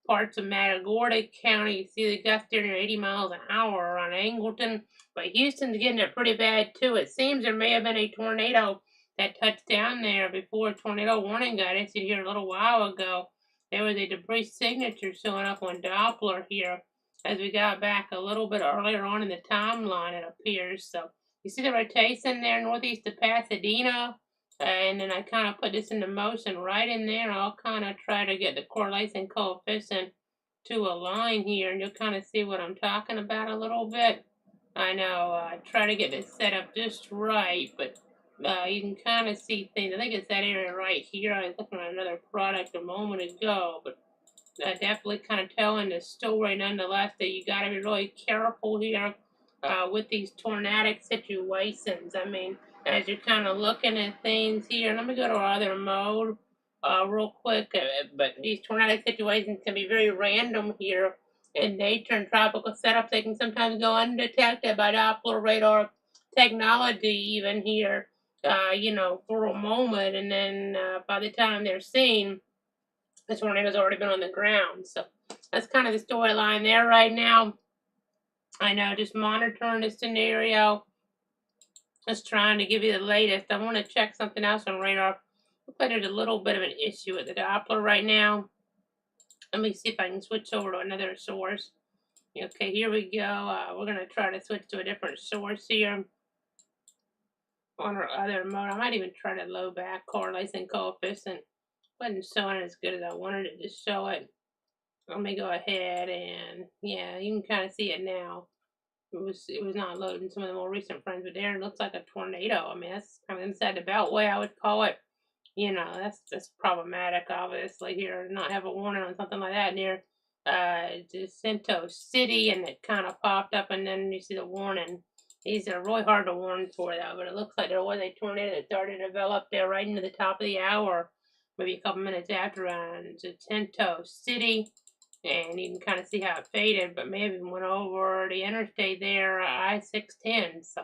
parts of Matagorda County. You see the gusts there near 80 miles an hour around Angleton. But Houston's getting it pretty bad too. It seems there may have been a tornado that touched down there before a tornado warning got issued here a little while ago. There was a debris signature showing up on Doppler here as we got back a little bit earlier on in the timeline, it appears. So you see the rotation there northeast of Pasadena, and then I kind of put this into motion right in there. I'll kind of try to get the correlation coefficient to align here, and you'll kind of see what I'm talking about a little bit. I know I try to get this set up just right, but you can kind of see things. I think it's that area right here. I was looking at another product a moment ago, but definitely kind of telling the story nonetheless that you got to be really careful here with these tornadic situations. I mean, as you're kind of looking at things here, let me go to our other mode real quick. But these tornadic situations can be very random here in nature and tropical setups. They can sometimes go undetected by Doppler radar technology, even here, for a moment, and then by the time they're seen, the tornado's already been on the ground. So that's kind of the storyline there right now. I know, just monitoring the scenario, just trying to give you the latest. I want to check something else on radar. Looks like there's a little bit of an issue with the Doppler right now. Let me see if I can switch over to another source. Okay, here we go. We're going to try to switch to a different source here on our other mode. I might even try to low back correlation coefficient. Wasn't showing as good as I wanted it to show it. Let me go ahead and yeah, you can kind of see it now. It was not loading some of the more recent frames, but there it looks like a tornado. I mean, that's kind of inside the beltway, I would call it. That's problematic, obviously, here, not have a warning on something like that near Jacinto City, and it kind of popped up, and then you see the warning. These are really hard to warn for, though, but it looks like there was a tornado that started to develop there right into the top of the hour, maybe a couple minutes after, Jacinto City. And you can kind of see how it faded, but maybe went over the interstate there, I-610. So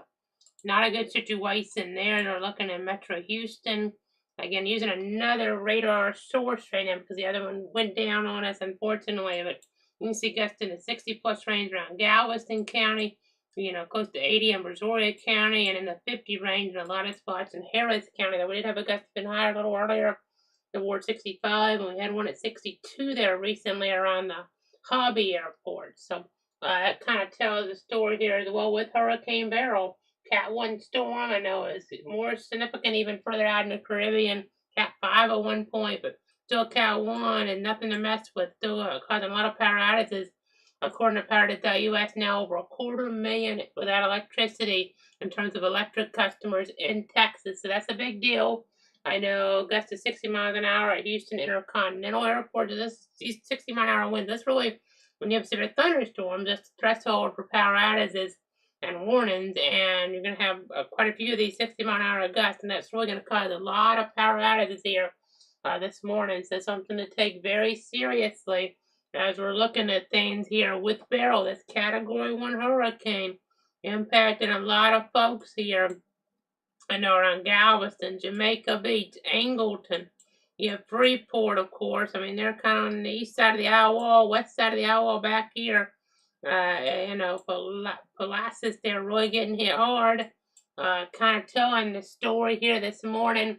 not a good situation there. They're looking at Metro Houston. Again, using another radar source right now because the other one went down on us, unfortunately. But you can see gusts in the 60-plus range around Galveston County, close to 80 in Brazoria County, and in the 50 range in a lot of spots in Harris County. Though we did have a gust been higher a little earlier. The Ward 65, and we had one at 62 there recently around the Hobby Airport. So that kind of tells the story here as well with Hurricane Beryl. Cat 1 storm, I know, is more significant even further out in the Caribbean. Cat 5 at one point, but still Cat 1 and nothing to mess with. Still causing a lot of power outages. According to Power.US, now over 250,000 without electricity in terms of electric customers in Texas. So that's a big deal. I know gusts of 60 miles an hour at Houston Intercontinental Airport. This 60 mile an hour winds. That's really, when you have severe thunderstorms, that's the threshold for power outages and warnings. And you're going to have quite a few of these 60 mile an hour gusts, and that's really going to cause a lot of power outages here this morning. So something to take very seriously as we're looking at things here with Beryl, this Category 1 hurricane, impacting a lot of folks here. I know around Galveston, Jamaica Beach, Angleton. You have Freeport, of course. I mean, they're kind of on the east side of the eye wall, west side of the eye wall back here. Pulaski, they're really getting hit hard. Kind of telling the story here this morning.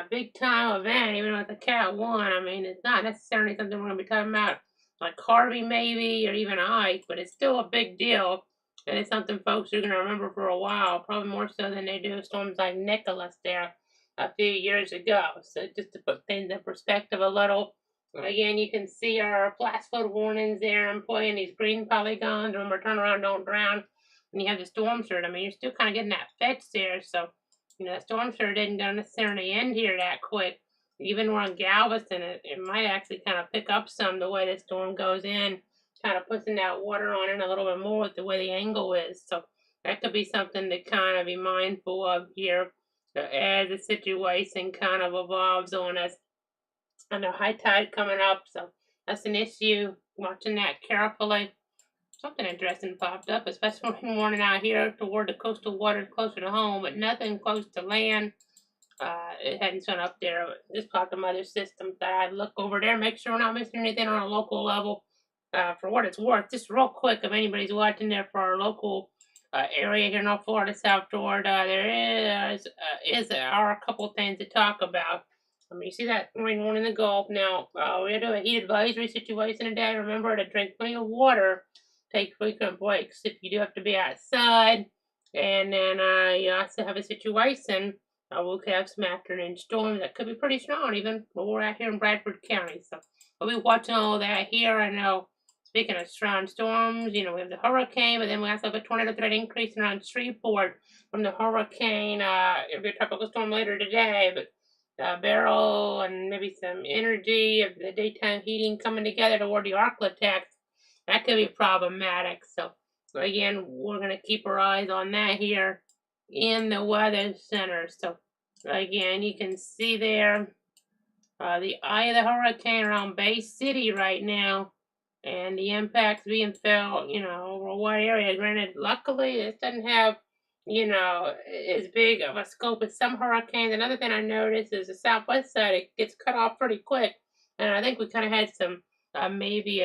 Big time event, even with the Cat 1. I mean, it's not necessarily something we're going to be talking about like Harvey maybe, or even Ike, but it's still a big deal. And it's something folks are going to remember for a while, probably more so than they do storms like Nicholas there a few years ago. So just to put things in perspective a little, again, you can see our flash flood warnings there. I'm putting these green polygons. Remember, turn around, don't drown. And you have the storm surge. I mean, you're still kind of getting that fetch there. So, the storm surge didn't necessarily end here that quick. Even we're on Galveston, it might actually kind of pick up some the way the storm goes in. Kind of pushing that water on it a little bit more with the way the angle is. So that could be something to kind of be mindful of here So as the situation kind of evolves on us, I know high tide coming up, so that's an issue. Watching that carefully. Something interesting popped up, especially in the morning out here toward the coastal waters closer to home, but nothing close to land. It hadn't shown up there. Just popped in my other systems that I'd look over there, make sure we're not missing anything on a local level. For what it's worth, just real quick, if anybody's watching there for our local area here in North Florida, South Florida, are a couple things to talk about. I mean, you see that marine one in the Gulf. Now, we do a heat advisory situation today. Remember to drink plenty of water, take frequent breaks if you do have to be outside. And then you also have a situation. We'll have some afternoon storms that could be pretty strong, even where we're out here in Bradford County. So we'll be watching all that here. I know. Speaking of strong storms, we have the hurricane, but then we also have a tornado threat increase around Shreveport from the hurricane. It'll be a tropical storm later today, but Beryl and maybe some energy of the daytime heating coming together toward the Arctic, that could be problematic. So again, we're going to keep our eyes on that here in the weather center. So again, you can see there the eye of the hurricane around Bay City right now, and the impacts being felt, over a wide area. Granted, luckily, this doesn't have, as big of a scope as some hurricanes. Another thing I noticed is the southwest side, it gets cut off pretty quick. And I think we kind of had some, maybe,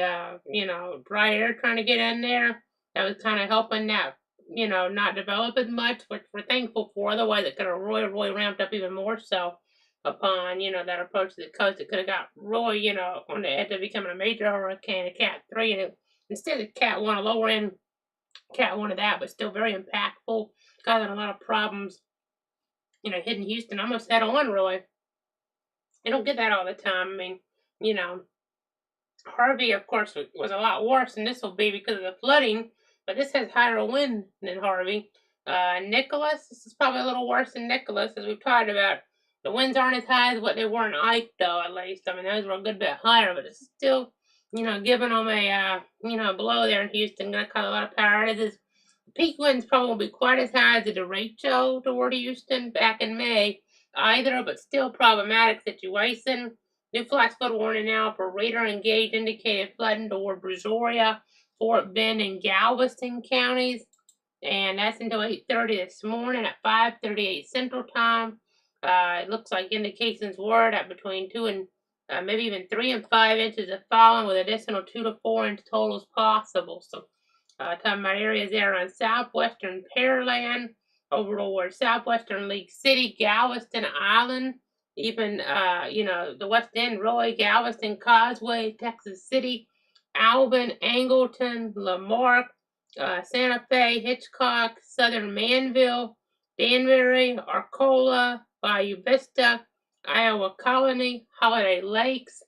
dry air trying to get in there. That was kind of helping that, not develop as much, which we're thankful for. Otherwise, it could have really ramped up even more so upon, that approach to the coast. It could have got really, on the edge of becoming a major hurricane, a Cat 3, and instead of Cat 1, a lower end Cat 1 of that, but still very impactful, causing a lot of problems, hitting Houston almost head on, really. You don't get that all the time. I mean, Harvey, of course, was a lot worse than this will be because of the flooding, but this has higher wind than Harvey. Nicholas, this is probably a little worse than Nicholas, as we've talked about. The winds aren't as high as what they were in Ike, though, at least. I mean, those were a good bit higher, but it's still, giving them a, blow there in Houston. Going to cause a lot of power outages. Peak winds probably won't be quite as high as the derecho toward Houston back in May either, but still problematic situation. New flash flood warning now for radar engaged indicated flooding toward Brazoria, Fort Bend, and Galveston counties. And that's until 8:30 this morning at 5:38 Central Time. It looks like indications were that between 2 and maybe even 3 and 5 inches of falling with additional 2 to 4 inch totals possible. So, talking about areas there on southwestern Pearland, over toward southwestern League City, Galveston Island, even, the West End, Roy, Galveston, Causeway, Texas City, Alvin, Angleton, Lamarck, Santa Fe, Hitchcock, Southern Manville, Danbury, Arcola, Bayou Vista, Iowa Colony, Holiday Lakes,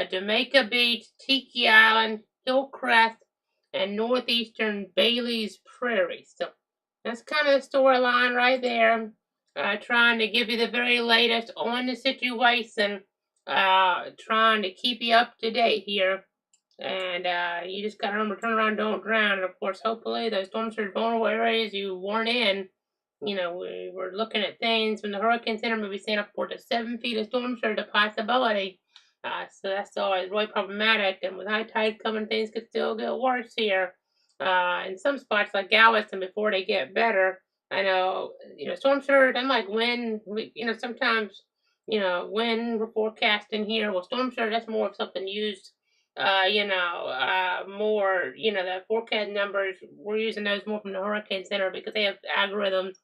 Jamaica Beach, Tiki Island, Hillcrest, and northeastern Bailey's Prairie. So that's kind of the storyline right there. Trying to give you the very latest on the situation. Trying to keep you up to date here. And you just got to remember, turn around, don't drown. And of course, hopefully, those storm surge vulnerable areas you weren't in, we were looking at things from the Hurricane Center, maybe saying upward to 7 feet of storm surge, a possibility. So that's always really problematic. And with high tide coming, things could still get worse here. In some spots like Galveston before they get better. I know, storm surge, unlike wind, sometimes, wind we're forecasting here. Well, storm surge, that's more of something used more, the forecast numbers, we're using those more from the Hurricane Center because they have algorithms,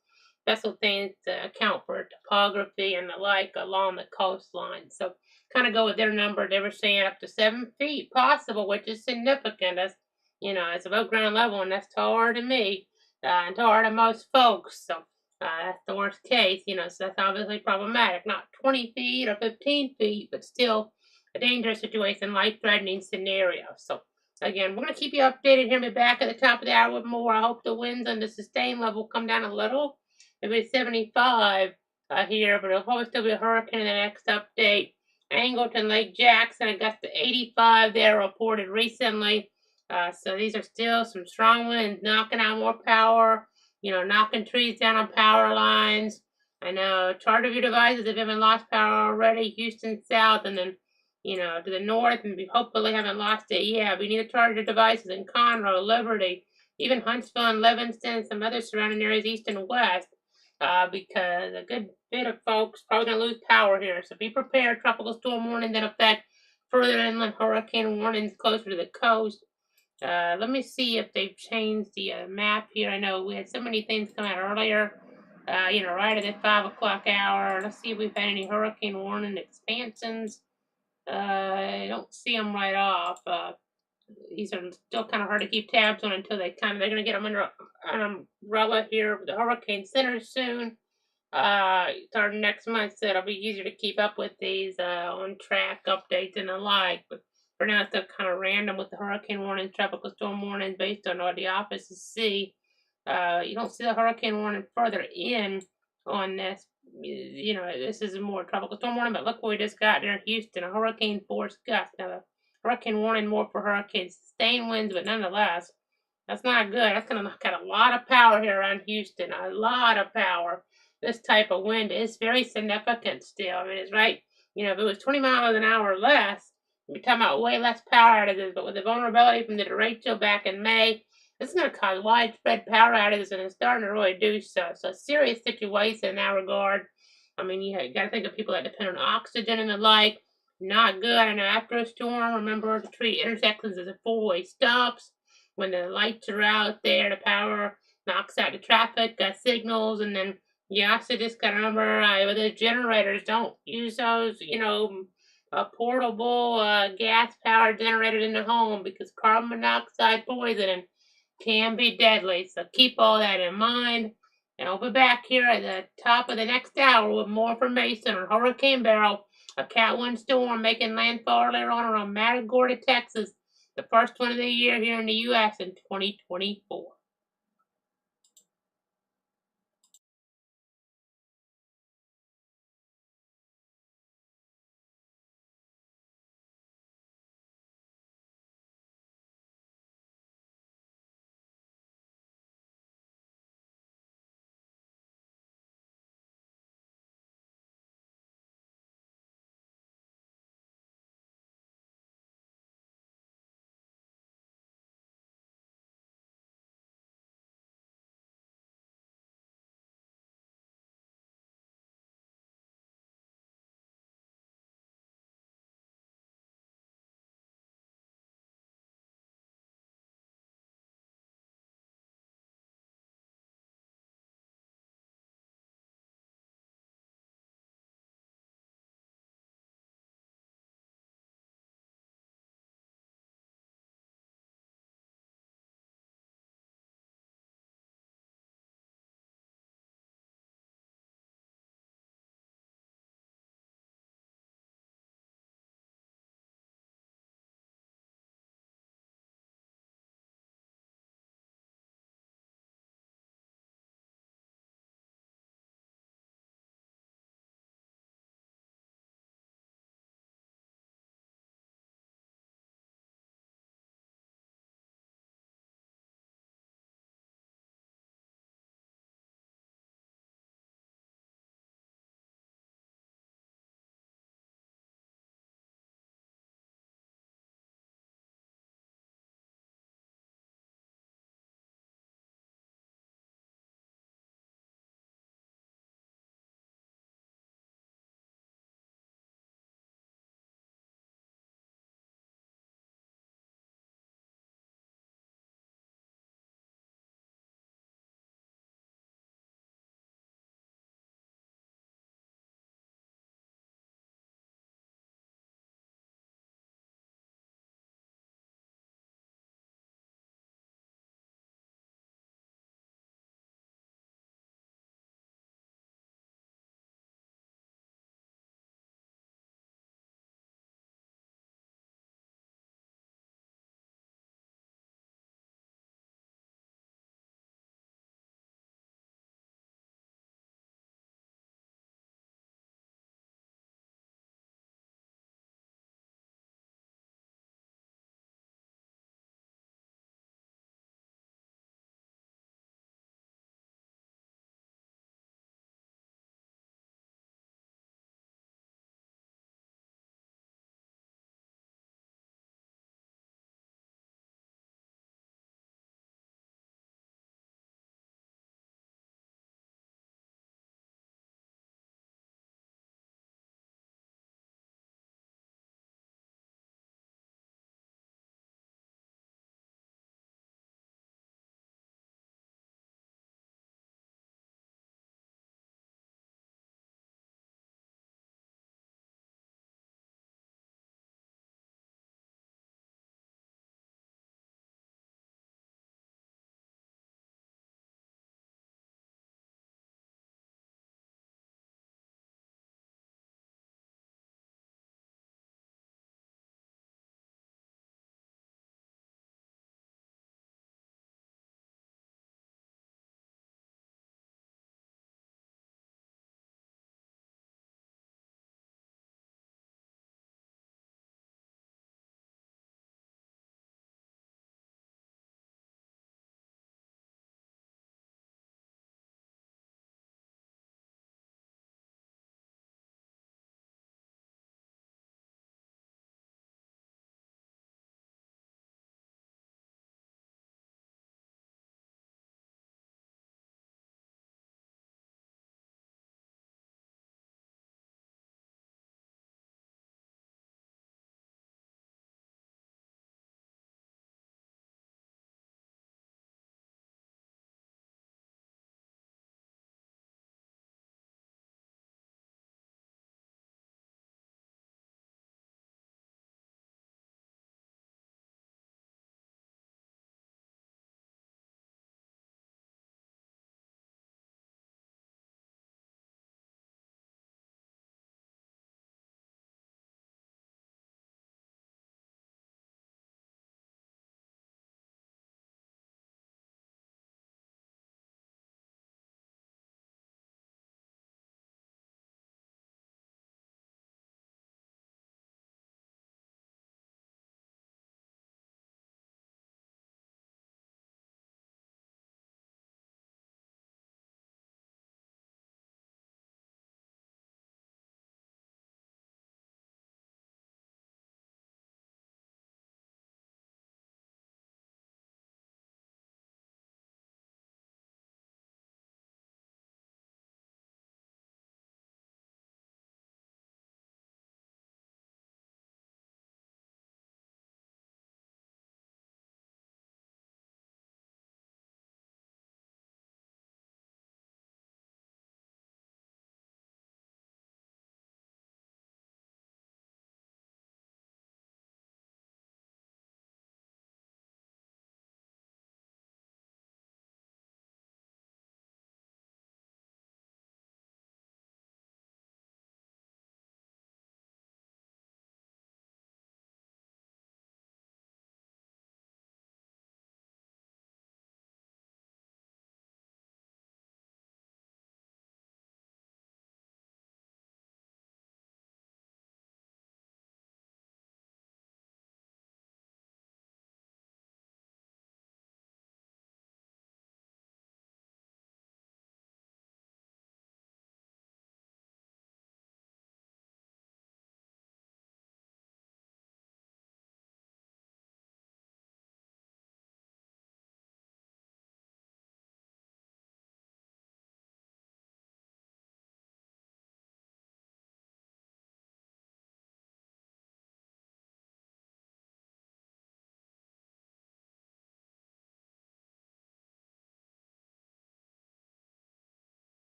special things to account for topography and the like along the coastline. So kind of go with their number. They were saying up to 7 feet possible, which is significant. That's, it's above ground level, and that's taller to me, and taller to most folks. So that's the worst case, so that's obviously problematic. Not 20 feet or 15 feet, but still a dangerous situation, life-threatening scenario. So, again, we're going to keep you updated here. We'll be back at the top of the hour with more. I hope the winds and the sustained level come down a little. Maybe 75 here, but it'll probably still be a hurricane in the next update. Angleton, Lake Jackson, Augusta 85 there reported recently. So these are still some strong winds knocking out more power, knocking trees down on power lines. I know. Charge of your devices if you haven't lost power already. Houston south, and then to the north, and we hopefully haven't lost it. Yeah, we need to charge your devices in Conroe, Liberty, even Huntsville and Livingston, and some other surrounding areas east and west. Because a good bit of folks probably gonna lose power here. So be prepared. Tropical storm warning that affect further inland. Hurricane warnings closer to the coast. Let me see if they've changed the map here. I know we had so many things come out earlier, right at the 5 o'clock hour. Let's see if we've had any hurricane warning expansions. I don't see them right off. These are still kind of hard to keep tabs on until they're going to get them under an umbrella here with the Hurricane Center soon. Starting next month, so it'll be easier to keep up with these on track updates and the like. But for now, it's still kind of random with the hurricane warnings, tropical storm warnings based on what the offices see. You don't see the hurricane warning further in on this. This is a more tropical storm warning, but look what we just got there in Houston, a hurricane force gust. Now, the hurricane warning more for hurricane sustained winds, but nonetheless, that's not good. That's going to knock out a lot of power here around Houston, a lot of power. This type of wind is very significant still. I mean, it's right. If it was 20 miles an hour or less, we're talking about way less power outages. But with the vulnerability from the derecho back in May, this is going to cause widespread power outages, and it's starting to really do so. So, serious situation in that regard. I mean, you got to think of people that depend on oxygen and the like. Not good. I know after a storm, remember to treat intersections as a four-way stops. When the lights are out there, the power knocks out the traffic signals, and then you also just gotta remember with the generators, don't use those, portable gas powered generators in the home because carbon monoxide poisoning can be deadly. So keep all that in mind. And I'll be back here at the top of the next hour with more information on Hurricane Beryl, a Cat 1 storm making landfall earlier on around Matagorda, Texas, the first one of the year here in the U.S. in 2024.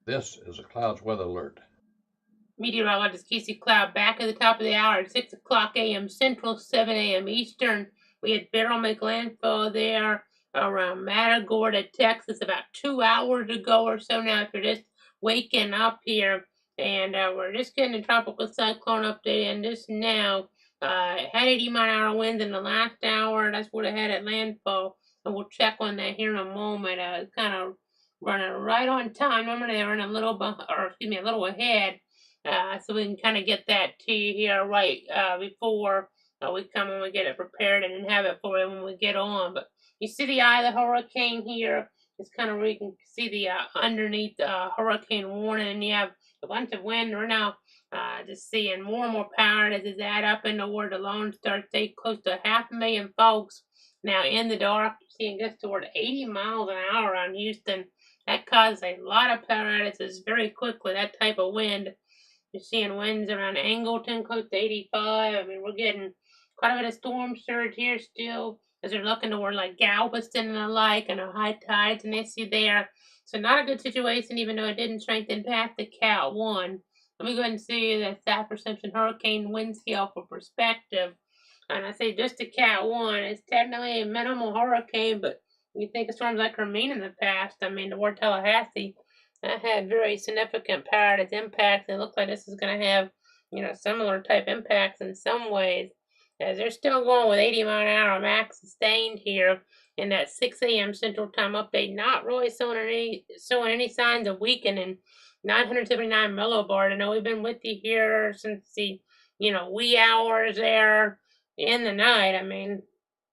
This is a clouds weather alert. Meteorologist Casey Cloud back at the top of the hour at 6 o'clock a.m. Central, 7 a.m. Eastern. We had Beryl make landfall there around Matagorda, Texas, about 2 hours ago or so now, if you're just waking up here. And we're just getting a tropical cyclone update in just now. It had 80-mile-an-hour winds in the last hour. That's what it had at landfall. And we'll check on that here in a moment. It's kind of running right on time. Normally they run a little, a little ahead. So we can kind of get that to you here right before we come and we get it prepared and have it for you when we get on. But you see the eye of the hurricane here. It's kind of where you can see the underneath hurricane warning, and you have a bunch of wind. We're now just seeing more and more power as it add up into where the Lone Star State, close to 500,000 folks now in the dark. Seeing just toward 80 miles an hour on Houston. That causes a lot of power outages very quickly, that type of wind. You're seeing winds around Angleton, close to 85. I mean, we're getting quite a bit of storm surge here still, as they're looking toward like Galveston and the like, and the high tides and issue there. So not a good situation, even though it didn't strengthen past the Cat 1. Let me go ahead and see the South Perception Hurricane Wind Scale for perspective. And I say just a Cat 1. It's technically a minimal hurricane, but you think of storms like Hermine in the past. I mean, the word Tallahassee, that had very significant power to its impacts. It looks like this is going to have, similar type impacts in some ways, as they're still going with 80-mile-an-hour max sustained here in that 6 a.m. Central Time update. Not really showing any signs of weakening. 979 millibars. I know we've been with you here since the, wee hours there in the night. I mean,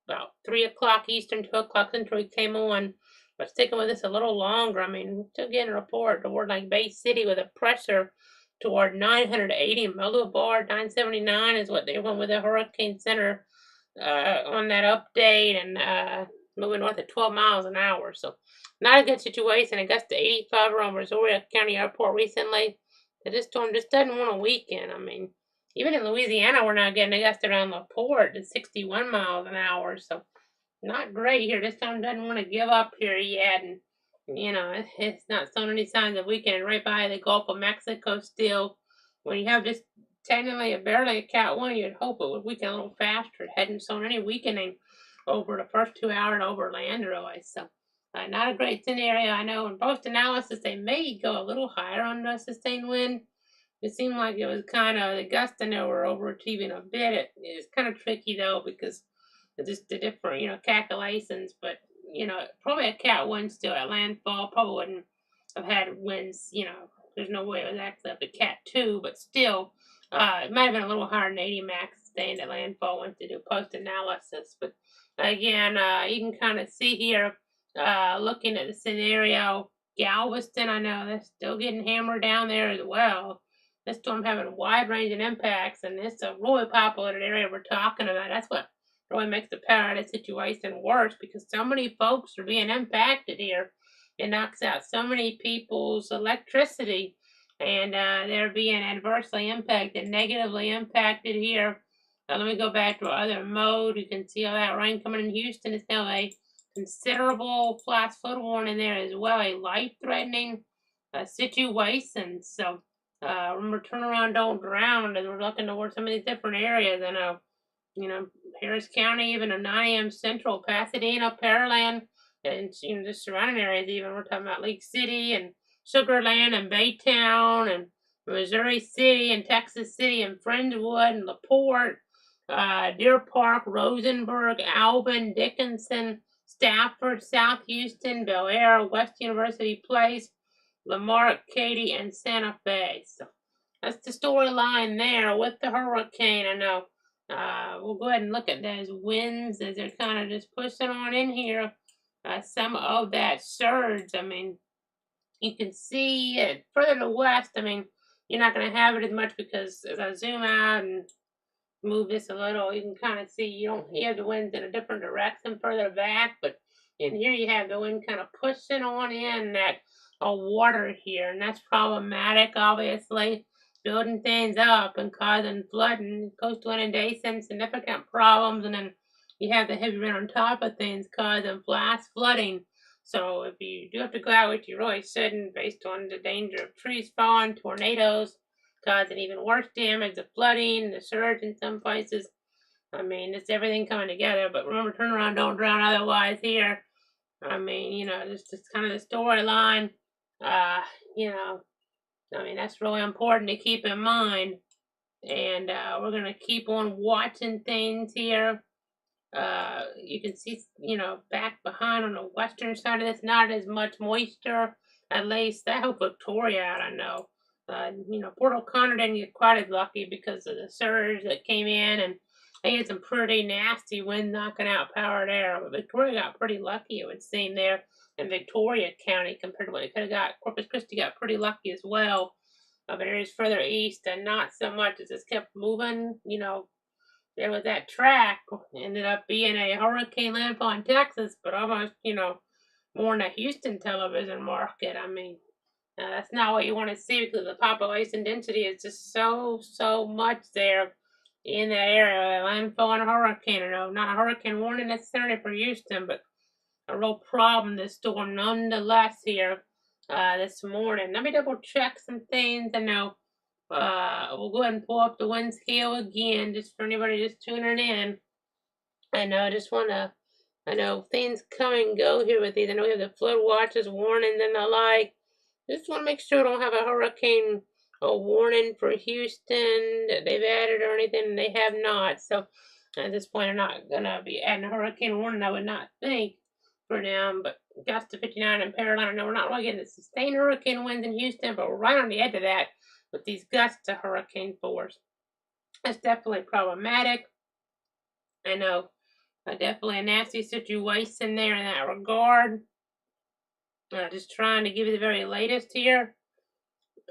about 3 o'clock Eastern, 2 o'clock Central, we came on. But sticking with this a little longer, I mean, we're still getting a report toward like Bay City with a pressure toward 980 millibar. 979 is what they went with the Hurricane Center on that update, and moving north at 12 miles an hour. So not a good situation. It got to 85 around Brazoria County Airport recently. This storm just doesn't want to weaken. I mean, even in Louisiana, we're not getting a gust around La Porte at 61 miles an hour. So not great here. This time doesn't want to give up here yet, and it's not showing any signs of weakening. Right by the Gulf of Mexico still. When you have just technically barely a Cat 1, you'd hope it would weaken a little faster. It hadn't shown any weakening over the first 2 hours over land really. So not a great scenario. I know in post analysis they may go a little higher on the sustained wind. It seemed like it was kind of the gusts in there were overachieving a bit. It's kind of tricky though, because just the different, calculations, but, probably a Cat 1 still at landfall, probably wouldn't have had winds, there's no way it was actually up to Cat 2, but still, it might have been a little higher than 80 max staying at landfall once they do post-analysis, but again, you can kind of see here, looking at the scenario, Galveston, I know they're still getting hammered down there as well. This storm having a wide range of impacts, and it's a really populated area we're talking about. That's what really makes the power outage situation worse, because so many folks are being impacted here. It knocks out so many people's electricity, and they're being adversely impacted, negatively impacted here. Let me go back to our other mode. You can see all that rain coming in Houston. It's now a considerable flash flood warning there as well, a life-threatening situation. So remember, turn around, don't drown, as we're looking towards some of these different areas. I know, Harris County, even a 9 a.m. Central, Pasadena, Pearland, and the surrounding areas. Even we're talking about Lake City and Sugarland and Baytown and Missouri City and Texas City and Friendswood and LaPorte, Deer Park, Rosenberg, Alvin, Dickinson, Stafford, South Houston, Bel Air, West University Place, Lamar, Katy, and Santa Fe. So that's the storyline there with the hurricane. I know. We'll go ahead and look at those winds as they're kind of just pushing on in here. Some of that surge, I mean, you can see it further to the west. I mean, you're not going to have it as much, because as I zoom out and move this a little, you can kind of see you have the winds in a different direction further back, but in here you have the wind kind of pushing on in that water here, and that's problematic, obviously, building things up and causing flooding, coastal inundation, significant problems, and then you have the heavy rain on top of things causing flash flooding. So if you do have to go out, which you really shouldn't, based on the danger of trees falling, tornadoes, causing even worse damage, the flooding, the surge in some places. I mean, it's everything coming together. But remember, turn around, don't drown. Otherwise, here. I mean, just kind of the storyline. Uh, you know, I mean, that's really important to keep in mind. And we're gonna keep on watching things here. You can see, back behind on the western side of this, not as much moisture. At least that helped Victoria out, I know. Port O'Connor didn't get quite as lucky because of the surge that came in, and they had some pretty nasty wind knocking out power there. But Victoria got pretty lucky, it would seem, there in Victoria County compared to what they could have got. Corpus Christi got pretty lucky as well. But areas further east and not so much as it's kept moving, there was that track ended up being a hurricane landfall in Texas, but almost, more in the Houston television market. I mean, that's not what you want to see because the population density is just so much there in that area. Landfall and a hurricane, not a hurricane warning necessarily for Houston, but a real problem, this storm nonetheless here this morning. Let me double check some things. I know we'll go ahead and pull up the wind scale again, just for anybody just tuning in. I know, I know things come and go here with these. I know we have the flood watches, warnings, and the like. Just want to make sure we don't have a hurricane warning for Houston that they've added or anything, and they have not. So at this point, I'm not going to be adding a hurricane warning, I would not think, for them. But gusts to 59 in Pearland. I know we're not really getting the sustained hurricane winds in Houston, but we're right on the edge of that with these gusts to hurricane force. That's definitely problematic. I know, definitely a nasty situation there in that regard. Just trying to give you the very latest here.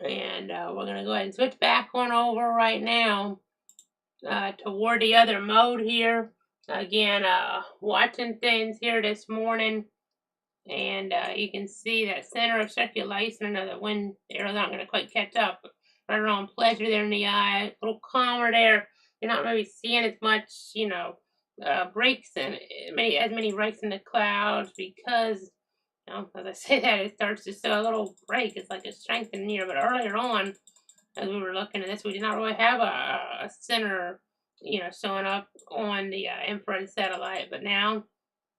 And we're going to go ahead and switch back on over right now toward the other mode here. Again, watching things here this morning. And you can see that center of circulation. I know that wind arrow's not going to quite catch up. But right around Pleasure there in the eye. A little calmer there. You're not really seeing as much, breaks and as many breaks in the clouds because as I say that, it starts to show a little break. It's like a strengthening here. But earlier on, as we were looking at this, we did not really have a center, showing up on the infrared satellite. But now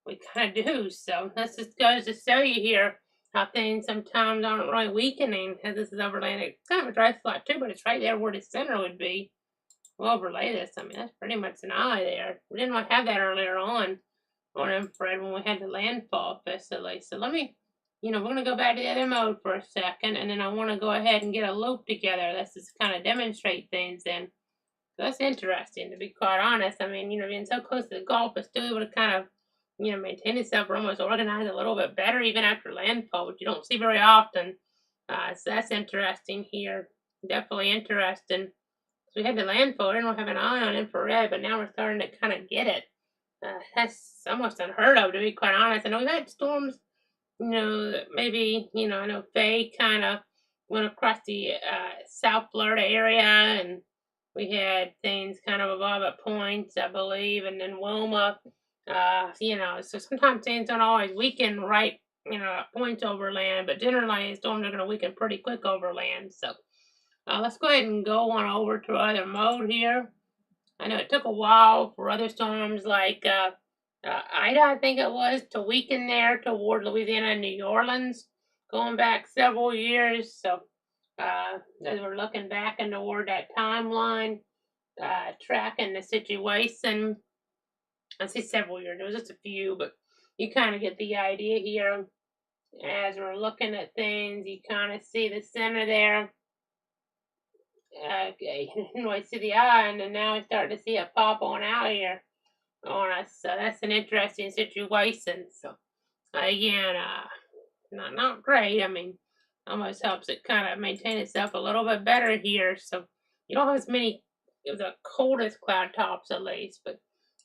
we kind of do. So this just goes to show you here how things sometimes aren't really weakening. As this is overlaying, it's kind of a dry spot too, but it's right there where the center would be. We'll overlay this. I mean, that's pretty much an eye there. We didn't really have that earlier on infrared when we had the landfall facility. So let me, we're going to go back to the other mode for a second, and then I want to go ahead and get a loop together. Let's just kind of demonstrate things then. So that's interesting, to be quite honest. I mean, being so close to the Gulf, but still able to kind of, maintain itself or almost organize a little bit better even after landfall, which you don't see very often. So that's interesting here. Definitely interesting. So we had the landfall. We didn't have an eye on infrared, but now we're starting to kind of get it. That's almost unheard of, to be quite honest. I know we've had storms, maybe, I know Faye kind of went across the South Florida area, and we had things kind of above at points, I believe, and then Wilma, so sometimes things don't always weaken right, at points over land, but generally storms are going to weaken pretty quick over land. So let's go ahead and go on over to other mode here. I know it took a while for other storms like Ida, I think it was, to weaken there toward Louisiana and New Orleans, going back several years. So as we're looking back and toward that timeline, tracking the situation, I say several years, there was just a few, but you kind of get the idea here. As we're looking at things, you kind of see the center there. Okay, you can really see the eye, and then now we start to see it pop on out here on us. So that's an interesting situation. So again, not great. I mean, almost helps it kind of maintain itself a little bit better here. So you don't have as many of the coldest cloud tops at least, but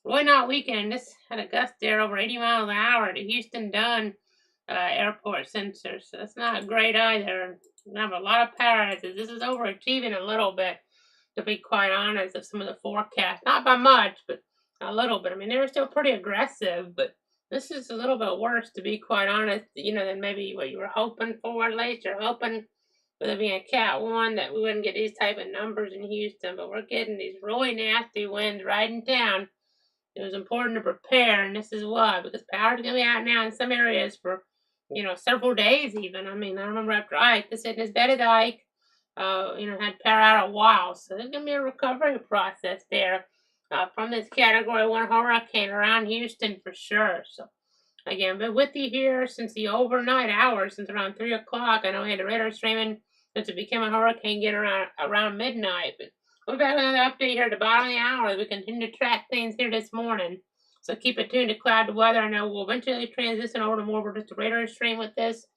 really not weakening. This had a gust there over 80 miles an hour to Houston Dunn airport sensor. So that's not great either. We have a lot of power outages. This is overachieving a little bit, to be quite honest, of some of the forecasts. Not by much, but a little bit. I mean, they were still pretty aggressive, but This is a little bit worse, to be quite honest, than maybe what you were hoping for. At least you're hoping with it being a Cat 1 that we wouldn't get these type of numbers in Houston, but we're getting these really nasty winds right in town. It was important to prepare, and this is why, because power's gonna be out now in some areas for, several days even. I mean, I remember after Ike, this in his bed at Ike, had power out a while. So there's gonna be a recovery process there from this Category 1 hurricane around Houston for sure. So again, been with you here since the overnight hours, since around 3 o'clock. I know we had the radar streaming since it became a hurricane getting around midnight. But we're back with another update here at the bottom of the hour as we continue to track things here this morning. So keep it tuned to Cloud to Weather. I know we'll eventually transition over to more of just a radar stream with this.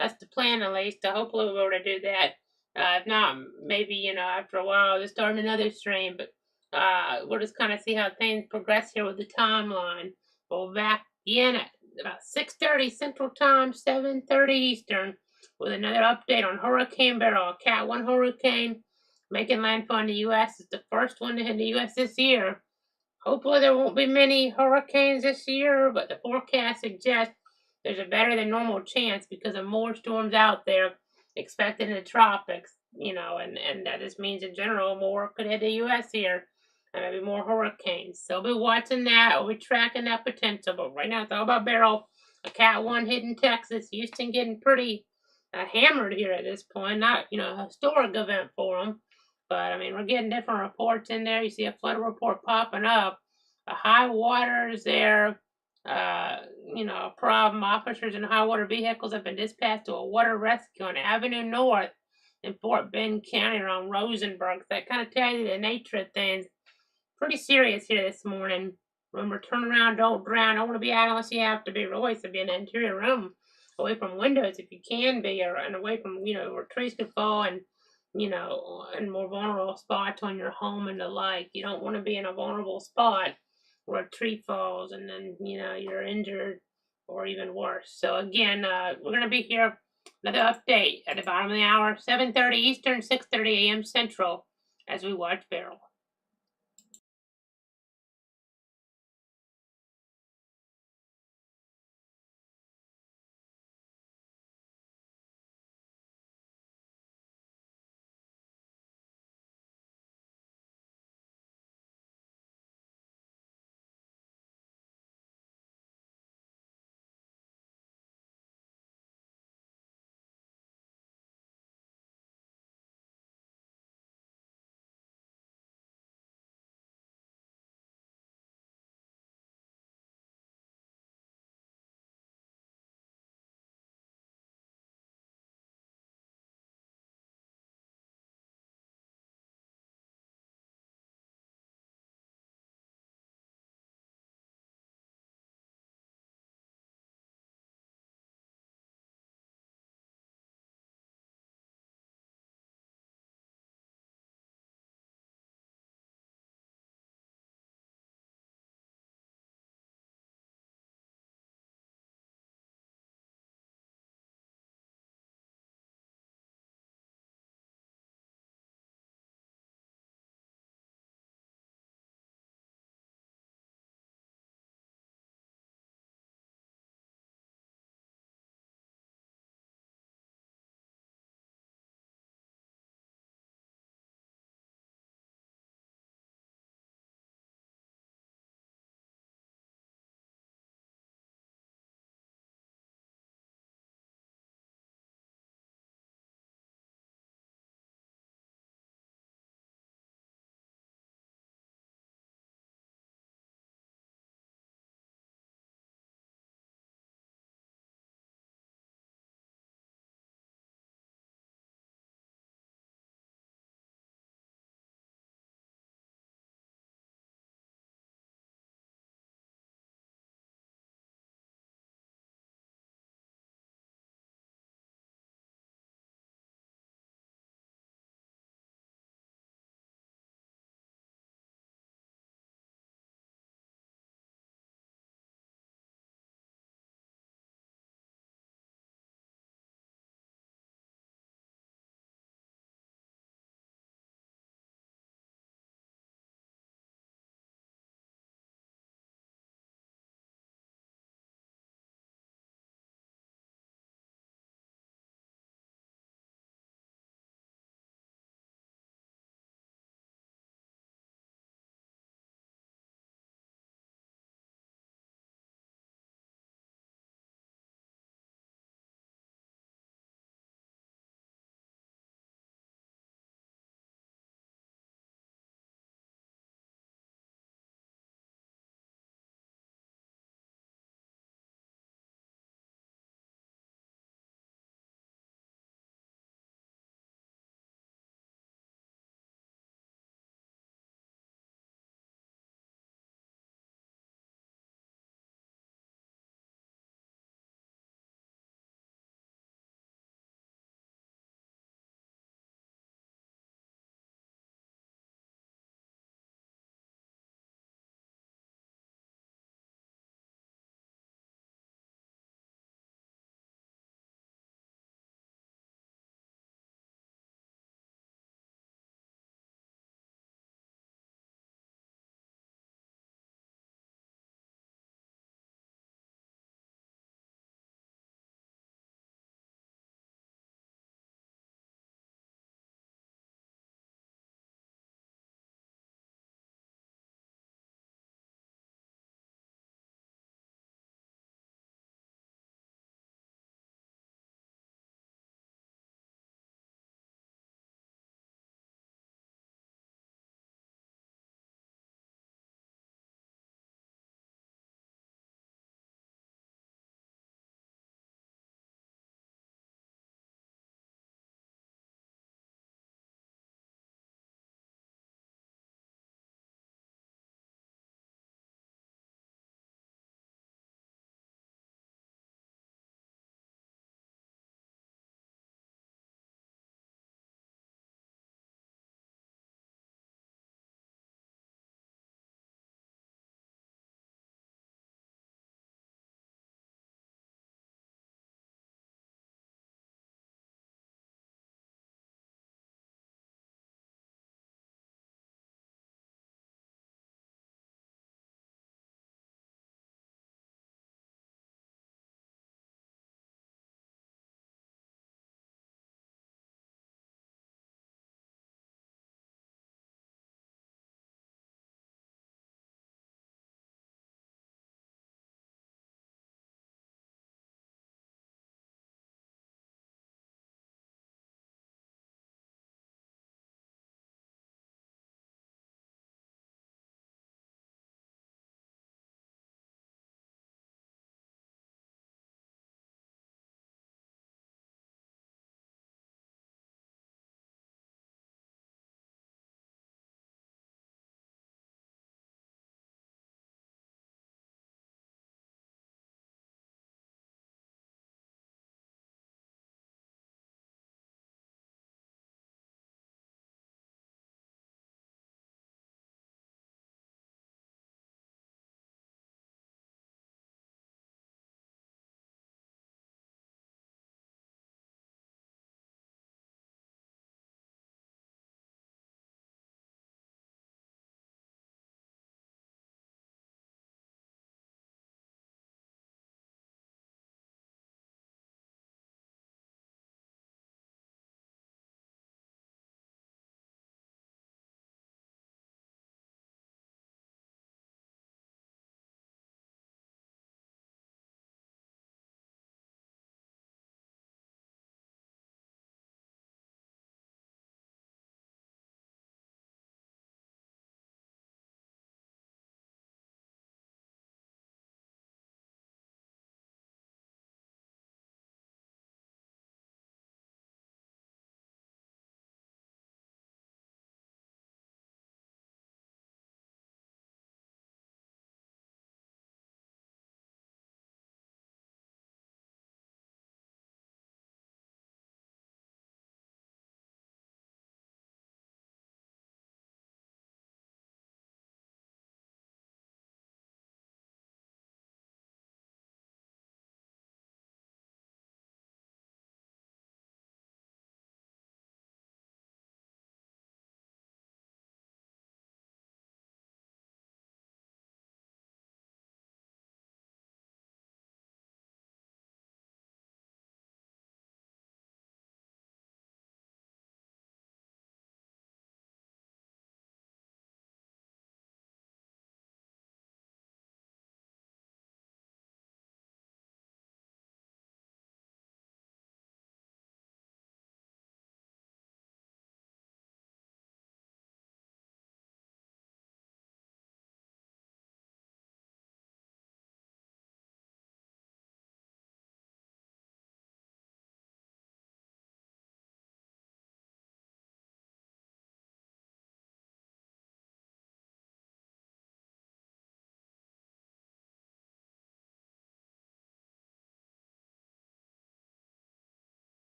That's the plan at least. So hopefully we'll be able to do that. If not, maybe, after a while, just start another stream. But we'll just kind of see how things progress here with the timeline. We'll back in at about 6:30 Central Time, 7:30 Eastern, with another update on Hurricane Beryl, a Cat 1 hurricane making landfall in the U.S. It's the first one to hit the U.S. this year. Hopefully there won't be many hurricanes this year, but the forecast suggests there's a better than normal chance because of more storms out there expected in the tropics, and that just means in general more could hit the U.S. here and maybe more hurricanes. So be watching that. We'll be tracking that potential. But right now it's all about Beryl, a Cat 1 hitting Texas. Houston getting pretty hammered here at this point. Not, a historic event for them. But I mean, we're getting different reports in there. You see a flood report popping up. The high water is there. A problem. Officers in high water vehicles have been dispatched to a water rescue on Avenue North in Fort Bend County around Rosenberg. So that kind of tells you the nature of things. Pretty serious here this morning. Remember, turn around, don't drown. Don't want to be out unless you have to be. Really, to be in an interior room, away from windows if you can be, and away from where trees could fall and more vulnerable spots on your home and the like. You don't want to be in a vulnerable spot where a tree falls and then you're injured or even worse. So again, we're gonna be here. Another update at the bottom of the hour, 7:30 Eastern, 6:30 a.m. Central, as we watch Beryl.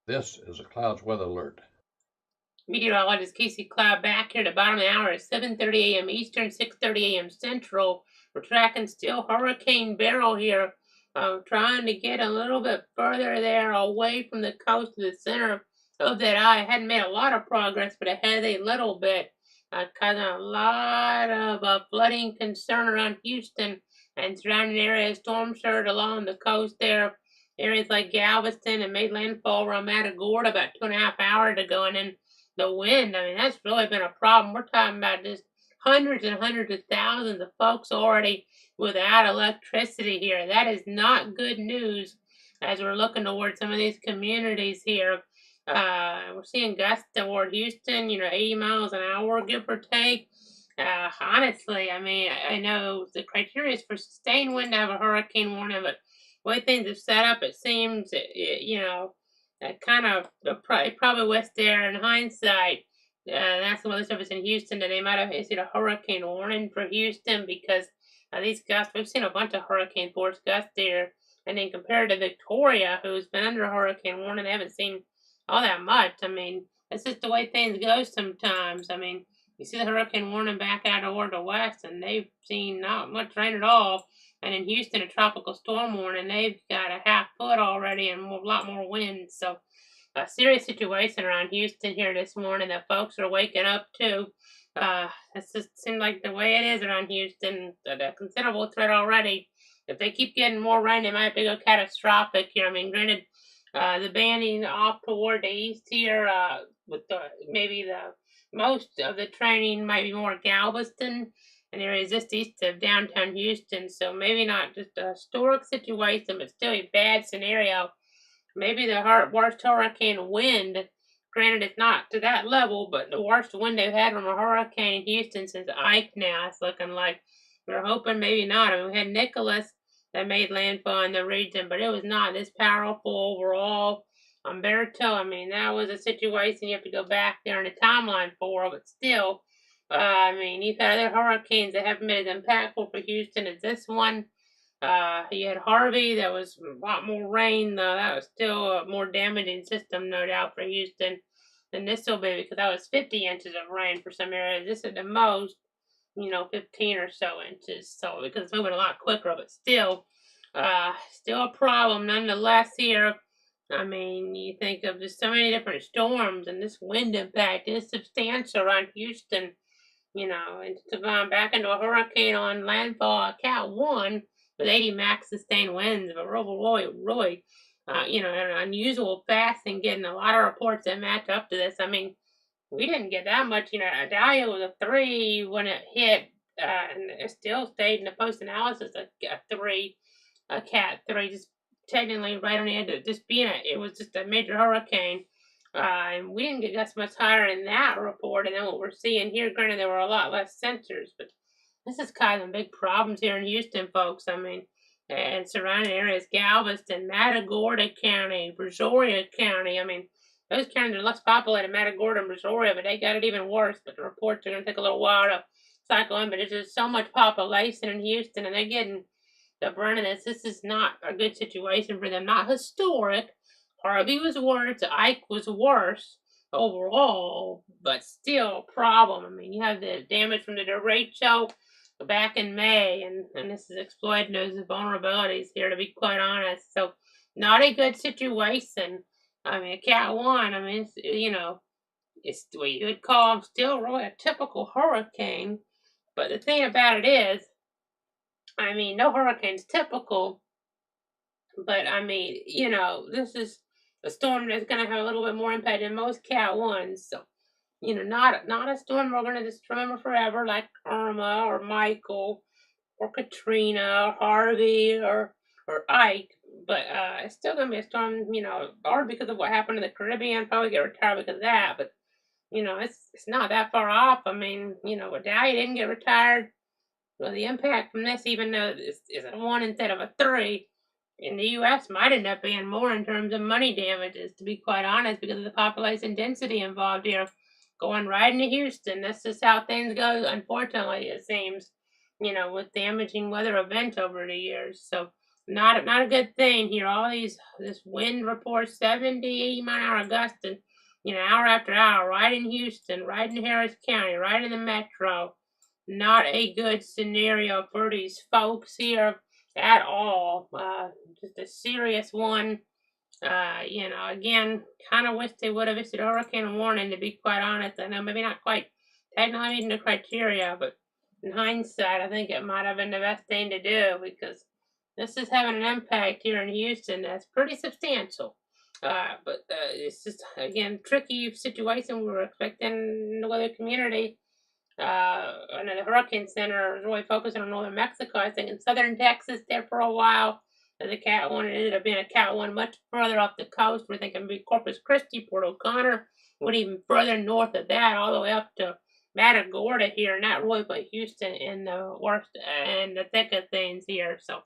This is a clouds weather alert. Meteorologist Casey Cloud back here at the bottom of the hour at 7:30 a.m. Eastern, 6:30 a.m. Central. We're tracking still Hurricane Beryl here, trying to get a little bit further there away from the coast to the center of that eye. Hadn't made a lot of progress, but it has a little bit, causing a lot of flooding concern around Houston and surrounding areas. Storm surge along the coast there. Areas like Galveston and made landfall around Matagorda about 2.5 hours ago, and then the wind, I mean, that's really been a problem. We're talking about just hundreds and hundreds of thousands of folks already without electricity here. That is not good news as we're looking towards some of these communities here. We're seeing gusts toward Houston, 80 miles an hour, give or take. Honestly, I mean, I know the criteria is for sustained wind to have a hurricane warning, but the way things have set up, it seems, that kind of probably was there in hindsight. That's the weather service in Houston that they might have issued a hurricane warning for Houston because these gusts. We've seen a bunch of hurricane force gusts there, and then compared to Victoria, who's been under a hurricane warning, they haven't seen all that much. I mean, it's just the way things go sometimes. I mean, you see the hurricane warning back out toward the west, and they've seen not much rain at all. And in Houston, a tropical storm warning, they've got a half foot already and a lot more wind. So, a serious situation around Houston here this morning that folks are waking up to. It just seems like the way it is around Houston, a considerable threat already. If they keep getting more rain, it might be go catastrophic here. I mean, granted, the banding off toward the east here, with maybe the most of the training might be more Galveston and areas just east of downtown Houston. So maybe not just a historic situation, but still a bad scenario. Maybe the worst hurricane wind. Granted, it's not to that level, but the worst wind they've had from a hurricane in Houston since Ike now. It's looking like we're hoping maybe not. I mean, we had Nicholas that made landfall in the region, but it was not this powerful overall. Beryl, I mean, that was a situation you have to go back there in the timeline for, but still, I mean, you've had other hurricanes that haven't been as impactful for Houston as this one. You had Harvey, that was a lot more rain, though. That was still a more damaging system, no doubt, for Houston than this will be because that was 50 inches of rain for some areas. This is the most, 15 or so inches. So because it's moving a lot quicker, but still a problem nonetheless here. I mean, you think of just so many different storms and this wind impact is substantial around Houston, and to gone back into a hurricane on landfall, Cat 1 with 80 max sustained winds, but really, an unusual fast and getting a lot of reports that match up to this. I mean, we didn't get that much. Dahlia was a 3 when it hit, and it still stayed in the post analysis a 3, a Cat 3, just technically right on the edge of just being it was just a major hurricane. And we didn't get that much higher in that report, and then what we're seeing here, granted, there were a lot less sensors, but this is causing big problems here in Houston, folks. I mean, and surrounding areas, Galveston, Matagorda County, Brazoria County. I mean, those counties are less populated, Matagorda and Brazoria, but they got it even worse. But the reports are going to take a little while to cycle in. But there's just so much population in Houston, and they're getting the brunt of this. This is not a good situation for them. Not historic. Harvey was worse. Ike was worse overall, but still a problem. I mean, you have the damage from the derecho back in May, and this is exploiting those vulnerabilities here, to be quite honest. So, not a good situation. I mean, a Cat 1, I mean, it's what you would call still really a typical hurricane. But the thing about it is, I mean, no hurricane's typical, but I mean, this is a storm that's going to have a little bit more impact than most Cat 1s. So, not a storm we're going to just remember forever like Irma or Michael or Katrina or Harvey or Ike. But it's still going to be a storm, or because of what happened in the Caribbean, probably get retired because of that. But, it's not that far off. I mean, Dahlia didn't get retired. Well, the impact from this, even though it's a 1 instead of a 3, in the U.S. might end up being more in terms of money damages, to be quite honest, because of the population density involved here. Going right into Houston, that's just how things go, unfortunately, it seems, with damaging weather events over the years. So, not a good thing here. All this wind reports 70, 80 mile an hour gusts, and hour after hour, right in Houston, right in Harris County, right in the metro. Not a good scenario for these folks here at all. Just a serious one. Again, kind of wish they would have issued a hurricane warning, to be quite honest. I know maybe not quite technically meeting the criteria, but in hindsight, I think it might have been the best thing to do, because this is having an impact here in Houston that's pretty substantial. But it's just, again, tricky situation. We were expecting the weather community. And the Hurricane Center is really focusing on northern Mexico. I think in southern Texas there for a while. The Cat 1, it ended up being a Cat 1 much further up the coast. We're thinking it'd be Corpus Christi, Port O'Connor, went even further north of that, all the way up to Matagorda here, and not really put Houston in the worst and the thick of things here. So,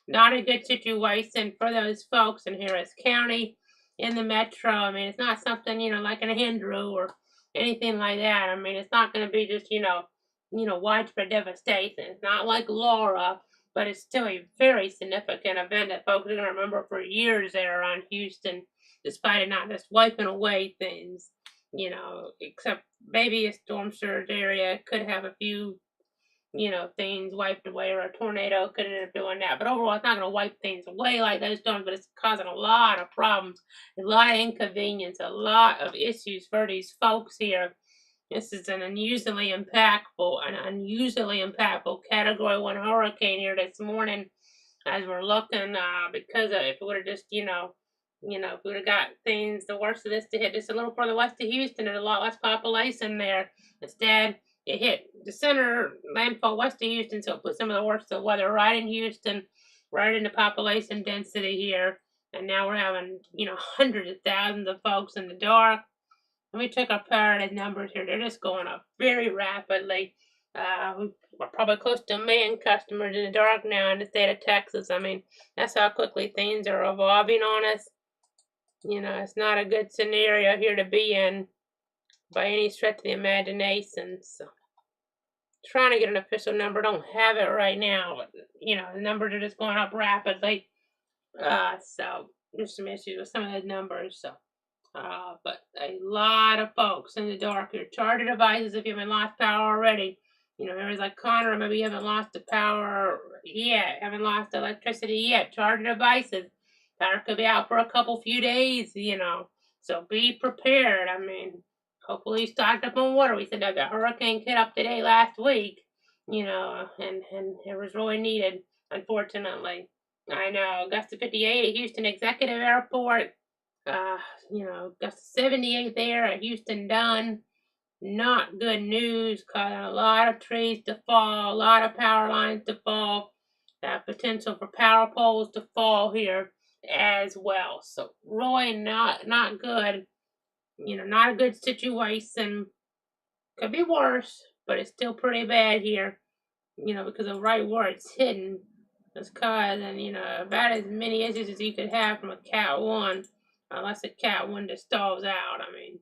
not a good situation for those folks in Harris County, in the metro. I mean, it's not something, like an Andrew or anything like that. I mean, it's not going to be just, widespread devastation. It's not like Laura, but it's still a very significant event that folks are going to remember for years there around Houston, despite it not just wiping away things, except maybe a storm surge area could have a few, things wiped away, or a tornado could end up doing that. But overall, it's not going to wipe things away like those storms, but it's causing a lot of problems, a lot of inconvenience, a lot of issues for these folks here. This is an unusually impactful Category 1 hurricane here this morning, as we're looking, because if it would have just, if we would have got things, the worst of this to hit just a little further west of Houston, there's a lot less population there. Instead, it hit the center landfall west of Houston, so it put some of the worst of the weather right in Houston, right in the population density here. And now we're having, hundreds of thousands of folks in the dark. And we took our parallel numbers here. They're just going up very rapidly. We're probably close to 1 million customers in the dark now in the state of Texas. I mean, that's how quickly things are evolving on us. It's not a good scenario here to be in by any stretch of the imagination. So, trying to get an official number. Don't have it right now, but, the numbers are just going up rapidly. So, there's some issues with some of those numbers. So, but a lot of folks in the dark. Your charger devices, if you haven't lost power already. Areas like Connor, maybe you haven't lost the power yet, haven't lost electricity yet. Charger devices, power could be out for a few days, So be prepared. I mean, hopefully you stocked up on water. We said that the hurricane hit up today last week, and it was really needed, unfortunately. I know, Augusta 58 at Houston Executive Airport. Got 78 there at Houston done. Not good news, causing a lot of trees to fall, a lot of power lines to fall, that potential for power poles to fall here as well. So really not good. Not a good situation. Could be worse, but it's still pretty bad here. Because of right where it's hidden. It's causing, about as many issues as you could have from a Cat 1. Unless a Cat 1 just stalls out, I mean,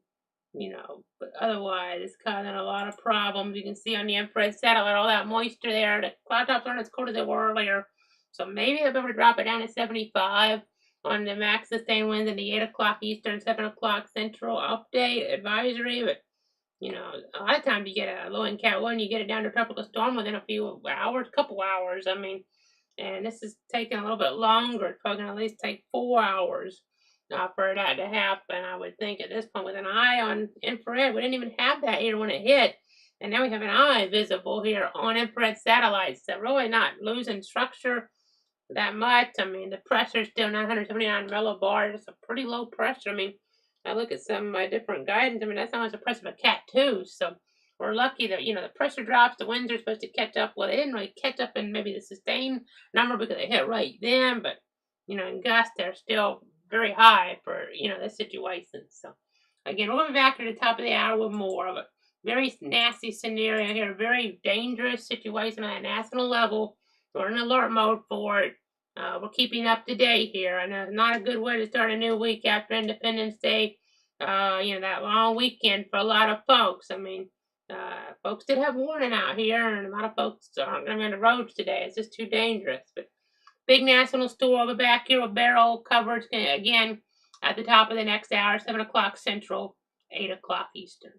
but otherwise it's causing a lot of problems. You can see on the infrared satellite all that moisture there. The cloud tops aren't as cold as they were earlier. So maybe they'll be able to drop it down to 75 on the max sustained winds in the 8 o'clock Eastern, 7 o'clock Central update advisory. But, a lot of times you get a low in Cat 1, you get it down to tropical storm within a few hours, couple hours. I mean, and this is taking a little bit longer. It's probably going to at least take 4 hours for that to happen. I would think at this point, with an eye on infrared, we didn't even have that here when it hit. And now we have an eye visible here on infrared satellites. So really not losing structure that much. I mean, the pressure is still 979 millibars. It's a pretty low pressure. I mean, I look at some of my different guidance. I mean, that's not as the pressure of a Cat 2. So we're lucky that, the pressure drops, the winds are supposed to catch up. Well, they didn't really catch up in maybe the sustained number because they hit right then. But, in gusts, they're still very high for, this situation. So, again, we'll be back to the top of the hour with more of a very nasty scenario here, a very dangerous situation on a national level. We're in alert mode for it. We're keeping up to date here. I know it's not a good way to start a new week after Independence Day. That long weekend for a lot of folks. I mean, folks did have warning out here, and a lot of folks aren't going to be on the roads today. It's just too dangerous. But big national storm. I'll be back here with Beryl coverage again at the top of the next hour, 7 o'clock Central, 8 o'clock Eastern.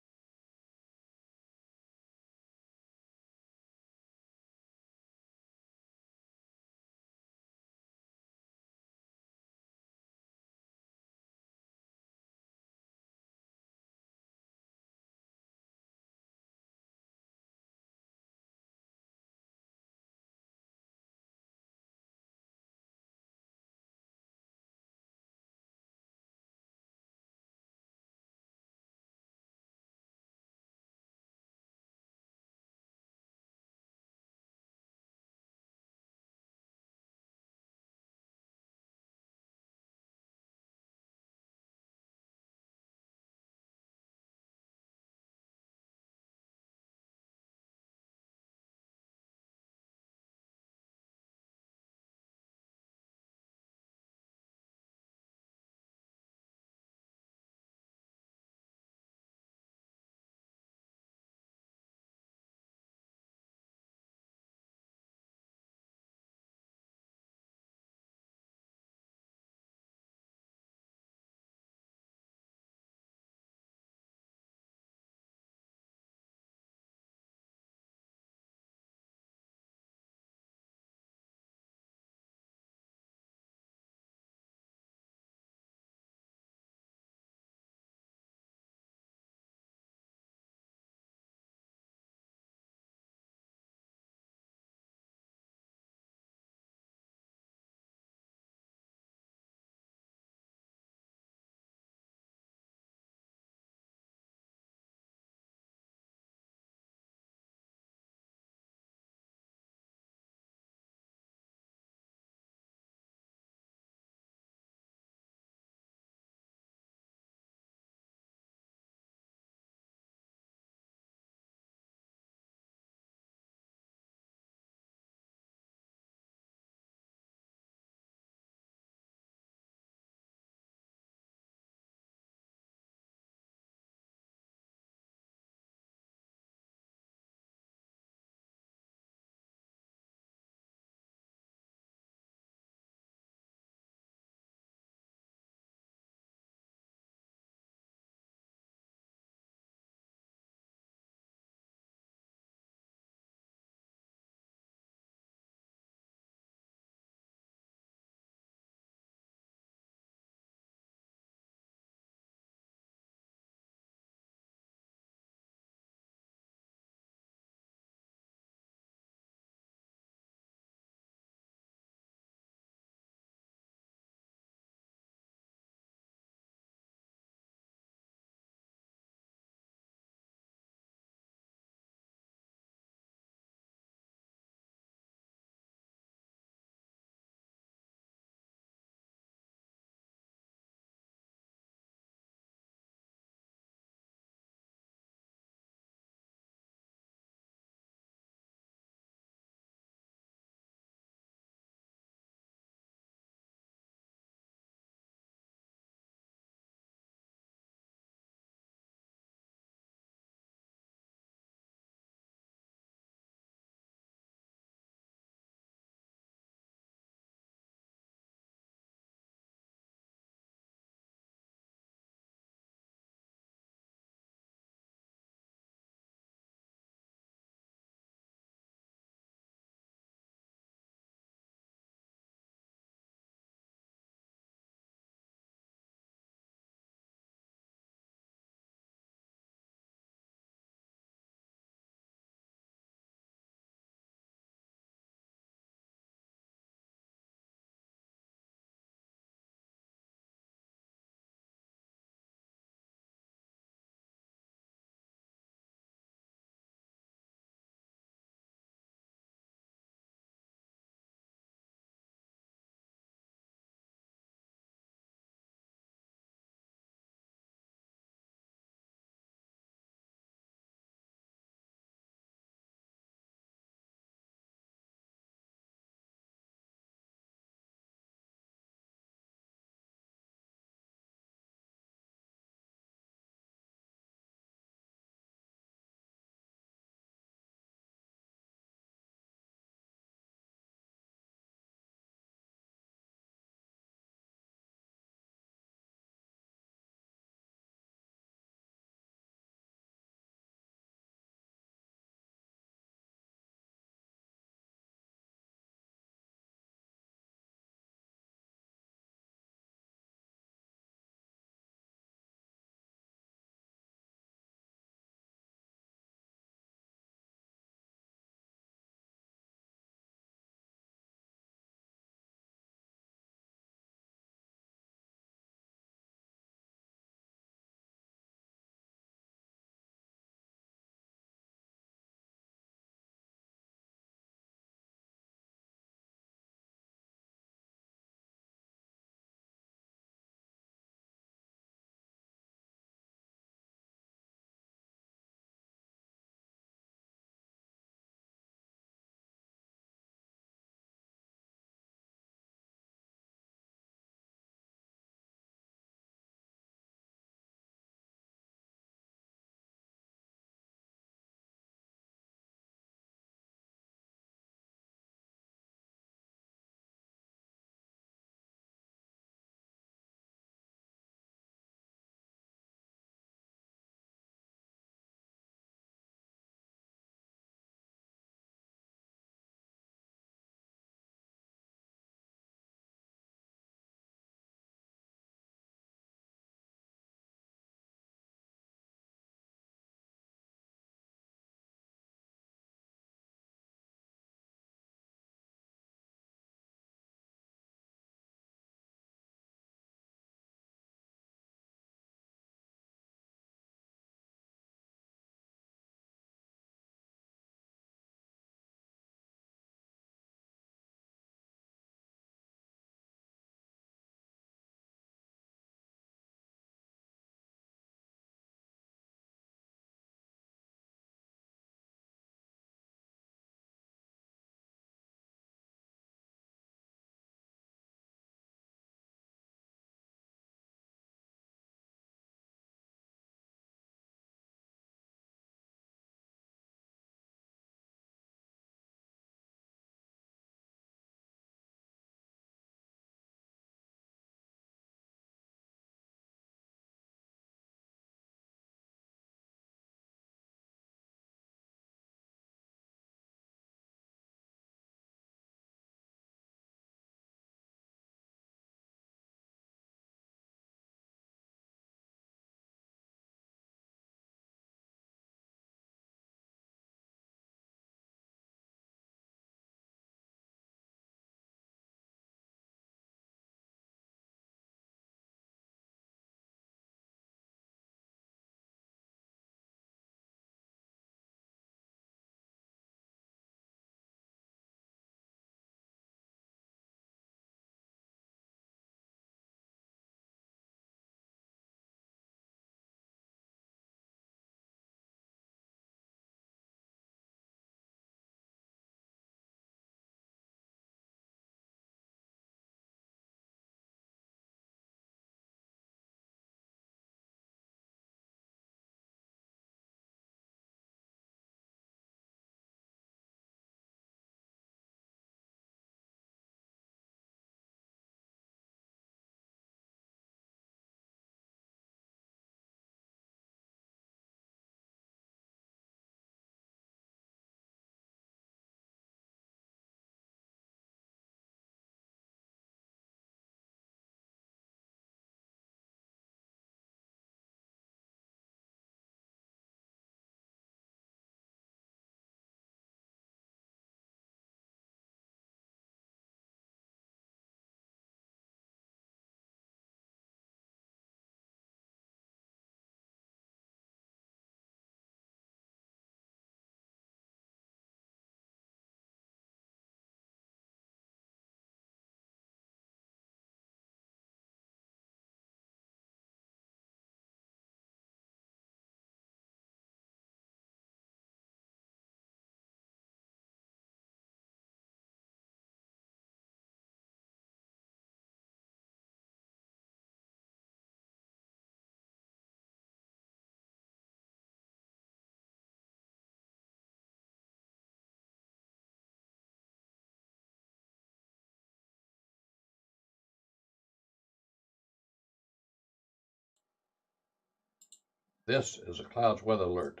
This is a clouds weather alert.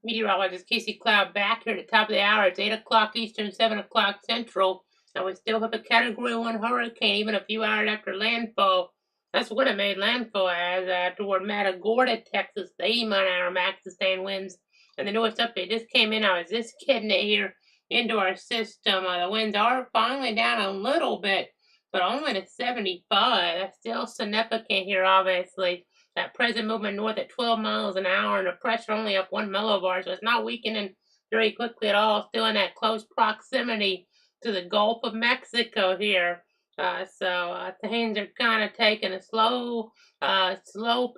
Meteorologist Casey Cloud back here at the top of the hour. It's 8 o'clock Eastern, 7 o'clock Central, and we still have a Category 1 hurricane even a few hours after landfall. That's what it made landfall as toward Matagorda, Texas. The 80-mile-an-hour max sustained winds. And the newest update just came in. I was just kidding it here into our system. The winds are finally down a little bit, but only to 75. That's still significant here, obviously. That present movement north at 12 miles an hour, and the pressure only up 1 millibar, so it's not weakening very quickly at all. Still in that close proximity to the Gulf of Mexico here. So things are kind of taking a slow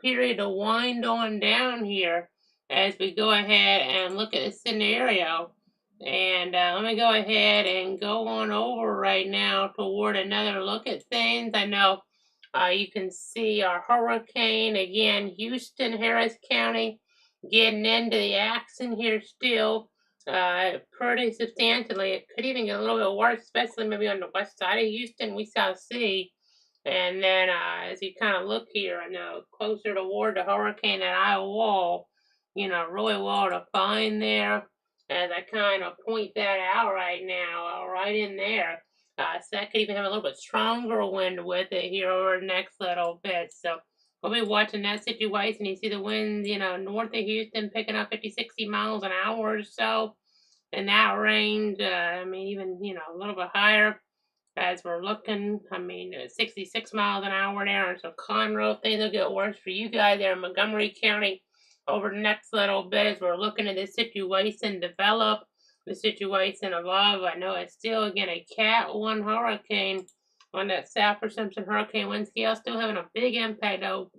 period to wind on down here as we go ahead and look at the scenario. And let me go ahead and go on over right now toward another look at things. I know you can see our hurricane again, Houston, Harris County, getting into the action here still pretty substantially. It could even get a little bit worse, especially maybe on the west side of Houston, we shall see. And then as you kind of look here, I know closer toward the hurricane that eye wall, really well defined there as I kind of point that out right now, right in there. So that could even have a little bit stronger wind with it here over the next little bit. So we'll be watching that situation. You see the winds, north of Houston picking up 50, 60 miles an hour or so. In that range, even, a little bit higher as we're looking. 66 miles an hour there. And so Conroe, things will get worse for you guys there in Montgomery County over the next little bit as we're looking at this situation develop. The situation evolve. I know it's still, again, a Cat 1 hurricane on that South Perception hurricane wind scale, still having a big impact, though,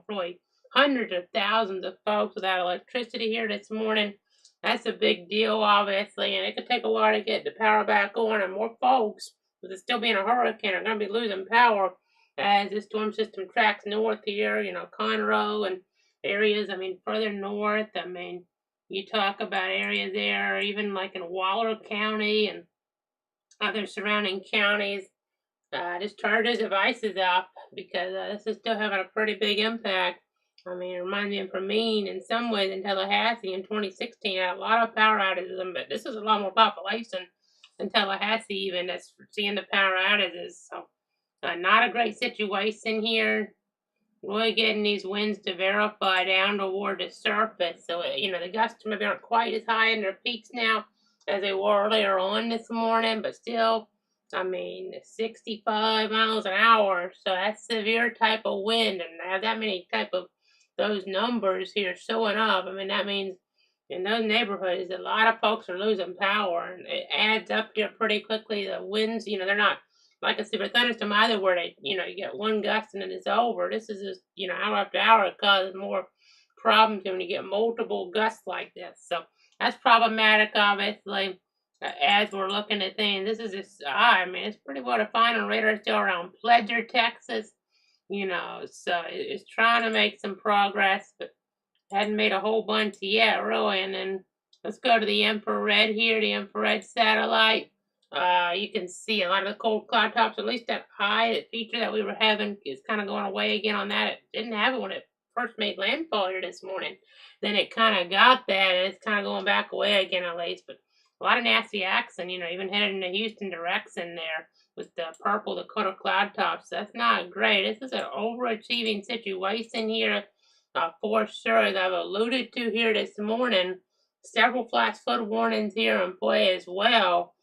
really hundreds of thousands of folks without electricity here this morning. That's a big deal, obviously, and it could take a while to get the power back on, and more folks, with it still being a hurricane, are going to be losing power as the storm system tracks north here, Conroe and areas, further north. You talk about areas there, even like in Waller County and other surrounding counties. Just turn those devices off because this is still having a pretty big impact. It reminds me of Permine in some ways in Tallahassee in 2016. Had a lot of power outages, but this is a lot more population than Tallahassee even that's seeing the power outages. So not a great situation here. Really getting these winds to verify down toward the surface. So, the gusts maybe aren't quite as high in their peaks now as they were earlier on this morning, but still, 65 miles an hour. So that's severe type of wind, and to have that many type of those numbers here showing up, that means in those neighborhoods, a lot of folks are losing power, and it adds up here pretty quickly. The winds, they're not like a super thunderstorm either where they, you get one gust and then it's over. This is just, hour after hour, it causes more problems when you get multiple gusts like this. So that's problematic, obviously, as we're looking at things. This is just, it's pretty well defined on radar still around Pledger, Texas, so it's trying to make some progress, but hadn't made a whole bunch yet, really. And then let's go to the infrared here, the infrared satellite. You can see a lot of the cold cloud tops, at least that high feature that we were having is kind of going away again on that. It didn't have it when it first made landfall here this morning. Then it kind of got that, and it's kind of going back away again at least. But a lot of nasty action, even headed in the Houston direction there with the purple Dakota cloud tops. That's not great. This is an overachieving situation here for sure, as I've alluded to here this morning. Several flash flood warnings here in play as well.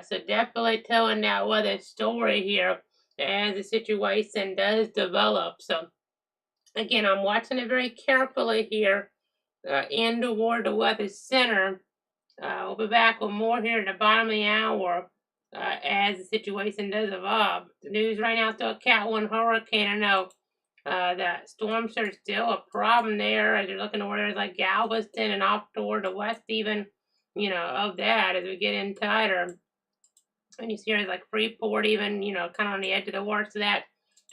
So definitely telling that weather story here as the situation does develop. So again, I'm watching it very carefully here in toward the weather center. We'll be back with more here at the bottom of the hour as the situation does evolve. The news right now is still a Cat 1 hurricane. I know that storms are still a problem there as you're looking toward areas like Galveston and off toward the west even, of that as we get in tighter. And you see areas like Freeport even, kind of on the edge of the worst of that.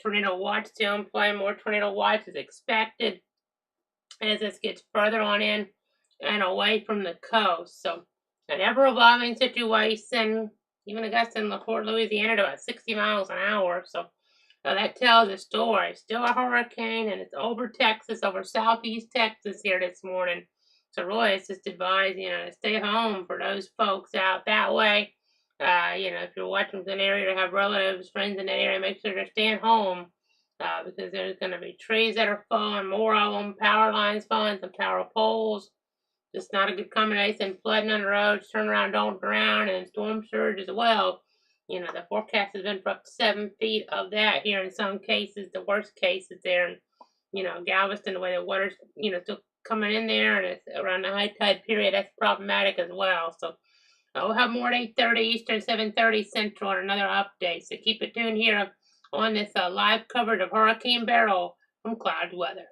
Tornado watch still in play. More tornado watch is expected as this gets further on in and away from the coast. So an ever-evolving situation, even a gust in LaPorte, Louisiana, to about 60 miles an hour. So So that tells a story. Still a hurricane, and it's over Texas, over southeast Texas here this morning. So really, it's just advised, to stay home for those folks out that way. If you're watching an area to have relatives, friends in that area, make sure they're staying home because there's going to be trees that are falling, more of them, power lines falling, some power poles. Just not a good combination. Flooding on the roads, turn around, don't drown, and storm surge as well. The forecast has been for up to 7 feet of that here in some cases. The worst cases there in, Galveston, the way the water's, still coming in there, and it's around the high tide period. That's problematic as well. So we'll have more at 8:30 Eastern, 7:30 Central, and another update. So keep it tuned here on this live coverage of Hurricane Beryl from Cloud Weather.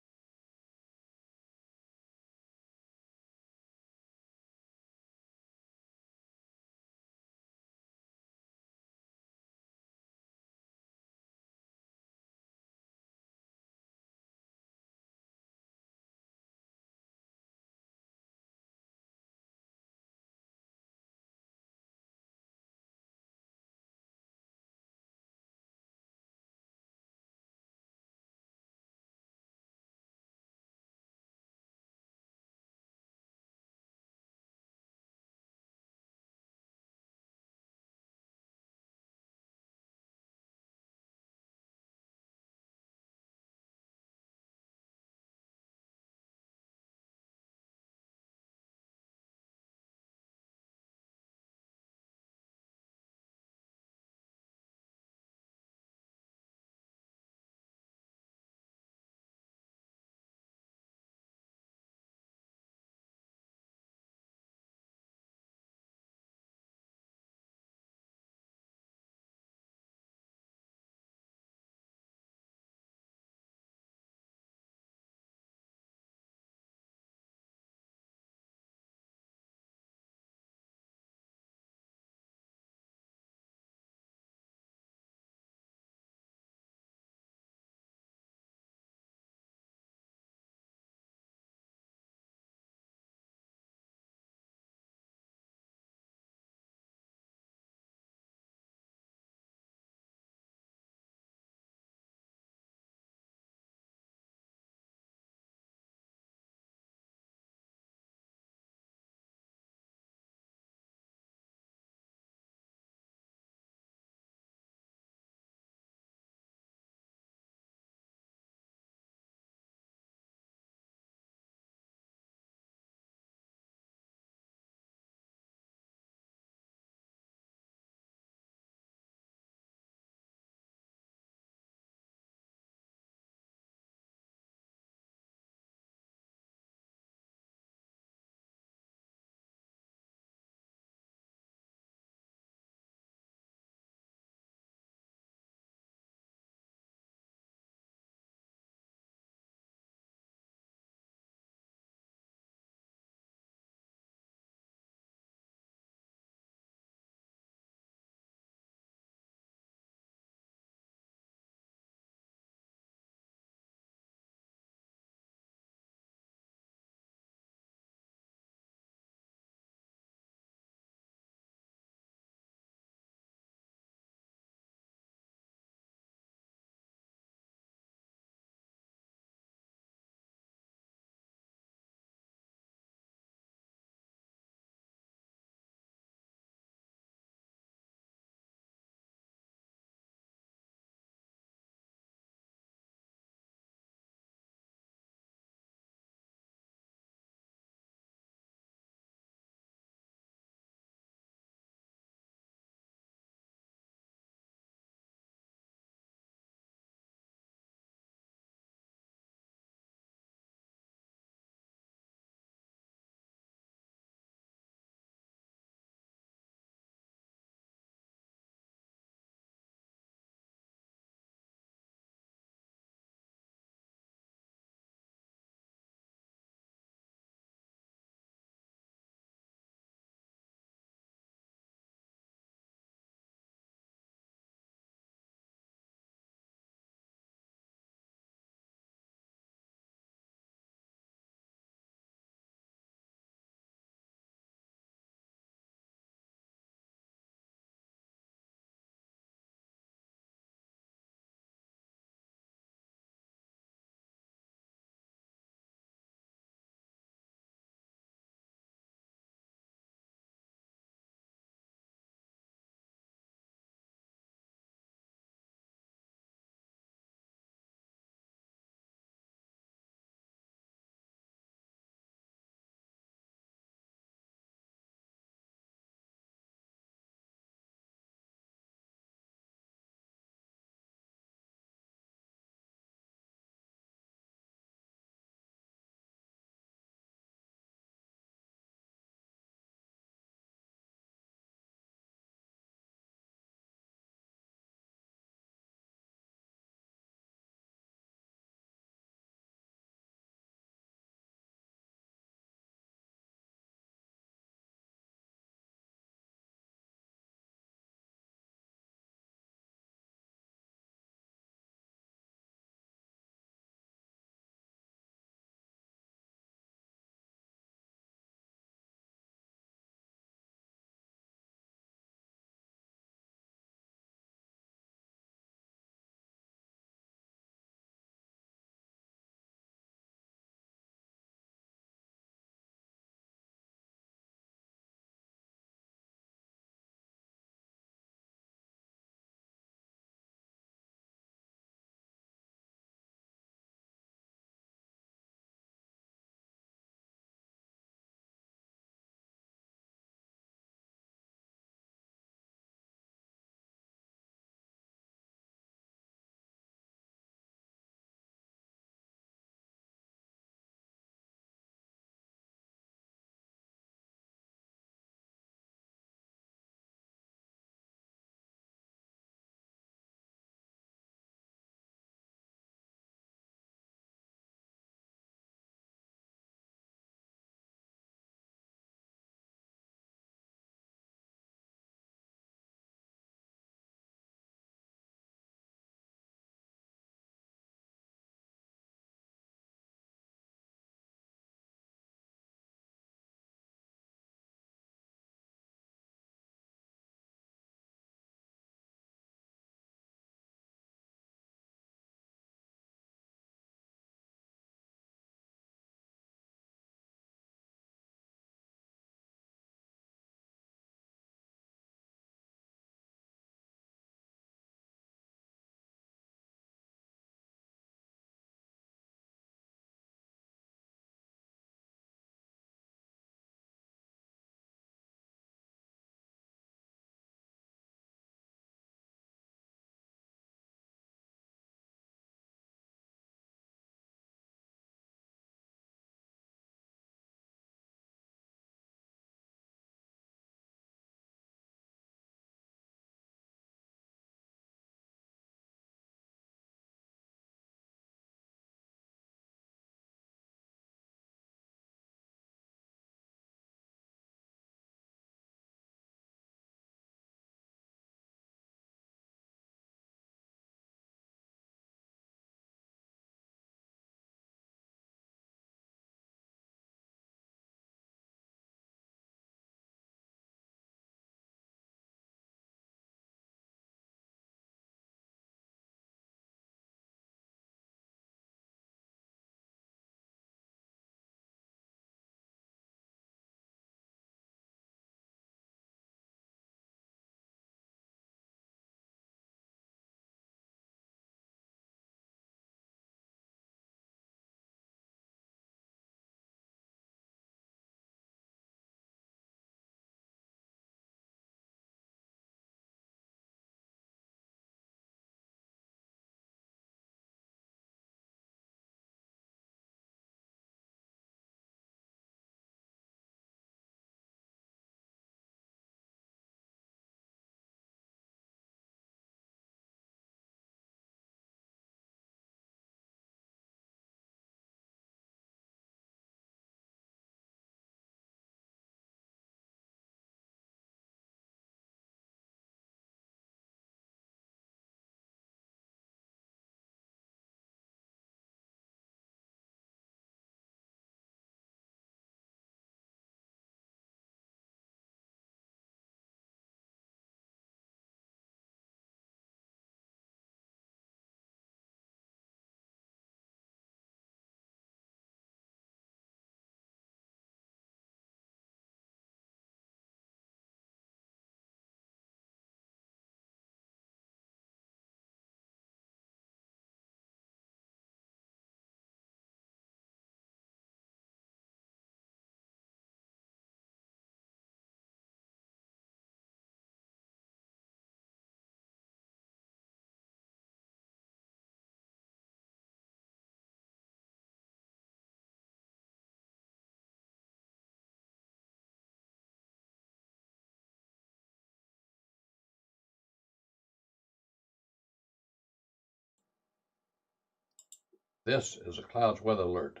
This is a clouds weather alert.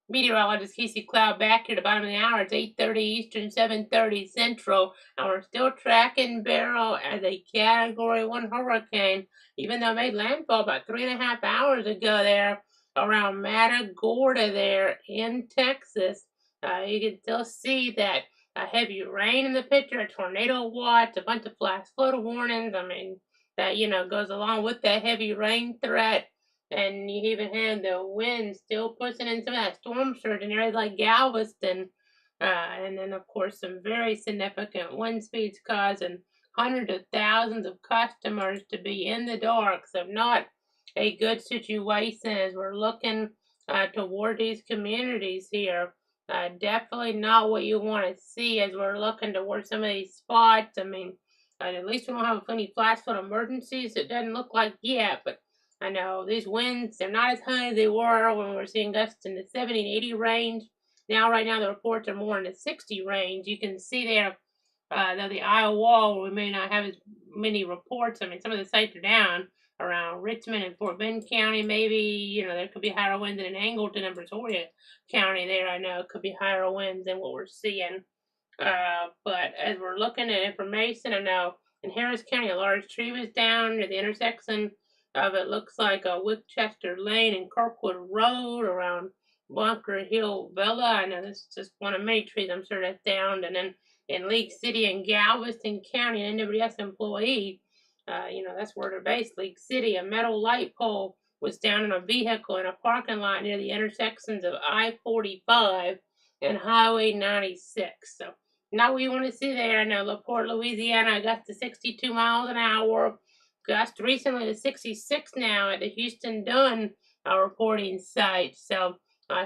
Meteorologist Casey Cloud back here at the bottom of the hour. It's 8:30 Eastern, 7:30 Central, and we're still tracking Beryl as a Category 1 hurricane, even though it made landfall about 3.5 hours ago there around Matagorda there in Texas. You can still see that heavy rain in the picture, a tornado watch, a bunch of flash flood warnings. I mean, that, goes along with that heavy rain threat. And you even had the wind still pushing in some of that storm surge in areas like Galveston. And then, of course, some very significant wind speeds causing hundreds of thousands of customers to be in the dark. So, not a good situation as we're looking toward these communities here. Definitely not what you want to see as we're looking toward some of these spots. I mean, at least we don't have any flash flood emergencies. It doesn't look like yet, but I know these winds, they're not as high as they were when we were seeing gusts in the 70 and 80 range. Now, right now, the reports are more in the 60 range. You can see there that the Iowa wall, we may not have as many reports. I mean, some of the sites are down around Richmond and Fort Bend County, maybe. There could be higher winds in Angleton and Brazoria County there. I know could be higher winds than what we're seeing. But as we're looking at information, I know in Harris County, a large tree was down near the intersection of it looks like a Winchester Lane and Kirkwood Road around Bunker Hill Villa. I know this is just one of many trees I'm sure that's down. And then in League City and Galveston County, an NWS employee, that's where they're based, League City, a metal light pole was down in a vehicle in a parking lot near the intersections of I-45 and Highway 96. So not what you want to see there. I know LaPorte, Louisiana, got to 62 miles an hour. Gust recently to 66 now at the Houston Dunn reporting site. So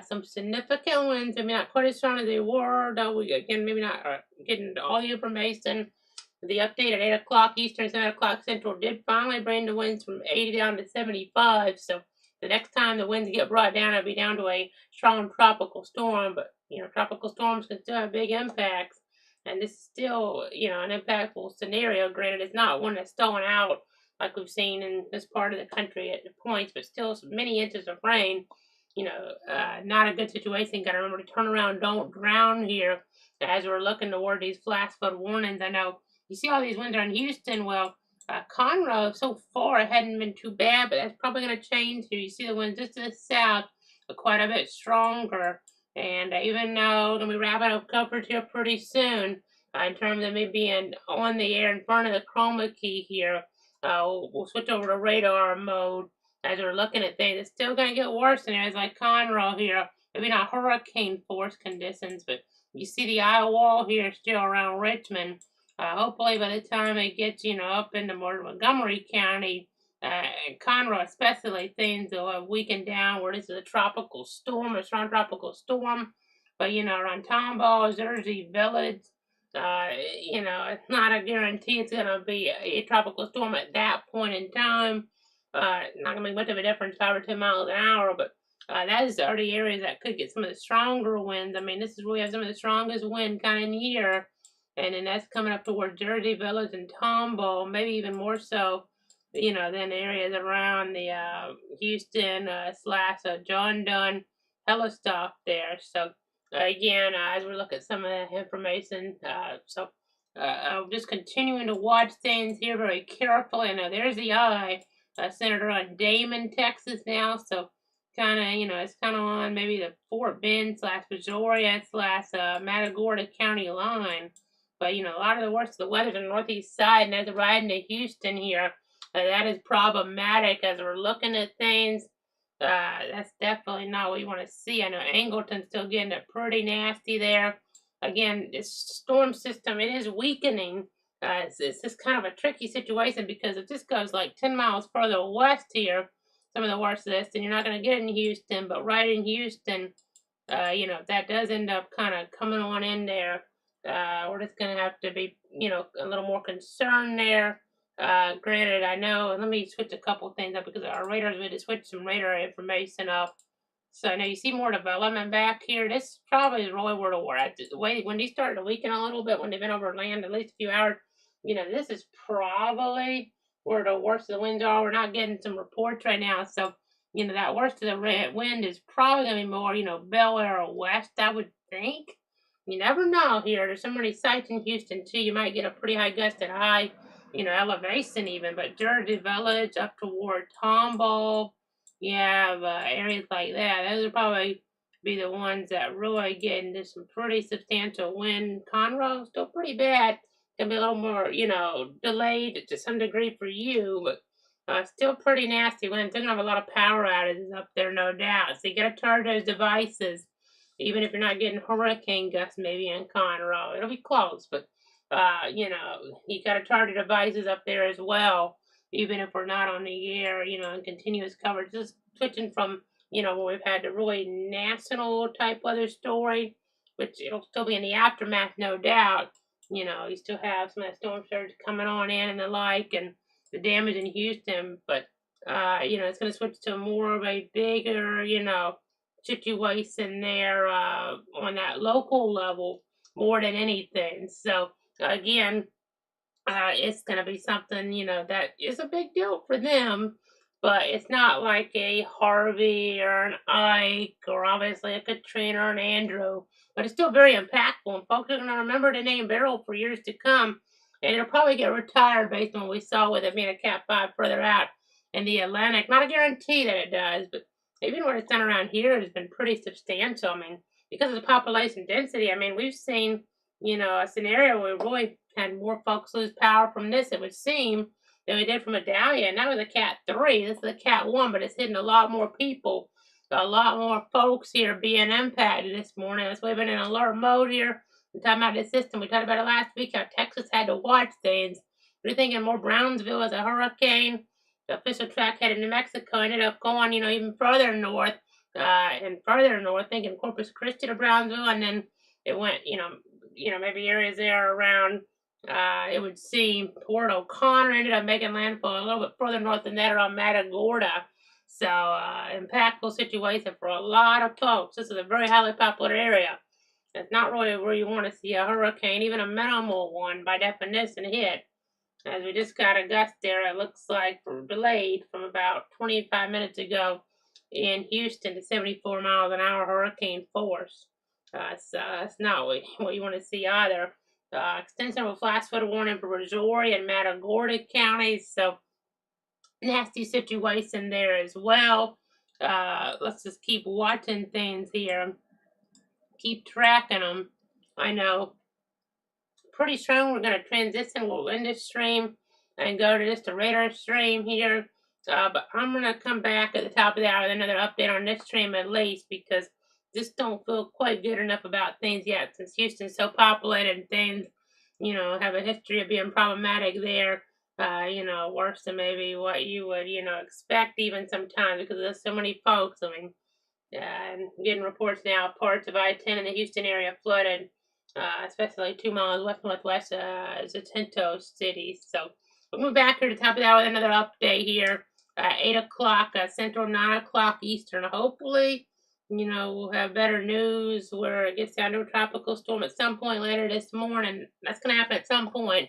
some significant winds, maybe not quite as strong as they were, though we again maybe not getting all the information. The update at 8 o'clock Eastern, 7 o'clock Central did finally bring the winds from 80 down to 75. So the next time the winds get brought down, it'll be down to a strong tropical storm. But tropical storms can still have big impacts. And this is still, an impactful scenario. Granted, it's not one that's stalling out like we've seen in this part of the country at the points, but still many inches of rain. Not a good situation. Got to remember to turn around, don't drown here as we're looking toward these flash flood warnings. I know you see all these winds around Houston. Well, Conroe so far it hadn't been too bad, but that's probably going to change here. You see the winds just to the south are quite a bit stronger. And even though we're going to be wrapping up coverage here pretty soon, in terms of me being on the air in front of the chroma key here, we'll switch over to radar mode as we're looking at things. It's still going to get worse in areas like Conroe here. Maybe not hurricane force conditions, but you see the eye wall here still around Richmond. Hopefully by the time it gets, up into more Montgomery County, and Conroe especially, things will have weakened down where this is a tropical storm, a strong tropical storm. But, around Tomball, Jersey Village, it's not a guarantee it's going to be a tropical storm at that point in time. Not going to make much of a difference, 5 or 10 miles an hour, but that is already areas that could get some of the stronger winds. I mean, this is where we have some of the strongest wind kind of in here. And then that's coming up towards Jersey Village and Tomball, maybe even more so, than areas around the Houston / John Dunn, hella stuff there. So again, as we look at some of the information, I'm just continuing to watch things here very carefully. I know there's the eye centered on Damon, Texas now, so kind of, it's kind of on maybe the Fort Bend / Brazoria / Matagorda County line. But, a lot of the worst of the weather's on the northeast side, and as we're riding to Houston here, that is problematic as we're looking at things. That's definitely not what you want to see. I know Angleton's still getting it pretty nasty there. Again, this storm system, it is weakening. It's just kind of a tricky situation because if this goes like 10 miles further west here, some of the worst of this, then you're not going to get it in Houston. But right in Houston, if that does end up kind of coming on in there, we're just going to have to be, a little more concerned there. Granted, I know, let me switch a couple things up because our radars, we just switch some radar information up. So I know you see more development back here. This probably is really where we're at. The way when these started to weaken a little bit, when they've been over land at least a few hours, this is probably where the worst of the winds are. We're not getting some reports right now. So that worst of the wind is probably going to be more, Bel Air or west, I would think. You never know here. There's so many sites in Houston, too. You might get a pretty high gusted high, elevation even, but Jersey Village up toward Tomball, you have areas like that. Those would probably be the ones that really get into some pretty substantial wind. Conroe, still pretty bad. Can be a little more, delayed to some degree for you, but still pretty nasty winds. They're gonna have a lot of power outages up there, no doubt. So you gotta charge those devices, even if you're not getting hurricane gusts maybe in Conroe. It'll be close, but you gotta charge the devices up there as well, even if we're not on the air, in continuous coverage. Just switching from, where we've had the really national type weather story, which it'll still be in the aftermath, no doubt. You still have some of that storm surge coming on in and the like, and the damage in Houston, but it's going to switch to more of a bigger, situation there on that local level more than anything. So again, it's going to be something, that is a big deal for them, but it's not like a Harvey or an Ike or obviously a Katrina or an Andrew, but it's still very impactful. And folks are going to remember the name Beryl for years to come. And it'll probably get retired based on what we saw with it being a Cat 5 further out in the Atlantic. Not a guarantee that it does, but even what it's done around here has been pretty substantial. I mean, because of the population density, I mean, we've seen, a scenario where we really had more folks lose power from this, it would seem, than we did from Adalia. And that was a Cat 3. This is a Cat 1, but it's hitting a lot more people. A lot more folks here being impacted this morning. That's why we've been in alert mode here. We're talking about the system. We talked about it last week, how Texas had to watch things. We're thinking more Brownsville as a hurricane. The official track headed to Mexico ended up going, even further north and further north, thinking Corpus Christi to Brownsville, and then it went, maybe areas there around, it would seem Port O'Connor ended up making landfall a little bit further north than that around Matagorda. So, impactful situation for a lot of folks. This is a very highly popular area. It's not really where you want to see a hurricane, even a minimal one by definition hit. As we just got a gust there, it looks like delayed from about 25 minutes ago in Houston to 74 miles an hour hurricane force. So that's not what you want to see either. Extensive of flash flood warning for Missouri and Matagorda counties. So nasty situation there as well. Let's just keep watching things here. Keep tracking them. I know pretty strong we're going to transition. We'll end this stream and go to just a radar stream here. But I'm going to come back at the top of the hour with another update on this stream at least, because just don't feel quite good enough about things yet, since Houston's so populated and things, have a history of being problematic there. Worse than maybe what you would, expect even sometimes, because there's so many folks. I mean, and getting reports now of parts of I-10 in the Houston area flooded, especially 2 miles west-northwest Zatinto City. So we'll move back here to the top of the hour with another update here. 8 o'clock Central, 9 o'clock Eastern. Hopefully, we'll have better news where it gets down to a tropical storm at some point later this morning. That's going to happen at some point.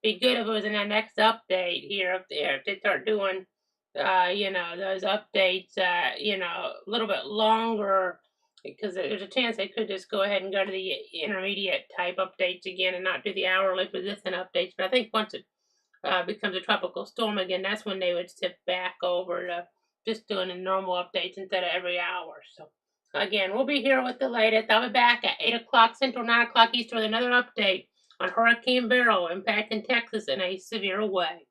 Be good if it was in that next update here if they start doing, those updates, a little bit longer, because there's a chance they could just go ahead and go to the intermediate type updates again and not do the hourly position updates. But I think once it becomes a tropical storm again, that's when they would shift back over to just doing the normal updates instead of every hour. So again, we'll be here with the latest. I'll be back at 8 o'clock Central, 9 o'clock Eastern with another update on Hurricane Beryl impacting Texas in a severe way.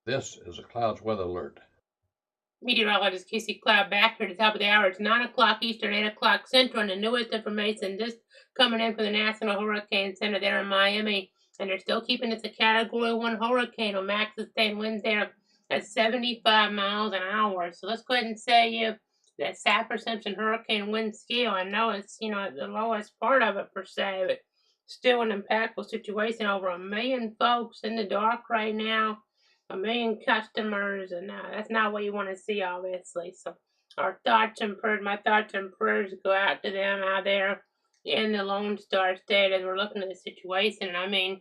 This is a clouds weather alert. Meteorologist Casey Cloud back here at the top of the hour. It's 9 o'clock Eastern, 8 o'clock Central, and the newest information just coming in from the National Hurricane Center there in Miami. And they're still keeping it a Category 1 hurricane with max sustained winds there at 75 miles an hour. So let's go ahead and say that Saffir-Simpson hurricane wind scale. I know it's, the lowest part of it per se, but still an impactful situation. Over 1 million folks in the dark right now. 1 million customers, and that's not what you want to see, obviously. So, my thoughts and prayers go out to them out there in the Lone Star State as we're looking at the situation. I mean,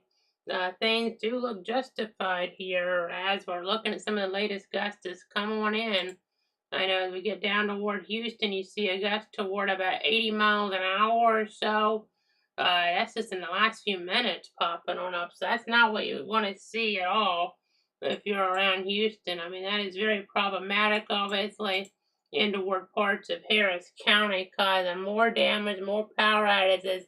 things do look justified here as we're looking at some of the latest gusts come on in. I know as we get down toward Houston, you see a gust toward about 80 miles an hour or so. That's just in the last few minutes popping on up. So that's not what you want to see at all if you're around Houston. I mean, that is very problematic, obviously, in toward parts of Harris County, causing more damage, more power outages,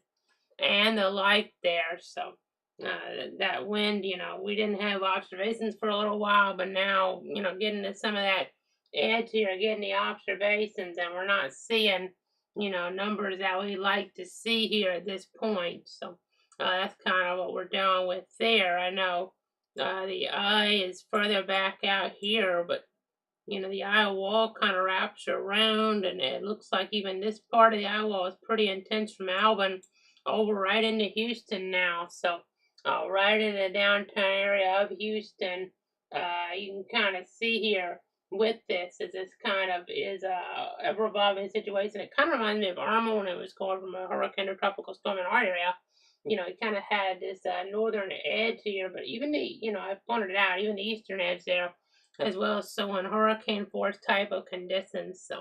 and the like there. So that wind, we didn't have observations for a little while, but now, getting to some of that edge here, getting the observations, and we're not seeing, numbers that we like to see here at this point. So that's kind of what we're dealing with there. I know the eye is further back out here, but the eye wall kind of wraps around, and it looks like even this part of the eye wall is pretty intense from Alvin over right into Houston now. So, right in the downtown area of Houston, you can kind of see here with this as this kind of is a revolving situation. It kind of reminds me of Irma when it was going from a hurricane to tropical storm in our area. It kind of had this northern edge here, but even I pointed it out, even the eastern edge there, as well as so on hurricane force type of conditions. So,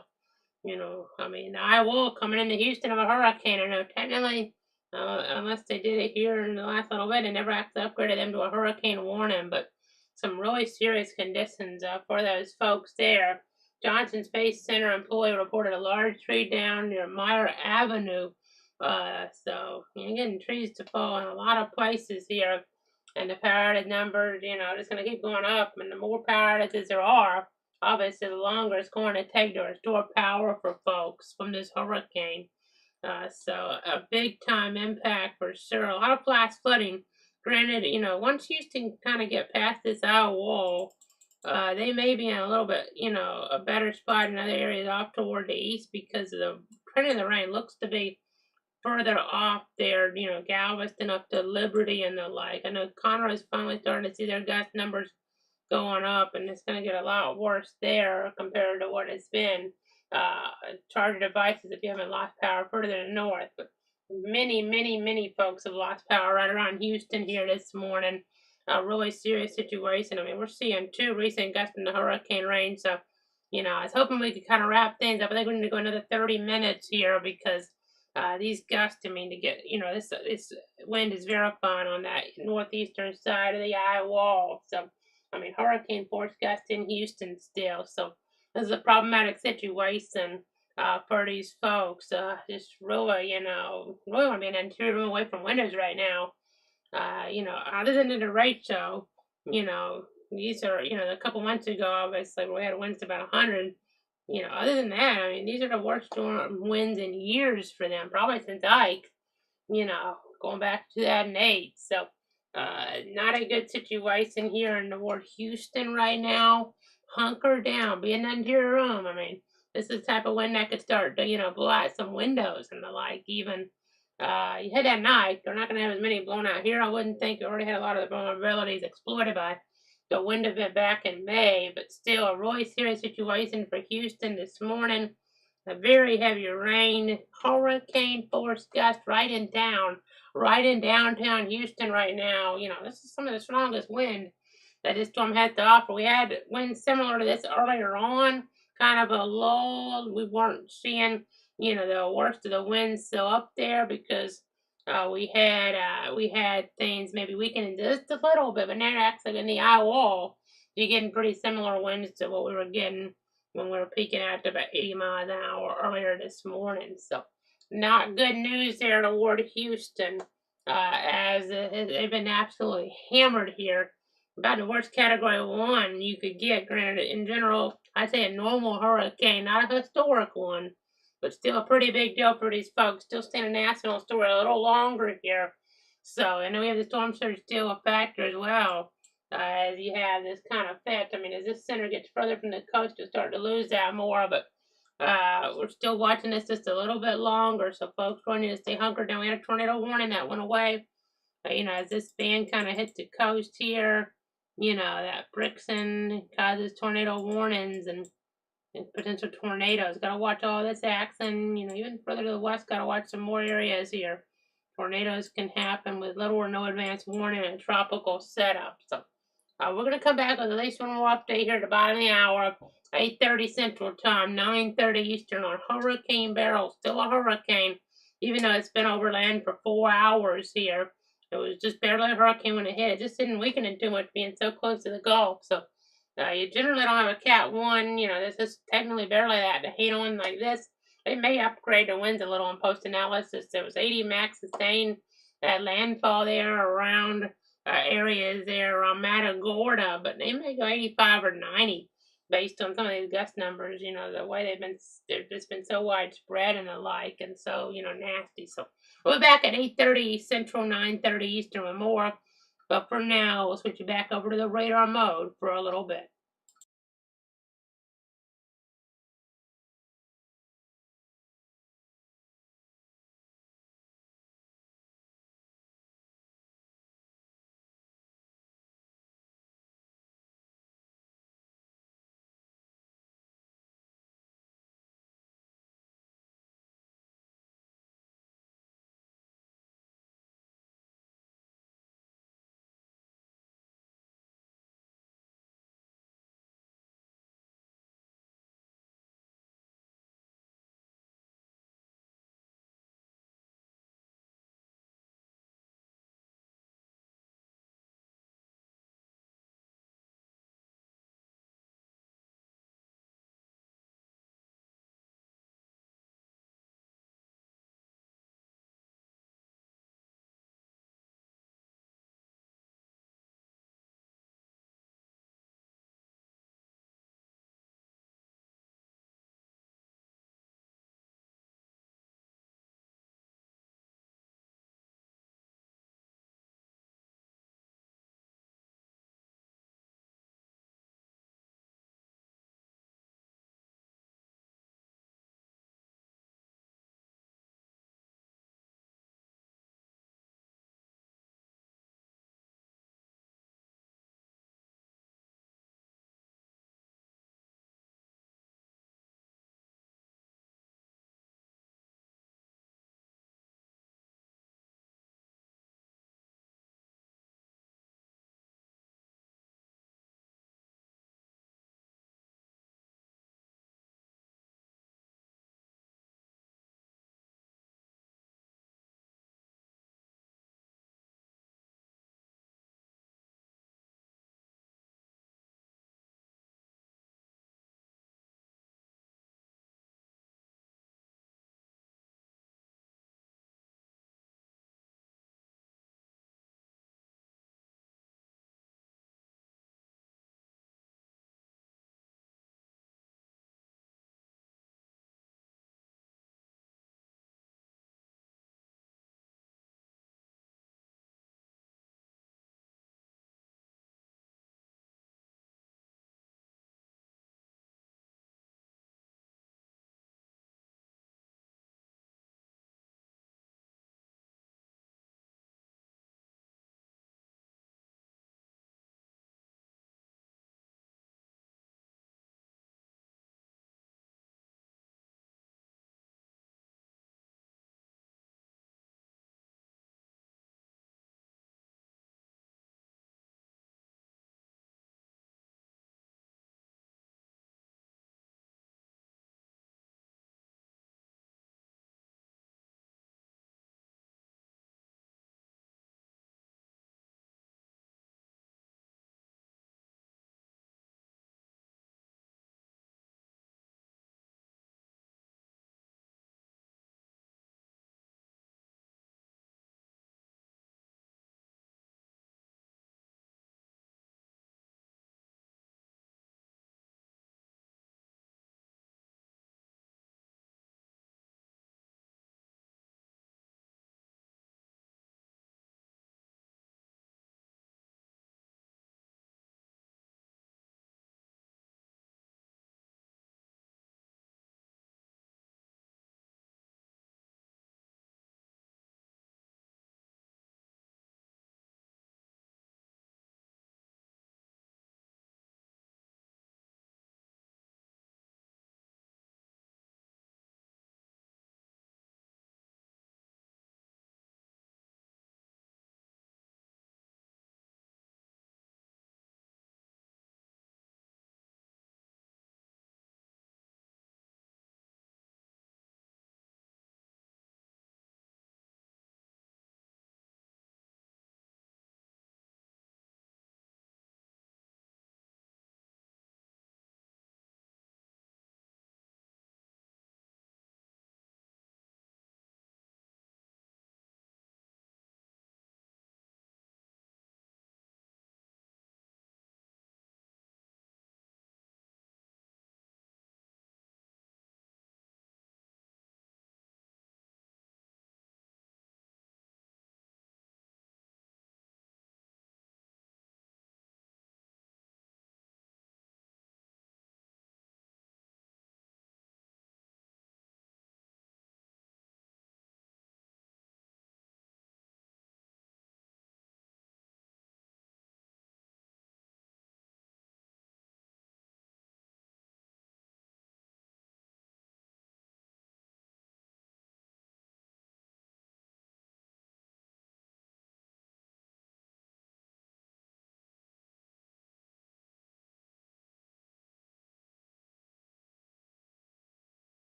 I mean, the eye wall coming into Houston of a hurricane. I know technically, unless they did it here in the last little bit, they never actually upgraded them to a hurricane warning, but some really serious conditions for those folks there. Johnson Space Center employee reported a large tree down near Meyer Avenue. So you're getting trees to fall in a lot of places here, and the power outage numbers, just going to keep going up. And the more power outages there are, obviously, the longer it's going to take to restore power for folks from this hurricane. So a big time impact for sure. A lot of flash flooding. Granted, once Houston kind of get past this eye wall, they may be in a little bit, a better spot in other areas off toward the east because of the trend of the rain looks to be further off there, Galveston up to Liberty and the like. I know Conroe is finally starting to see their gust numbers going up, and it's going to get a lot worse there compared to what it's been. Charger devices if you haven't lost power further north, but many folks have lost power right around Houston here this morning. A really serious situation. I mean, we're seeing 2 recent gusts in the hurricane range, so I was hoping we could kind of wrap things up. I think we need to go another 30 minutes here because these gusts, to get, this wind is verifying on that northeastern side of the eye wall. So, hurricane force gusts in Houston still. So, this is a problematic situation for these folks. Just really, really want to be in an interior room away from windows right now. Other than the derecho, these are, a couple months ago, obviously, we had winds about 100. Other than that, these are the worst storm winds in years for them, probably since Ike, going back to 2008. So, not a good situation here in the ward Houston right now. Hunker down, be in the interior room. This is the type of wind that could start to, blow out some windows and the like. Even you had that night, they're not going to have as many blown out here. I wouldn't think. You already had a lot of the vulnerabilities exploited by the wind event back in May, but still a really serious situation for Houston this morning. A very heavy rain, hurricane force gust right in downtown Houston right now. This is some of the strongest wind that this storm had to offer. We had winds similar to this earlier on, kind of a lull. We weren't seeing, the worst of the winds still up there because we had things maybe weakening just a little bit, but now actually in the eye wall, you're getting pretty similar winds to what we were getting when we were peaking out to about 80 miles an hour earlier this morning. So, not good news there toward Houston, as they've been absolutely hammered here about the worst category 1 you could get. Granted, in general, I'd say a normal hurricane, not a historic one, but still a pretty big deal for these folks. Still staying a national story a little longer here. So, I know we have the storm surge still a factor as well. As you have this kind of effect. I mean, as this center gets further from the coast, you'll start to lose that more. But we're still watching this just a little bit longer. So, folks, we need to stay hunkered down. We had a tornado warning that went away. As this band kind of hits the coast here, that Brixton causes tornado warnings and potential tornadoes. Got to watch all this action. Even further to the west, got to watch some more areas here. Tornadoes can happen with little or no advance warning in a tropical setup. So we're going to come back with at least one more update here at the bottom of the hour, 8:30 Central Time, 9:30 Eastern on Hurricane Beryl. Still a hurricane, even though it's been over land for 4 hours here. It was just barely a hurricane when it hit. It just didn't weaken it too much being so close to the Gulf. So you generally don't have a Cat 1. This is technically barely that to hate on like this. They may upgrade the winds a little on post analysis. There was 80 max sustained at landfall there around areas there around Matagorda, but they may go 85 or 90 based on some of these gust numbers. The way they've just been so widespread and the like, and so nasty. So we'll be back at 8:30 Central, 9:30 Eastern with more. But for now, we'll switch you back over to the radar mode for a little bit.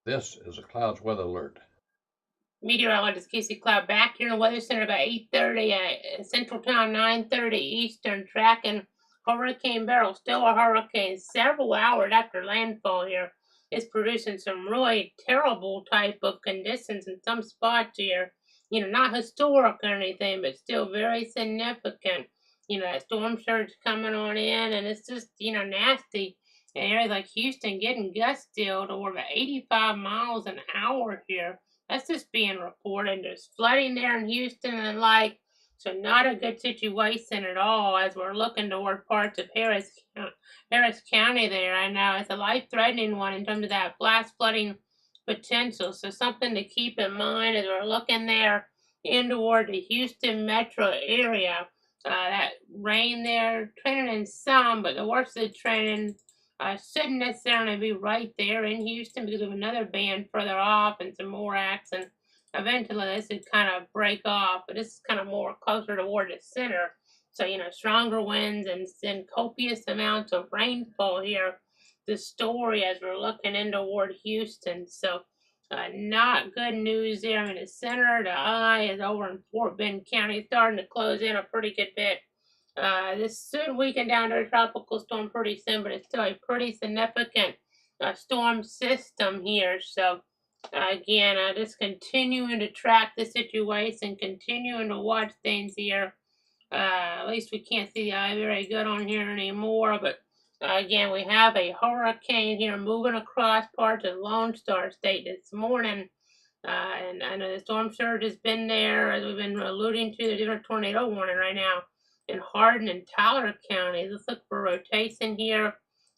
This is a clouds weather alert. Meteorologist Casey Cloud back here in the Weather Center about 8:30 Central Time, 9:30 Eastern, tracking Hurricane Beryl, still a hurricane, several hours after landfall here. It's producing some really terrible type of conditions in some spots here. Not historic or anything, but still very significant. That storm surge coming on in, and it's just, nasty. And areas like Houston getting gusts still to over 85 miles an hour here. That's just being reported. There's flooding there in Houston and so not a good situation at all as we're looking toward parts of Harris County there. I know it's a life-threatening one in terms of that flash flooding potential. So something to keep in mind as we're looking there in toward the Houston metro area. That rain there, training in some, but the worst of the training shouldn't necessarily be right there in Houston because of another band further off and some more acts, and eventually this would kind of break off, but this is kind of more closer toward the center. So, stronger winds and copious amounts of rainfall here. The story as we're looking in toward Houston. So, not good news there. The center, the eye is over in Fort Bend County, starting to close in a pretty good bit. This should weaken down to a tropical storm pretty soon, but it's still a pretty significant storm system here. So, again, just continuing to track the situation, continuing to watch things here. At least we can't see the eye very good on here anymore, but again, we have a hurricane here moving across parts of Lone Star State this morning. And I know the storm surge has been there, as we've been alluding to. There's even a tornado warning right now in Hardin and Tyler counties. Let's look for rotation here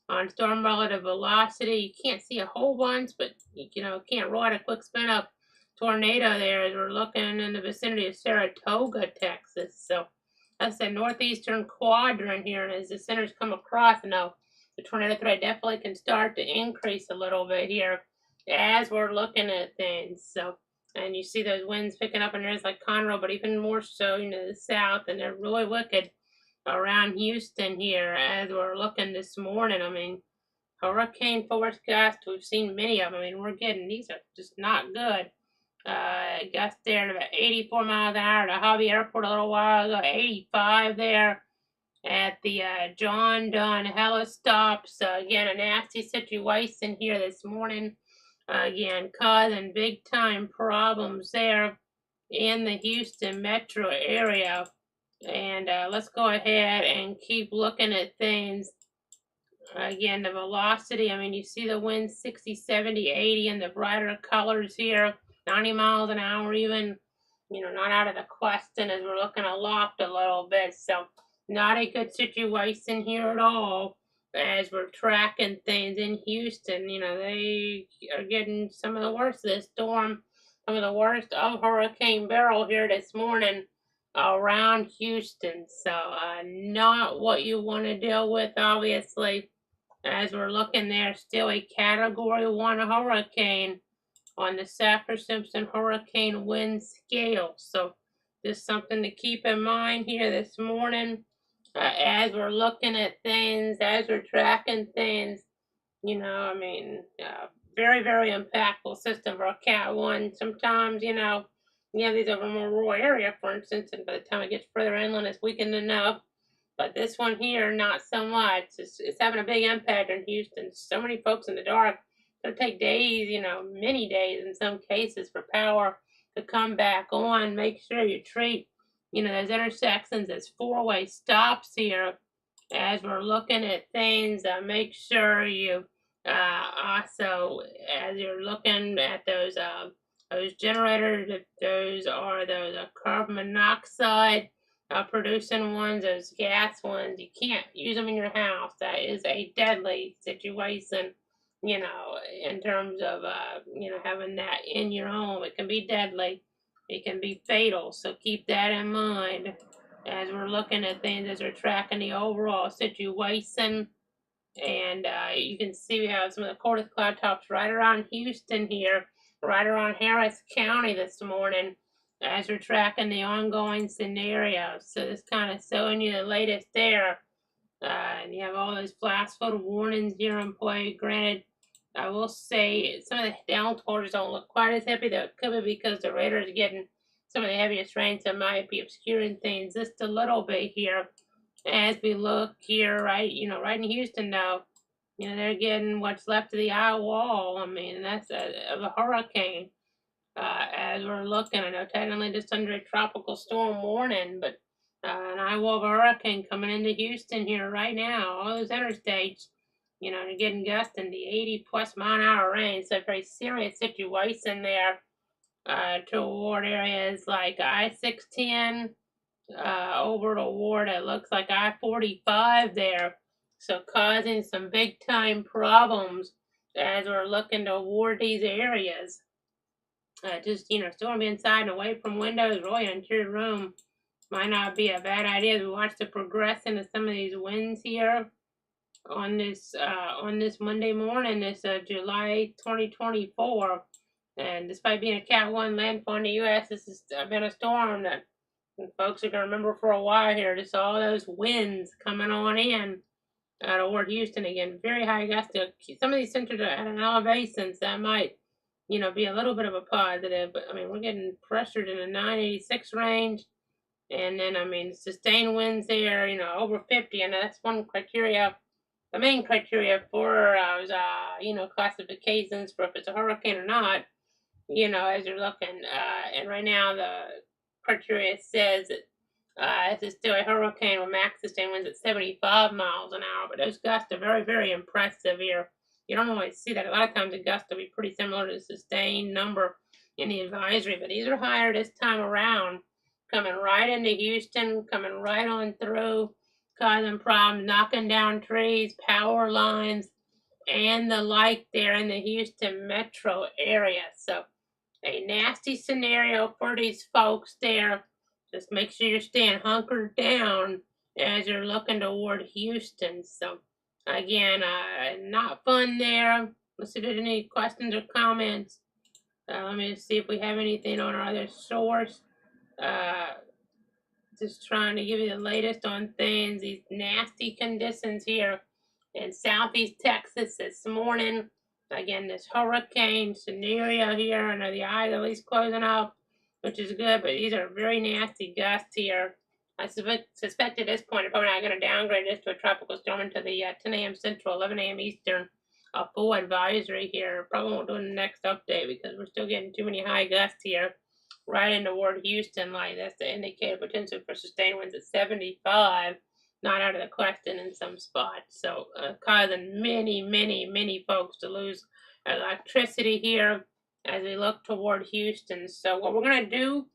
on storm relative velocity. You can't see a whole bunch, but can't rule out a quick spin up tornado there as we're looking in the vicinity of Saratoga, Texas. So that's the northeastern quadrant here, and as the centers come across, the tornado threat definitely can start to increase a little bit here as we're looking at things. So, and you see those winds picking up in areas like Conroe, but even more so, the south, and they're really wicked around Houston here as we're looking this morning. Hurricane force gusts, we've seen many of them. We're getting, these are just not good. Gusts there at about 84 miles an hour at Hobby Airport a little while ago, 85 there at the John Dunn Helistop. So again, a nasty situation here this morning. Again, causing big time problems there in the Houston metro area. And let's go ahead and keep looking at things. Again, the velocity, you see the wind 60, 70, 80 in the brighter colors here, 90 miles an hour even, not out of the question as we're looking aloft a little bit. So not a good situation here at all as we're tracking things in Houston. They are getting some of the worst of this storm, some of the worst of Hurricane Beryl here this morning around Houston. So not what you want to deal with, obviously, as we're looking there. Still a Category 1 hurricane on the Saffir-Simpson hurricane wind scale. So just something to keep in mind here this morning. As we're looking at things, as we're tracking things, very, very impactful system for a Cat 1. Sometimes, these over a more rural area, for instance, and by the time it gets further inland, it's weakened enough. But this one here, not so much. It's having a big impact in Houston. So many folks in the dark. It'll take days, many days in some cases for power to come back on. Make sure you treat those intersections as four-way stops here as we're looking at things. Make sure you also, as you're looking at those generators, if those are those carbon monoxide producing ones, those gas ones, you can't use them in your house. That is a deadly situation, in terms of, having that in your home. It can be deadly. It can be fatal, so keep that in mind as we're looking at things, as we're tracking the overall situation. And you can see we have some of the coldest cloud tops right around Houston here, right around Harris County this morning, as we're tracking the ongoing scenario. So this kind of showing you the latest there. And you have all those flash flood warnings here in play. Granted, I will say some of the downpours don't look quite as heavy. That could be because the radar is getting some of the heaviest rains that might be obscuring things just a little bit here. As we look here, right in Houston now, they're getting what's left of the eye wall. I mean, that's of a hurricane. As we're looking, I know technically just under a tropical storm warning, but an eye wall of a hurricane coming into Houston here right now. All those interstates, they're getting gusts in the 80+ mile an hour range. So a very serious situation there toward areas like I-610 over toward it looks like I-45 there. So causing some big time problems as we're looking toward these areas. Just, still want to be inside and away from windows, really into your room might not be a bad idea as we watch the progression of some of these winds here on this Monday morning, this July 2024. And despite being a Cat 1 landfall in the U.S., this has been a storm that folks are going to remember for a while here. Just all those winds coming on in toward Houston again. Very high gust. Some of these centers are at an elevation, so that might, be a little bit of a positive. But I mean, we're getting pressured in the 986 range. And then, I mean, sustained winds there, over 50. And that's one criteria, the main criteria for, classifications for if it's a hurricane or not, as you're looking. And right now, the criteria says that this is still a hurricane with max sustained winds at 75 miles an hour, but those gusts are very, very impressive here. You don't always see that. A lot of times the gusts will be pretty similar to the sustained number in the advisory, but these are higher this time around, coming right into Houston, coming right on through, causing problems, knocking down trees, power lines, and the like there in the Houston metro area. So a nasty scenario for these folks there. Just make sure you're staying hunkered down as you're looking toward Houston. So, again, not fun there. Let's see if there's any questions or comments. Let me see if we have anything on our other source. Uh, just trying to give you the latest on things. These nasty conditions here in southeast Texas this morning. Again, this hurricane scenario here. I know the eyes at least closing up, which is good, but these are very nasty gusts here. I suspect at this point, I'm probably not going to downgrade this to a tropical storm until the 10 a.m. Central, 11 a.m. Eastern, a full advisory here. Probably won't do it in the next update because we're still getting too many high gusts here right in toward Houston. Like that's the indicator potential for sustained winds at 75. Not out of the question in some spots. So causing many folks to lose electricity here as we look toward Houston. So what we're going to do,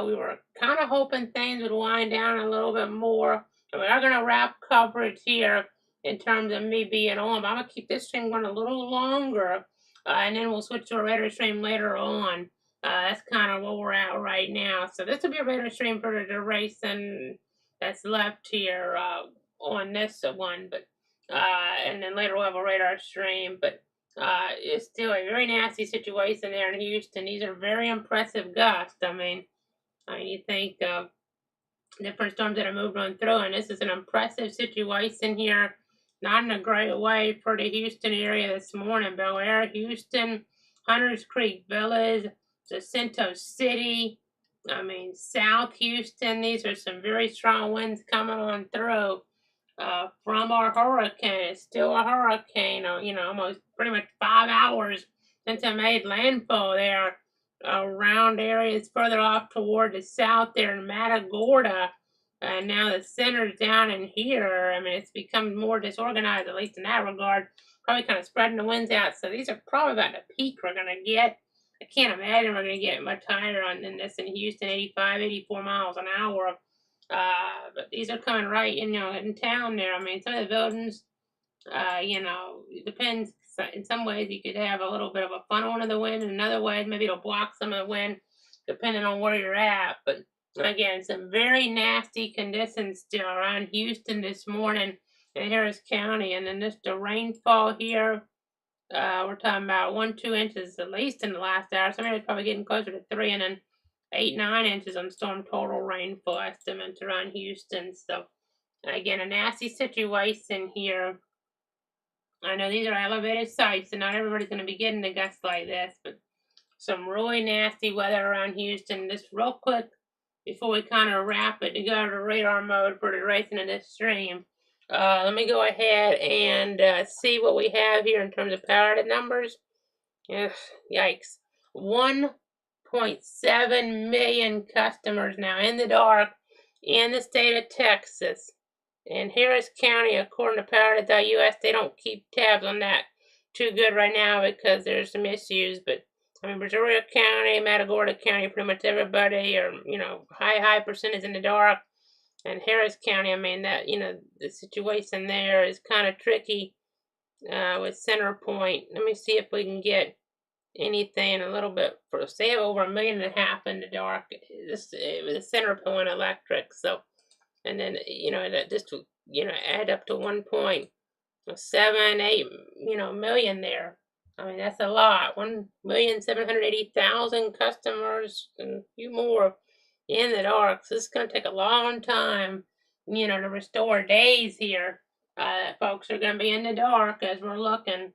we were kind of hoping things would wind down a little bit more. And we are going to wrap coverage here in terms of me being on. But I'm going to keep this stream going a little longer. And then we'll switch to a radar stream later on. That's kind of where we're at right now. So this will be a radar stream for the duration that's left here on this one, but and then later we'll have a radar stream. But it's still a very nasty situation there in Houston. These are very impressive gusts. I mean, you think of different storms that have moved on through, and this is an impressive situation here. Not in a great way for the Houston area this morning. Bel Air, Houston, Hunters Creek Village, Jacinto City. I mean, South Houston, these are some very strong winds coming on through from our hurricane. It's still a hurricane, almost pretty much 5 hours since it made landfall there around areas further off toward the south there in Matagorda. And now the center's down in here. I mean, it's become more disorganized, at least in that regard. Probably kind of spreading the winds out. So these are probably about the peak we're going to get. I can't imagine we're going to get much higher than this in Houston, 85, 84 miles an hour. But these are coming right in town there. I mean, some of the buildings, it depends. In some ways, you could have a little bit of a funnel into the wind. In another way, maybe it'll block some of the wind, depending on where you're at. But again, some very nasty conditions still around Houston this morning in Harris County. And then the rainfall here. We're talking about 1-2 inches at least in the last hour. Somebody's probably getting closer to 3, and then 8-9 inches on storm total rainfall estimates around Houston. So again, a nasty situation here I know these are elevated sites, and not everybody's going to be getting a gust like this, but some really nasty weather around Houston. Just real quick, before we kind of wrap it to go to radar mode for the racing of this stream, let me go ahead and see what we have here in terms of power to numbers. Ugh, yikes. 1.7 million customers now in the dark in the state of Texas. In Harris County, according to Power.us, they don't keep tabs on that too good right now because there's some issues. But I mean, Brazoria County, Matagorda County, pretty much everybody are, high percentage in the dark. And Harris County, I mean, that, the situation there is kind of tricky with Center Point. Let me see if we can get anything a little bit for, say, over 1.5 million in the dark. This it was a Center Point electric. So, and then, that just to, add up to 1.78, million there. I mean, that's a lot. 1,780,000 customers and a few more in the dark. So this is going to take a long time, to restore days here. Folks are going to be in the dark as we're looking.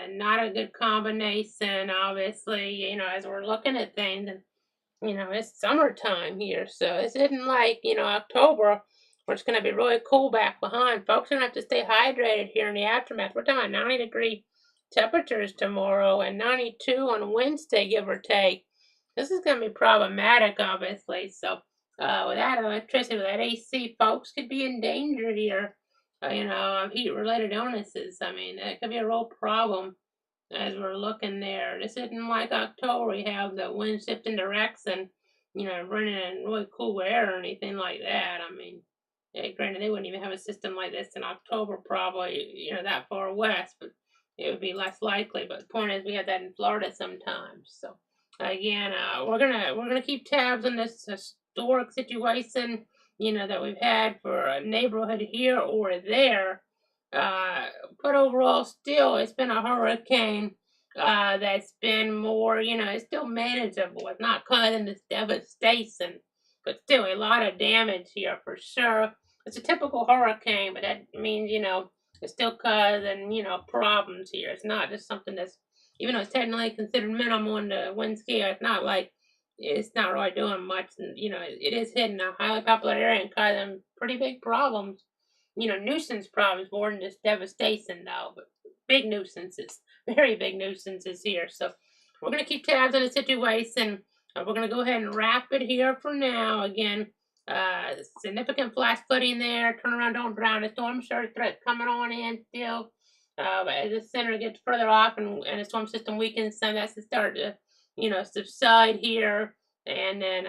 Not a good combination, obviously, as we're looking at things. And, it's summertime here. So this isn't like, October, where it's going to be really cool back behind. Folks are going to have to stay hydrated here in the aftermath. We're talking about 90-degree temperatures tomorrow and 92 on Wednesday, give or take. This is going to be problematic, obviously. So without electricity, without AC, folks could be in danger here, of heat-related illnesses. I mean, that could be a real problem as we're looking there. This isn't like October. We have the wind shifting direction, running in really cool air or anything like that. I mean, granted, they wouldn't even have a system like this in October, probably, that far west, but it would be less likely. But the point is, we have that in Florida sometimes. So again, we're gonna keep tabs on this historic situation, that we've had for a neighborhood here or there. But overall, still, it's been a hurricane that's been more, it's still manageable. It's not causing this devastation, but still a lot of damage here for sure. It's a typical hurricane, but that means, it's still causing, problems here. It's not just something that's, even though it's technically considered minimal in the wind scale, it's not really doing much. And, it is hitting a highly populated area and causing pretty big problems. Nuisance problems more than just devastation, though, but big nuisances, very big nuisances here. So we're going to keep tabs on the situation. We're going to go ahead and wrap it here for now. Again, significant flash flooding there. Turn around, don't drown. A storm surge threat coming on in still. But as the center gets further off and the storm system weakens, some that's to start to, subside here. And then,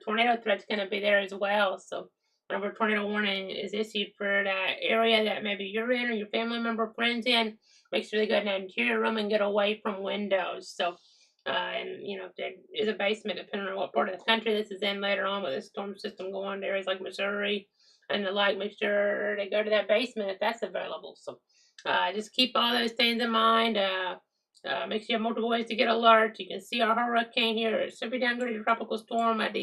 tornado threat's going to be there as well. So whenever tornado warning is issued for that area that maybe you're in or your family member, friends in, make sure they go in that interior room and get away from windows. So, and if there is a basement, depending on what part of the country this is in later on with this storm system going to areas like Missouri and the like, make sure they go to that basement if that's available. So, just keep all those things in mind. Make sure you have multiple ways to get alerts. You can see our hurricane here. It should be downgraded to tropical storm at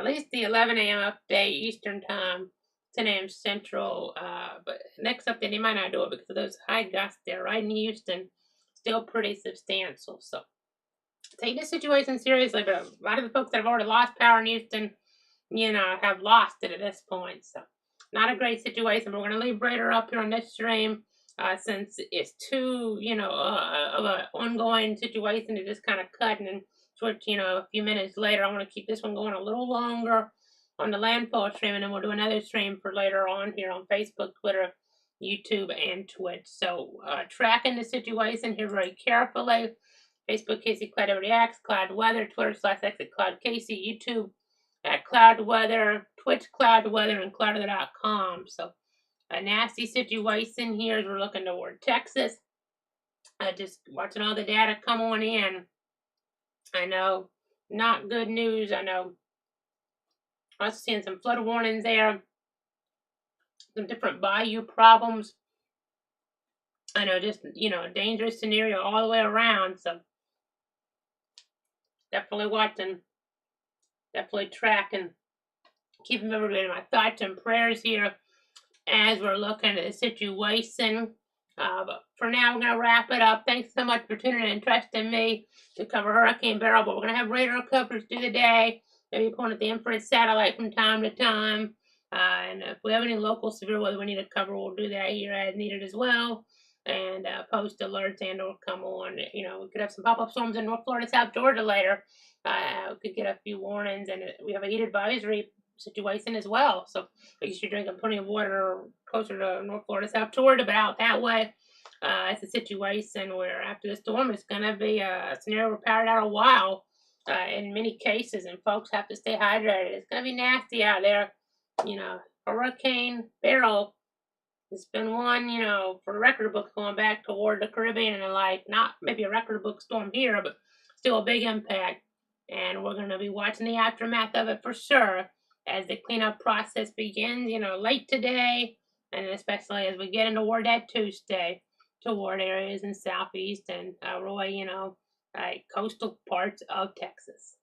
least the 11 a.m. update Eastern time, 10 a.m. Central. But next update, they might not do it because of those high gusts there right in Houston. Still pretty substantial. So take this situation seriously. But a lot of the folks that have already lost power in Houston, have lost it at this point. So not a great situation. But we're going to leave Raider up here on this stream. Since it's too, of an ongoing situation to just kind of cut and then switch, a few minutes later. I want to keep this one going a little longer on the landfall stream, and then we'll do another stream for later on here on Facebook, Twitter, YouTube, and Twitch. So tracking the situation here very carefully. Facebook, Casey Cloud Reacts, Cloud Weather, Twitter /X at Cloud Casey, YouTube at Cloud Weather, Twitch Cloud Weather, and cloudweather.com. So a nasty situation here as we're looking toward Texas. Just watching all the data come on in. I know, not good news. I know, I was seeing some flood warnings there. Some different bayou problems. I know, just, a dangerous scenario all the way around. So, definitely watching. Definitely tracking. Keeping everybody in my thoughts and prayers here as we're looking at the situation. But for now, we're going to wrap it up. Thanks so much for tuning in and trusting me to cover Hurricane Beryl. But we're going to have radar coverage through the day. Maybe point at the infrared satellite from time to time. And if we have any local severe weather we need to cover, we'll do that here as needed as well. And post alerts and or come on. You know, we could have some pop-up storms in North Florida, South Georgia later. We could get a few warnings, and we have a heat advisory situation as well. So make sure you're drinking plenty of water closer to North Florida, South Georgia, but out that way. It's a situation where after the storm, it's going to be a scenario we're powered out a while in many cases, and folks have to stay hydrated. It's going to be nasty out there. You know, Hurricane Beryl has been one, you know, for record books going back toward the Caribbean and the like. Not maybe a record book storm here, but still a big impact. And we're going to be watching the aftermath of it for sure as the cleanup process begins, you know, late today, and especially as we get into War that Tuesday toward areas in southeast and Roy, you know, coastal parts of Texas.